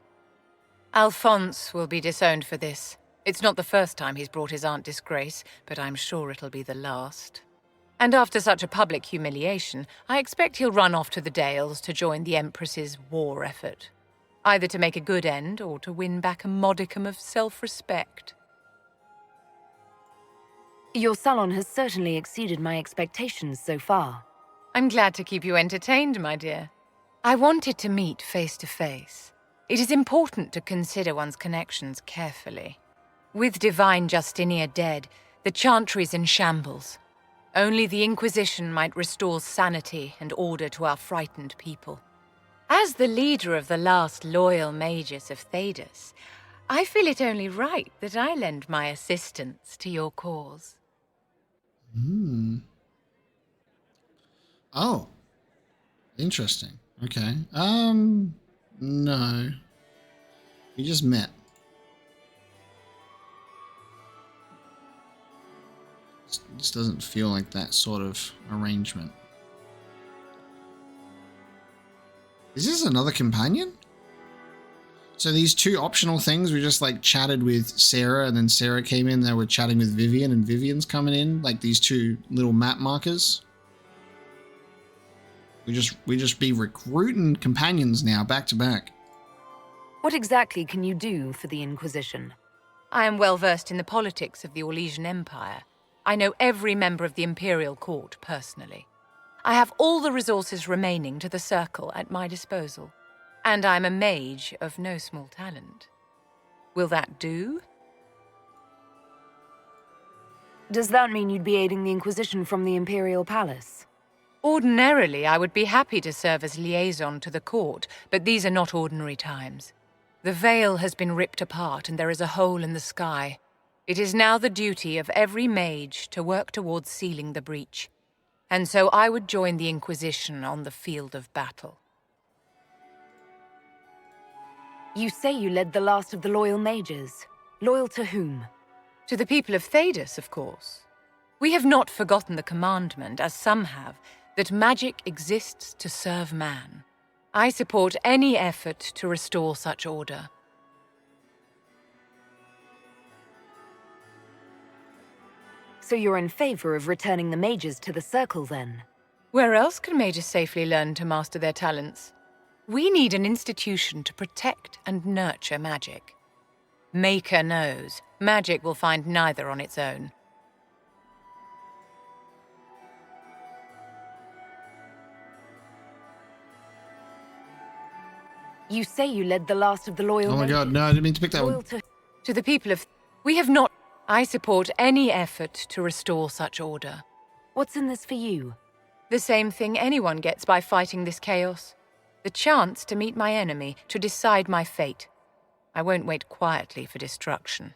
Alphonse will be disowned for this. It's not the first time he's brought his aunt disgrace, but I'm sure it'll be the last. And after such a public humiliation, I expect he'll run off to the Dales to join the Empress's war effort. Either to make a good end, or to win back a modicum of self-respect. Your salon has certainly exceeded my expectations so far. I'm glad to keep you entertained, my dear. I wanted to meet face to face. It is important to consider one's connections carefully. With Divine Justinia dead, the Chantry's in shambles. Only the Inquisition might restore sanity and order to our frightened people. As the leader of the last loyal mages of Thedas, I feel it only right that I lend my assistance to your cause. Oh. Interesting. Okay. No. We just met. This doesn't feel like that sort of arrangement. Is this another companion? So these two optional things, we just like chatted with Sarah, and then Sarah came in, they were chatting with Vivienne, and Vivienne's coming in, like these two little map markers. We just be recruiting companions now, back to back. What exactly can you do for the Inquisition? I am well versed in the politics of the Orlesian Empire. I know every member of the Imperial Court personally. I have all the resources remaining to the Circle at my disposal. And I'm a mage of no small talent. Will that do? Does that mean you'd be aiding the Inquisition from the Imperial Palace? Ordinarily, I would be happy to serve as liaison to the court, but these are not ordinary times. The veil has been ripped apart and there is a hole in the sky. It is now the duty of every mage to work towards sealing the breach. And so I would join the Inquisition on the field of battle. You say you led the last of the loyal mages. Loyal to whom? To the people of Thedas, of course. We have not forgotten the commandment, as some have, that magic exists to serve man. I support any effort to restore such order. So you're in favor of returning the mages to the Circle, then? Where else can mages safely learn to master their talents? We need an institution to protect and nurture magic. Maker knows. Magic will find neither on its own. You say you led the last of the loyal Oh my god, mages. no, I didn't mean to pick that Loyal one. To the people of... We have not... I support any effort to restore such order. What's in this for you? The same thing anyone gets by fighting this chaos. The chance to meet my enemy, to decide my fate. I won't wait quietly for destruction.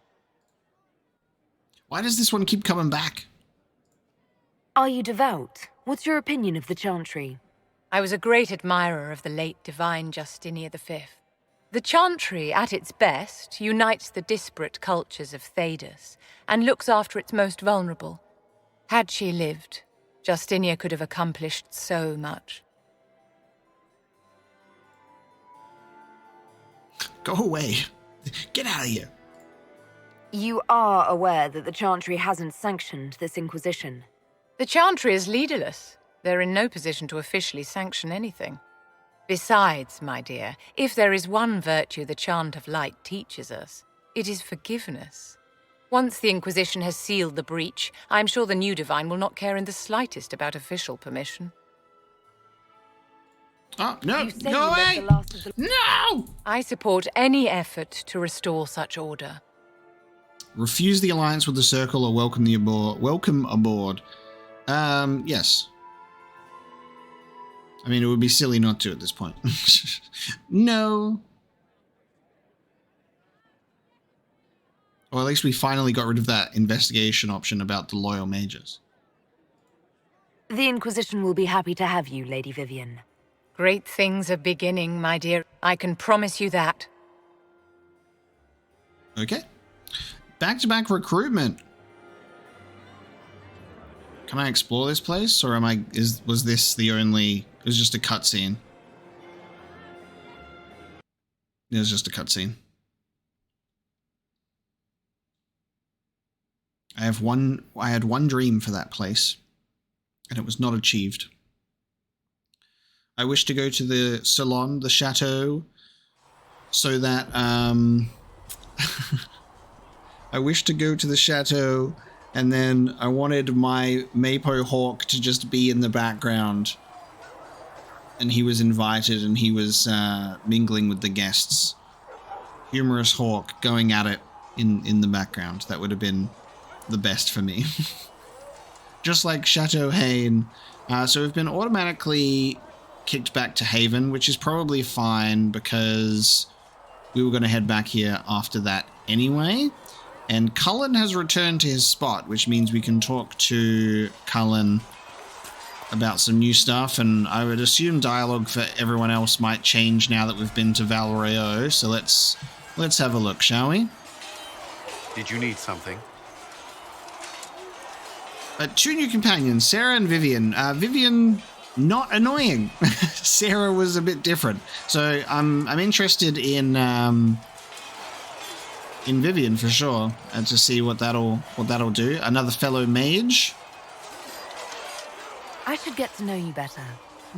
Why does this one keep coming back? Are you devout? What's your opinion of the Chantry? I was a great admirer of the late divine Justinian V. The Chantry, at its best, unites the disparate cultures of Thedas and looks after its most vulnerable. Had she lived, Justinia could have accomplished so much. Go away. Get out of here. You are aware that the Chantry hasn't sanctioned this Inquisition. The Chantry is leaderless. They're in no position to officially sanction anything. Besides, my dear, if there is one virtue the Chant of Light teaches us, it is forgiveness. Once the Inquisition has sealed the breach, I'm sure the new divine will not care in the slightest about official permission. Oh, no, go away! No! I support any effort to restore such order. Refuse the alliance with the Circle or welcome aboard. Yes. I mean, it would be silly not to at this point. No. Or at least we finally got rid of that investigation option about the loyal mages. The Inquisition will be happy to have you, Lady Vivienne. Great things are beginning, my dear. I can promise you that. Okay. Back-to-back recruitment. Can I explore this place, or was this the only... It was just a cutscene. It was just a cutscene. I had one dream for that place, and it was not achieved. I wish to go to the Salon, the chateau, so that I wish to go to the chateau, and then I wanted my Mapo Hawk to just be in the background. And he was invited, and he was mingling with the guests. Humorous Hawk going at it in the background. That would have been the best for me. Just like Chateau Hain. So we've been automatically kicked back to Haven, which is probably fine because we were going to head back here after that anyway. And Cullen has returned to his spot, which means we can talk to Cullen about some new stuff, and I would assume dialogue for everyone else might change now that we've been to Royeaux. So let's have a look, shall we? Did you need something? Two new companions, Sarah and Vivienne. Vivienne, not annoying. Sarah was a bit different. So I'm interested in Vivienne for sure, and to see what that'll do. Another fellow mage. I should get to know you better.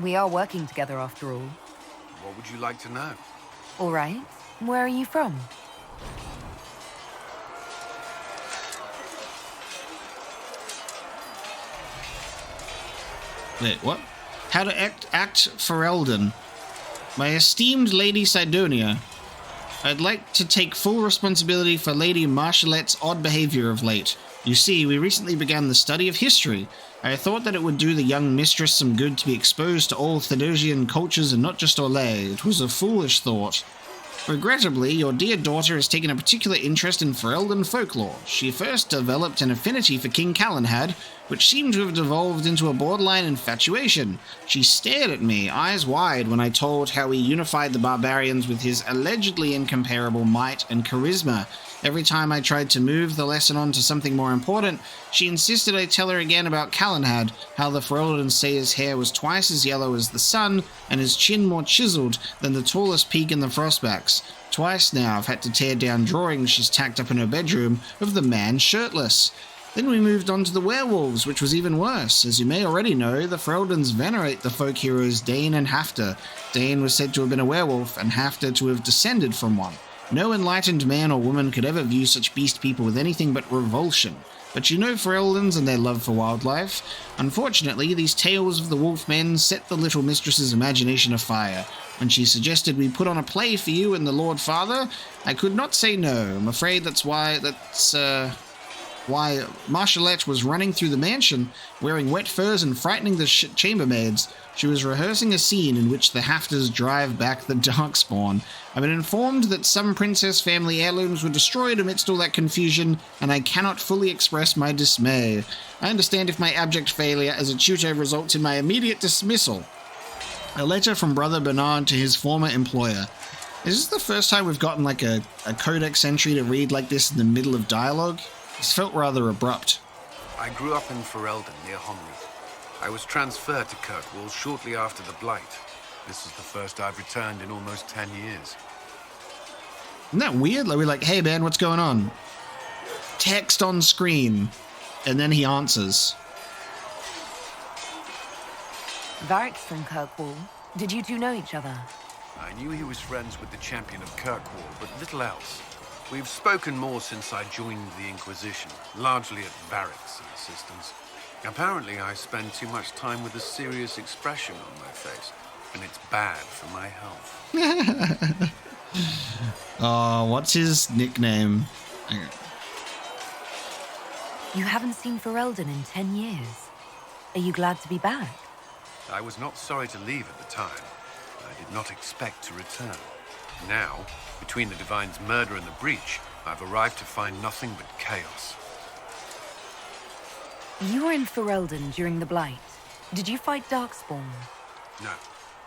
We are working together after all. What would you like to know? All right. Where are you from? Wait, what? How to act for Eldon. My esteemed Lady Sidonia, I'd like to take full responsibility for Lady Marchalette's odd behavior of late. You see, we recently began the study of history. I thought that it would do the young mistress some good to be exposed to all Thedosian cultures and not just Orlais. It was a foolish thought. Regrettably, your dear daughter has taken a particular interest in Ferelden folklore. She first developed an affinity for King Calenhad, which seemed to have devolved into a borderline infatuation. She stared at me, eyes wide, when I told how he unified the barbarians with his allegedly incomparable might and charisma. Every time I tried to move the lesson on to something more important, she insisted I tell her again about Calenhad, how the Ferelden say his hair was twice as yellow as the sun, and his chin more chiseled than the tallest peak in the Frostbacks. Twice now I've had to tear down drawings she's tacked up in her bedroom of the man shirtless. Then we moved on to the werewolves, which was even worse. As you may already know, the Fereldans venerate the folk heroes Dane and Hafter. Dane was said to have been a werewolf, and Hafter to have descended from one. No enlightened man or woman could ever view such beast people with anything but revulsion. But you know Fereldans and their love for wildlife. Unfortunately, these tales of the wolfmen set the little mistress's imagination afire. When she suggested we put on a play for you and the Lord Father, I could not say no. I'm afraid that's why Marshallette was running through the mansion, wearing wet furs and frightening the chambermaids. She was rehearsing a scene in which the Hafters drive back the Darkspawn. I've been informed that some princess family heirlooms were destroyed amidst all that confusion, and I cannot fully express my dismay. I understand if my abject failure as a tutor results in my immediate dismissal. A letter from Brother Bernard to his former employer. Is this the first time we've gotten like a codex entry to read like this in the middle of dialogue? This felt rather abrupt. I grew up in Ferelden, near Honry. I was transferred to Kirkwall shortly after the Blight. This is the first I've returned in almost 10 years. Isn't that weird? Like, we're like, hey man, what's going on? Text on screen. And then he answers. Varric's from Kirkwall. Did you two know each other? I knew he was friends with the champion of Kirkwall, but little else. We've spoken more since I joined the Inquisition, largely at Varric's insistence. Apparently, I spend too much time with a serious expression on my face, and it's bad for my health. Oh, what's his nickname? You haven't seen Ferelden in 10 years. Are you glad to be back? I was not sorry to leave at the time. I did not expect to return. Now, between the Divine's murder and the breach, I've arrived to find nothing but chaos. You were in Ferelden during the Blight. Did you fight Darkspawn? No.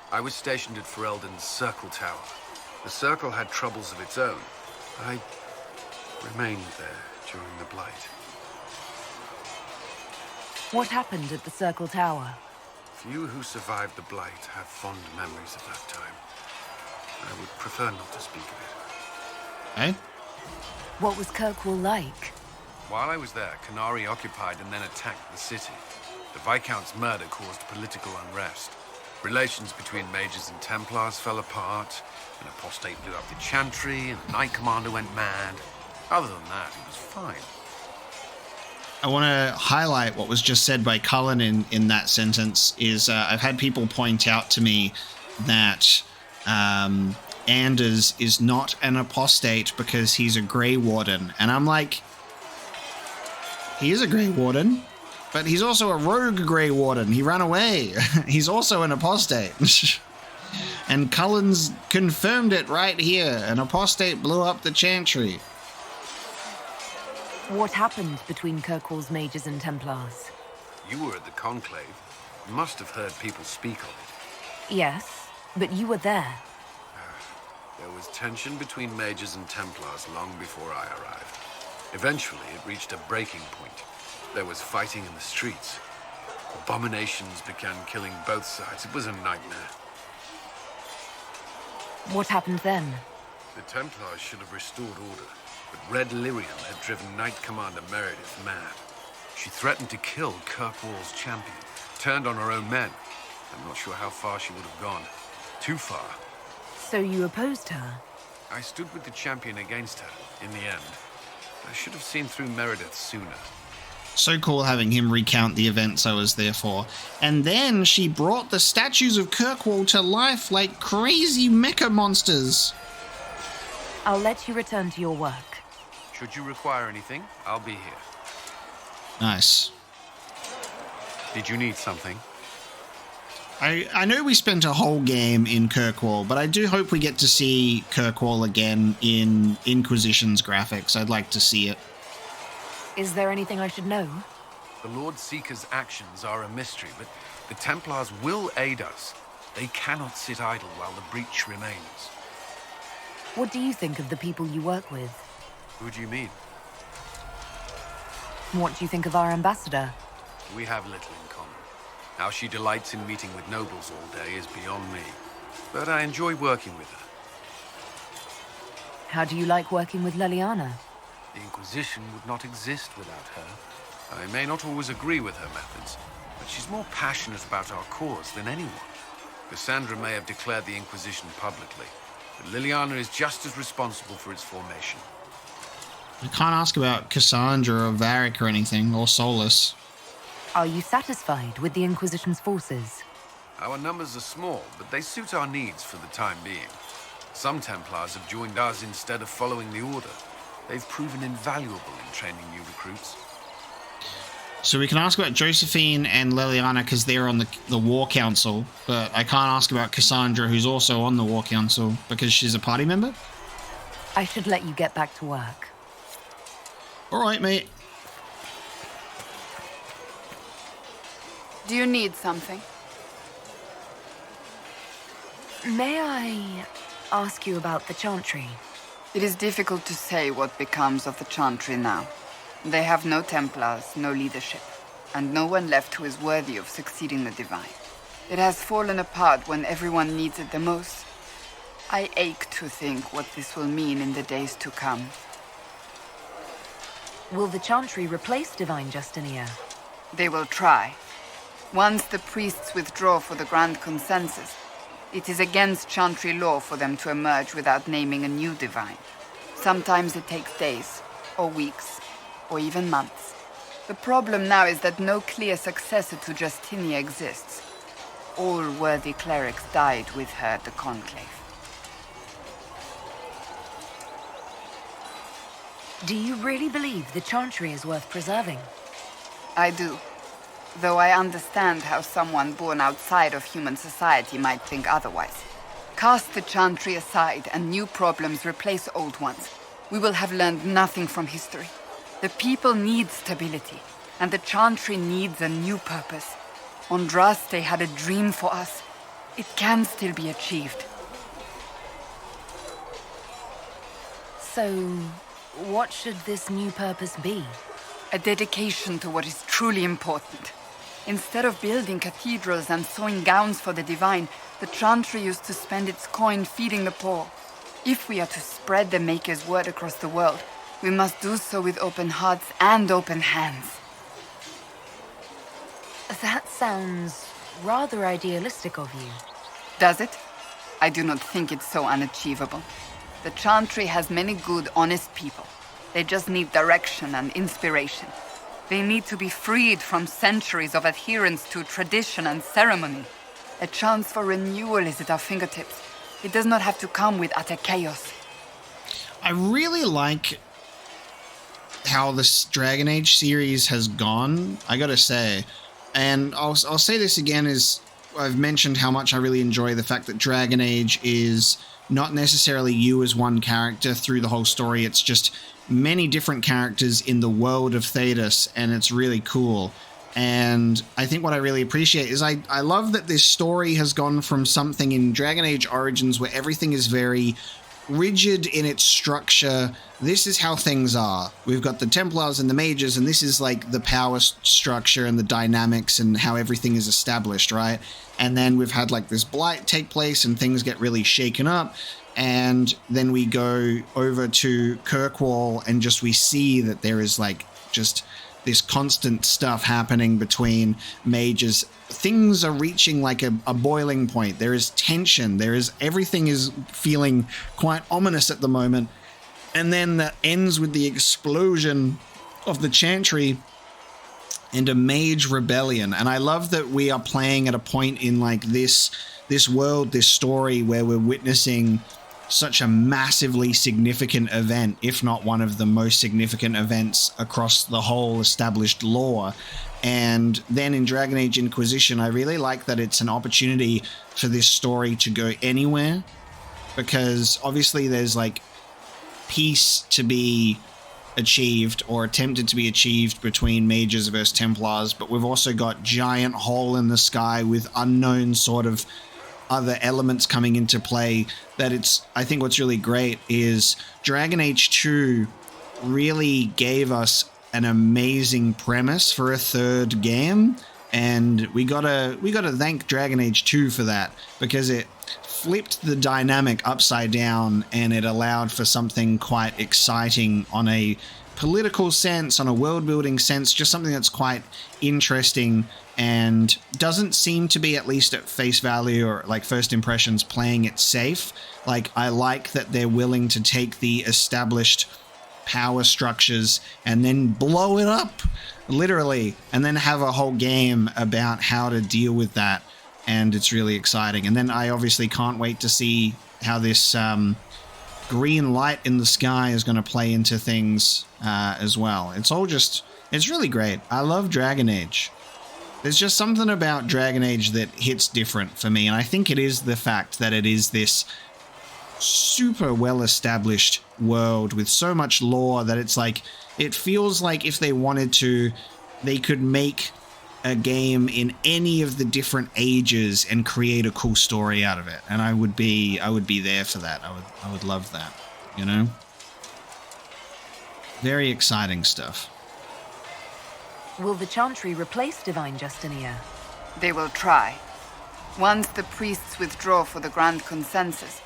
I was stationed at Ferelden's Circle Tower. The Circle had troubles of its own. I remained there during the Blight. What happened at the Circle Tower? Few who survived the Blight have fond memories of that time. I would prefer not to speak of it. Eh? What was Kirkwall like? While I was there, Canary occupied and then attacked the city. The Viscount's murder caused political unrest. Relations between mages and Templars fell apart. An apostate blew up the Chantry, and the Knight Commander went mad. Other than that, it was fine. I want to highlight what was just said by Cullen in that sentence. Is I've had people point out to me that Anders is not an apostate because he's a Grey Warden. And I'm like, he is a Grey Warden, but he's also a rogue Grey Warden. He ran away. He's also an apostate. And Cullen's confirmed it right here. An apostate blew up the Chantry. What happened between Kirkwall's mages and Templars? You were at the Conclave. You must have heard people speak of it. Yes, but you were there. There was tension between mages and Templars long before I arrived. Eventually, it reached a breaking point. There was fighting in the streets. Abominations began killing both sides. It was a nightmare. What happened then? The Templars should have restored order, but Red Lyrium had driven Knight Commander Meredith mad. She threatened to kill Kirkwall's champion, turned on her own men. I'm not sure how far she would have gone. Too far. So you opposed her? I stood with the champion against her, in the end. I should have seen through Meredith sooner. So cool having him recount the events I was there for. And then she brought the statues of Kirkwall to life like crazy mecha monsters. I'll let you return to your work. Should you require anything, I'll be here. Nice. Did you need something? I know we spent a whole game in Kirkwall, but I do hope we get to see Kirkwall again in Inquisition's graphics. I'd like to see it. Is there anything I should know? The Lord Seeker's actions are a mystery, but the Templars will aid us. They cannot sit idle while the breach remains. What do you think of the people you work with? Who do you mean? What do you think of our ambassador? We have little in common. How she delights in meeting with nobles all day is beyond me. But I enjoy working with her. How do you like working with Leliana? The Inquisition would not exist without her. I may not always agree with her methods, but she's more passionate about our cause than anyone. Cassandra may have declared the Inquisition publicly, but Liliana is just as responsible for its formation. I can't ask about Cassandra or Varric or anything, or Solus. Are you satisfied with the Inquisition's forces? Our numbers are small, but they suit our needs for the time being. Some Templars have joined us instead of following the Order. They've proven invaluable in training new recruits. So we can ask about Josephine and Liliana because they're on the War Council, but I can't ask about Cassandra, who's also on the War Council, because she's a party member? I should let you get back to work. All right, mate. Do you need something? May I ask you about the Chantry? It is difficult to say what becomes of the Chantry now. They have no Templars, no leadership, and no one left who is worthy of succeeding the Divine. It has fallen apart when everyone needs it the most. I ache to think what this will mean in the days to come. Will the Chantry replace Divine Justinia? They will try. Once the priests withdraw for the Grand Consensus, it is against Chantry law for them to emerge without naming a new Divine. Sometimes it takes days, or weeks, or even months. The problem now is that no clear successor to Justinia exists. All worthy clerics died with her at the Conclave. Do you really believe the Chantry is worth preserving? I do. Though I understand how someone born outside of human society might think otherwise. Cast the Chantry aside and new problems replace old ones. We will have learned nothing from history. The people need stability, and the Chantry needs a new purpose. Andraste had a dream for us. It can still be achieved. So, what should this new purpose be? A dedication to what is truly important. Instead of building cathedrals and sewing gowns for the Divine, the Chantry used to spend its coin feeding the poor. If we are to spread the Maker's word across the world, we must do so with open hearts and open hands. That sounds rather idealistic of you. Does it? I do not think it's so unachievable. The Chantry has many good, honest people. They just need direction and inspiration. They need to be freed from centuries of adherence to tradition and ceremony. A chance for renewal is at our fingertips. It does not have to come with utter chaos. I really like how this Dragon Age series has gone, I gotta say. And I'll say this again, is I've mentioned how much I really enjoy the fact that Dragon Age is not necessarily you as one character through the whole story. It's just many different characters in the world of Thedas, and it's really cool. And I think what I really appreciate is I love that this story has gone from something in Dragon Age Origins where everything is very rigid in its structure. This is how things are. We've got the Templars and the Mages, and this is like the power structure and the dynamics and how everything is established, right? And then we've had like this blight take place and things get really shaken up. And then we go over to Kirkwall and just we see that there is like just this constant stuff happening between mages. Things are reaching like a boiling point. There is tension. Everything is feeling quite ominous at the moment. And then that ends with the explosion of the Chantry and a mage rebellion. And I love that we are playing at a point in like this world, this story where we're witnessing such a massively significant event, if not one of the most significant events across the whole established lore. And then in Dragon Age Inquisition, I really like that it's an opportunity for this story to go anywhere, because obviously there's like peace to be achieved or attempted to be achieved between mages versus Templars, but we've also got giant hole in the sky with unknown sort of other elements coming into play. I think what's really great is Dragon Age 2 really gave us an amazing premise for a third game, and we gotta thank Dragon Age 2 for that, because it flipped the dynamic upside down and it allowed for something quite exciting on a political sense, on a world building sense, just something that's quite interesting and doesn't seem to be, at least at face value or like first impressions, playing it safe. Like, I like that they're willing to take the established power structures and then blow it up, literally, and then have a whole game about how to deal with that. And it's really exciting. And then I obviously can't wait to see how this green light in the sky is going to play into things as well. It's really great. I love Dragon Age. There's just something about Dragon Age that hits different for me, and I think it is the fact that it is this super well-established world with so much lore that it's like, it feels like if they wanted to, they could make a game in any of the different ages and create a cool story out of it. And I would be there for that. I would love that, you know? Very exciting stuff. Will the Chantry replace Divine Justinia? They will try. Once the priests withdraw for the Grand Consensus,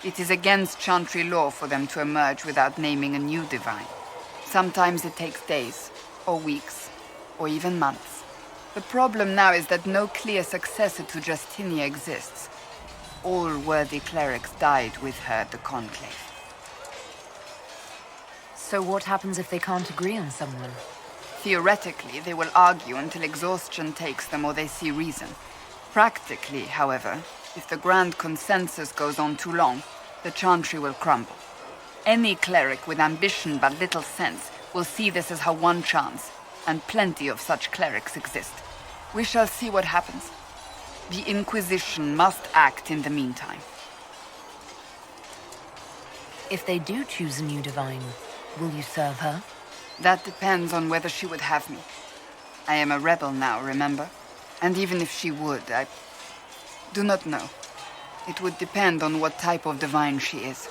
it is against Chantry law for them to emerge without naming a new divine. Sometimes it takes days, or weeks, or even months. The problem now is that no clear successor to Justinia exists. All worthy clerics died with her at the Conclave. So what happens if they can't agree on someone? Theoretically, they will argue until exhaustion takes them or they see reason. Practically, however, if the Grand Consensus goes on too long, the Chantry will crumble. Any cleric with ambition but little sense will see this as her one chance, and plenty of such clerics exist. We shall see what happens. The Inquisition must act in the meantime. If they do choose a new divine, will you serve her? That depends on whether she would have me. I am a rebel now, remember? And even if she would, I do not know. It would depend on what type of divine she is.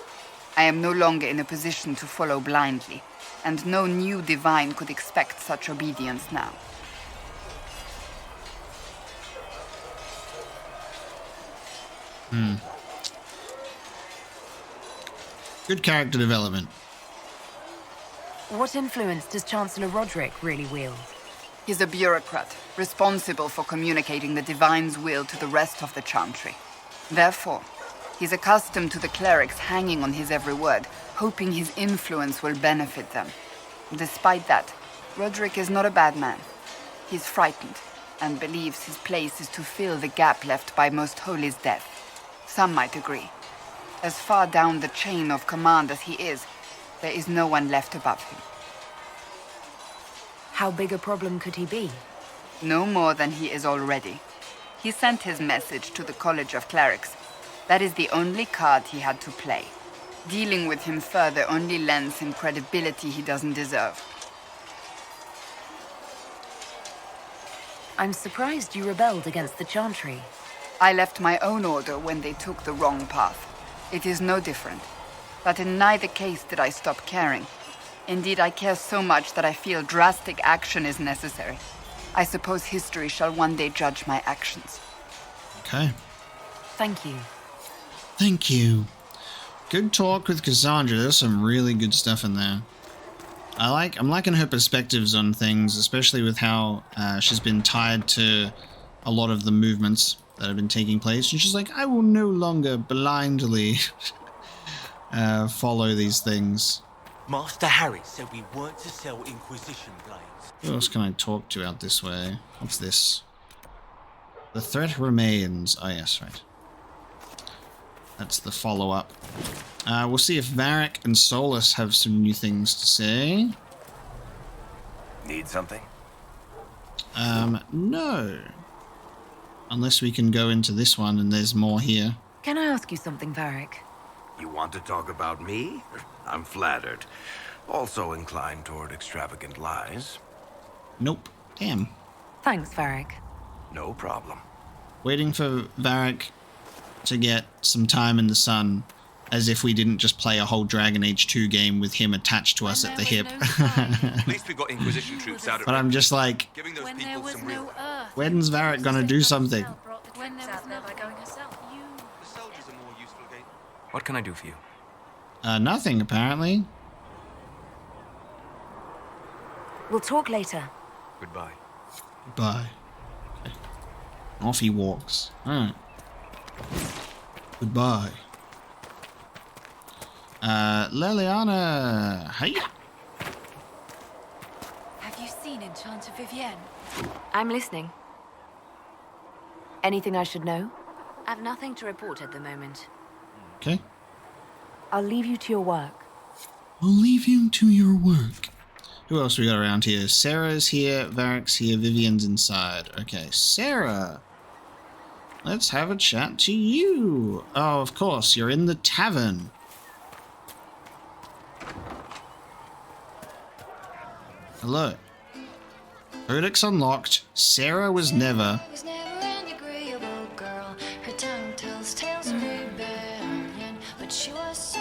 I am no longer in a position to follow blindly, and no new divine could expect such obedience now. Good character development. What influence does Chancellor Roderick really wield? He's a bureaucrat, responsible for communicating the Divine's will to the rest of the Chantry. Therefore, he's accustomed to the clerics hanging on his every word, hoping his influence will benefit them. Despite that, Roderick is not a bad man. He's frightened, and believes his place is to fill the gap left by Most Holy's death. Some might agree. As far down the chain of command as he is, there is no one left above him. How big a problem could he be? No more than he is already. He sent his message to the College of Clerics. That is the only card he had to play. Dealing with him further only lends him credibility he doesn't deserve. I'm surprised you rebelled against the Chantry. I left my own order when they took the wrong path. It is no different. But in neither case did I stop caring. Indeed, I care so much that I feel drastic action is necessary. I suppose history shall one day judge my actions. Okay. Thank you. Thank you. Good talk with Cassandra. There's some really good stuff in there. I'm liking her perspectives on things, especially with how she's been tied to a lot of the movements that have been taking place. And she's like, I will no longer blindly follow these things. Master Harry said we weren't to sell Inquisition blades. Who else can I talk to out this way? What's this? The threat remains. Oh, yes, right. That's the follow-up. We'll see if Varric and Solus have some new things to say. Need something? No. Unless we can go into this one and there's more here. Can I ask you something, Varric? You want to talk about me? I'm flattered. Also inclined toward extravagant lies. Nope. Damn. Thanks, Varric. No problem. Waiting for Varric to get some time in the sun, as if we didn't just play a whole Dragon Age 2 game with him attached to us at the hip. At least we got Inquisition troops out of. But I'm just like, giving those people some real. when's Varric gonna do something? What can I do for you? Nothing, apparently. We'll talk later. Goodbye. Goodbye. Okay. Off he walks. Alright. Goodbye. Liliana. Hiya. Have you seen Enchanter Vivienne? I'm listening. Anything I should know? I've nothing to report at the moment. Okay. I'll leave you to your work. I'll leave you to your work. Who else we got around here? Sarah's here, Varric's here, Vivienne's inside. Okay, Sarah. Let's have a chat to you. Oh, of course, you're in the tavern. Hello. Codex unlocked. Sarah was never. Was never an agreeable girl. Her tongue tells tales of rebellion, but she was so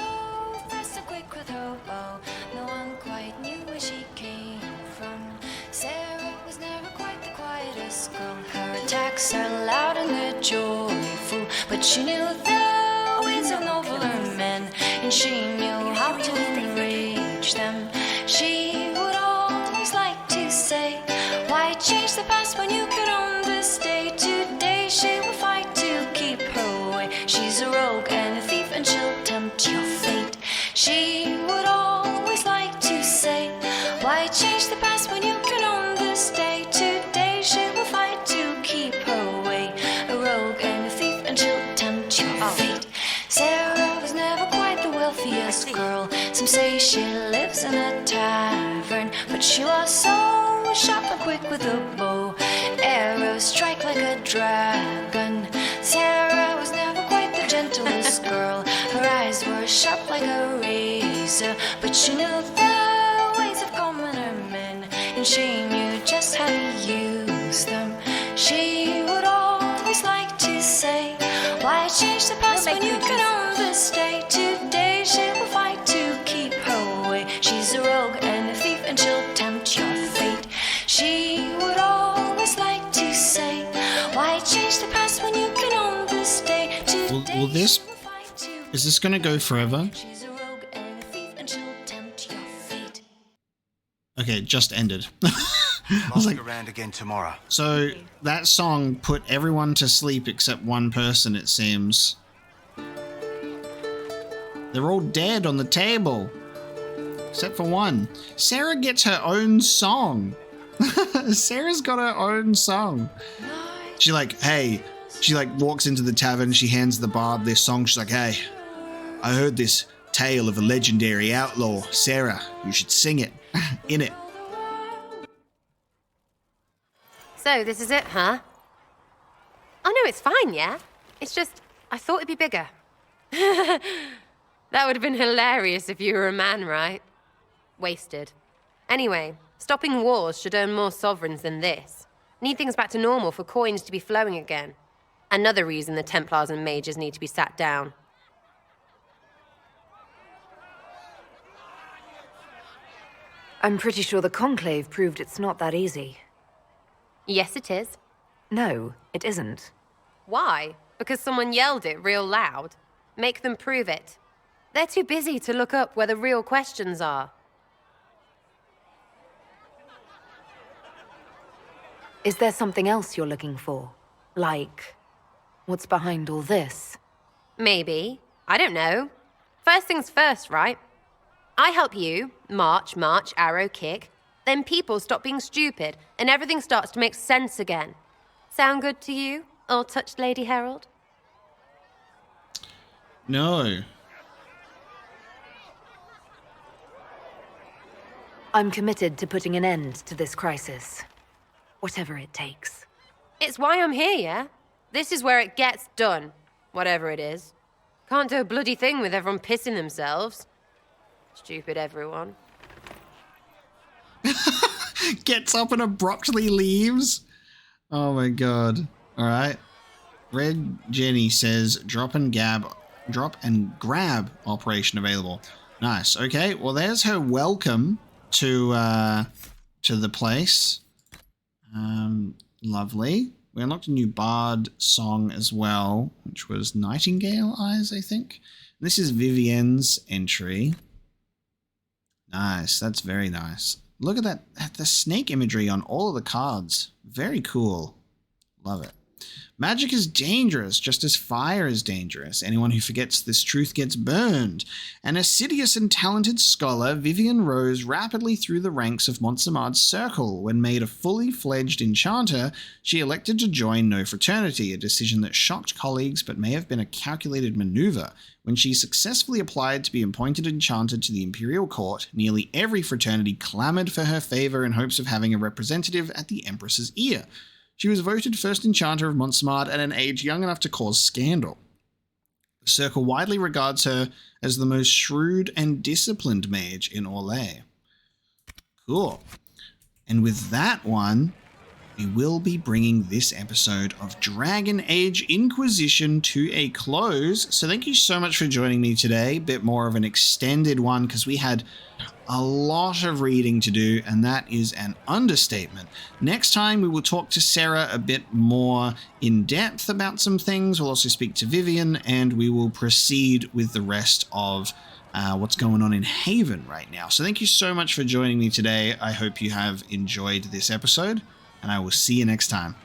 fast and quick with her bow. No one quite knew where she came from. Sarah was never quite the quietest girl. Her attacks are loud and they're joyful, but she knew the ways of nobler men, and she knew how to enrage them. She would always like to say, why change the past when you could own this day? Today she will fight to keep her way. She's a rogue and a thief and she'll tempt your fate. She would always like to say, why change the past when you can own this day? Today she will fight to keep her way. A rogue and a thief and she'll tempt your fate. Sarah was never quite the wealthiest girl. Some say she lives in a tavern, but she was so sharp and quick with a bow. Arrows strike like a dragon. Sarah was never quite the gentlest girl. Her eyes were sharp like a razor, but she knew the ways of commoner men, and she knew just how to use them. She would always like to say, why change the past when you can own this day? Today she will fight to keep her way. She's a rogue and a thief and she'll tempt your fate. She would always like to say, why change the past when you can own this day? Will this... Is this going to go forever? She's a rogue and a thief and she'll tempt your fate. Okay, it just ended. I was like, around again tomorrow. So that song put everyone to sleep except one person, it seems. They're all dead on the table. Except for one. Sarah gets her own song. Sarah's got her own song. She like, hey, she like walks into the tavern, she hands the bard this song. She's like, hey, I heard this tale of a legendary outlaw. Sarah, you should sing it. In it. So, this is it, huh? Oh, no, it's fine, yeah? It's just, I thought it'd be bigger. That would have been hilarious if you were a man, right? Wasted. Anyway, stopping wars should earn more sovereigns than this. Need things back to normal for coins to be flowing again. Another reason the Templars and mages need to be sat down. I'm pretty sure the Conclave proved it's not that easy. Yes, it is. No, it isn't. Why? Because someone yelled it real loud? Make them prove it. They're too busy to look up where the real questions are. Is there something else you're looking for? Like, what's behind all this? Maybe. I don't know. First things first, right? I help you, march, arrow, kick. Then people stop being stupid, and everything starts to make sense again. Sound good to you, all-touched Lady Herald? No. I'm committed to putting an end to this crisis. Whatever it takes. It's why I'm here, yeah? This is where it gets done, whatever it is. Can't do a bloody thing with everyone pissing themselves. Stupid everyone. Gets up and abruptly leaves. Oh my god. Alright. Red Jenny says drop and grab operation available. Nice. Okay, well there's her welcome to the place. Lovely. We unlocked a new bard song as well, which was Nightingale Eyes, I think. This is Vivienne's entry. Nice, that's very nice. Look at that, the snake imagery on all of the cards. Very cool. Love it. Magic is dangerous, just as fire is dangerous. Anyone who forgets this truth gets burned. An assiduous and talented scholar, Vivienne rose rapidly through the ranks of Montsamard's circle. When made a fully fledged enchanter, she elected to join no fraternity, a decision that shocked colleagues but may have been a calculated maneuver. When she successfully applied to be appointed enchanter to the Imperial Court, nearly every fraternity clamored for her favor in hopes of having a representative at the Empress's ear. She was voted first enchanter of Montsamard at an age young enough to cause scandal. The Circle widely regards her as the most shrewd and disciplined mage in Orlais. Cool. And with that one, we will be bringing this episode of Dragon Age Inquisition to a close. So thank you so much for joining me today. A bit more of an extended one because we had a lot of reading to do, and that is an understatement. Next time, we will talk to Sarah a bit more in depth about some things. We'll also speak to Vivienne, and we will proceed with the rest of what's going on in Haven right now. So thank you so much for joining me today. I hope you have enjoyed this episode, and I will see you next time.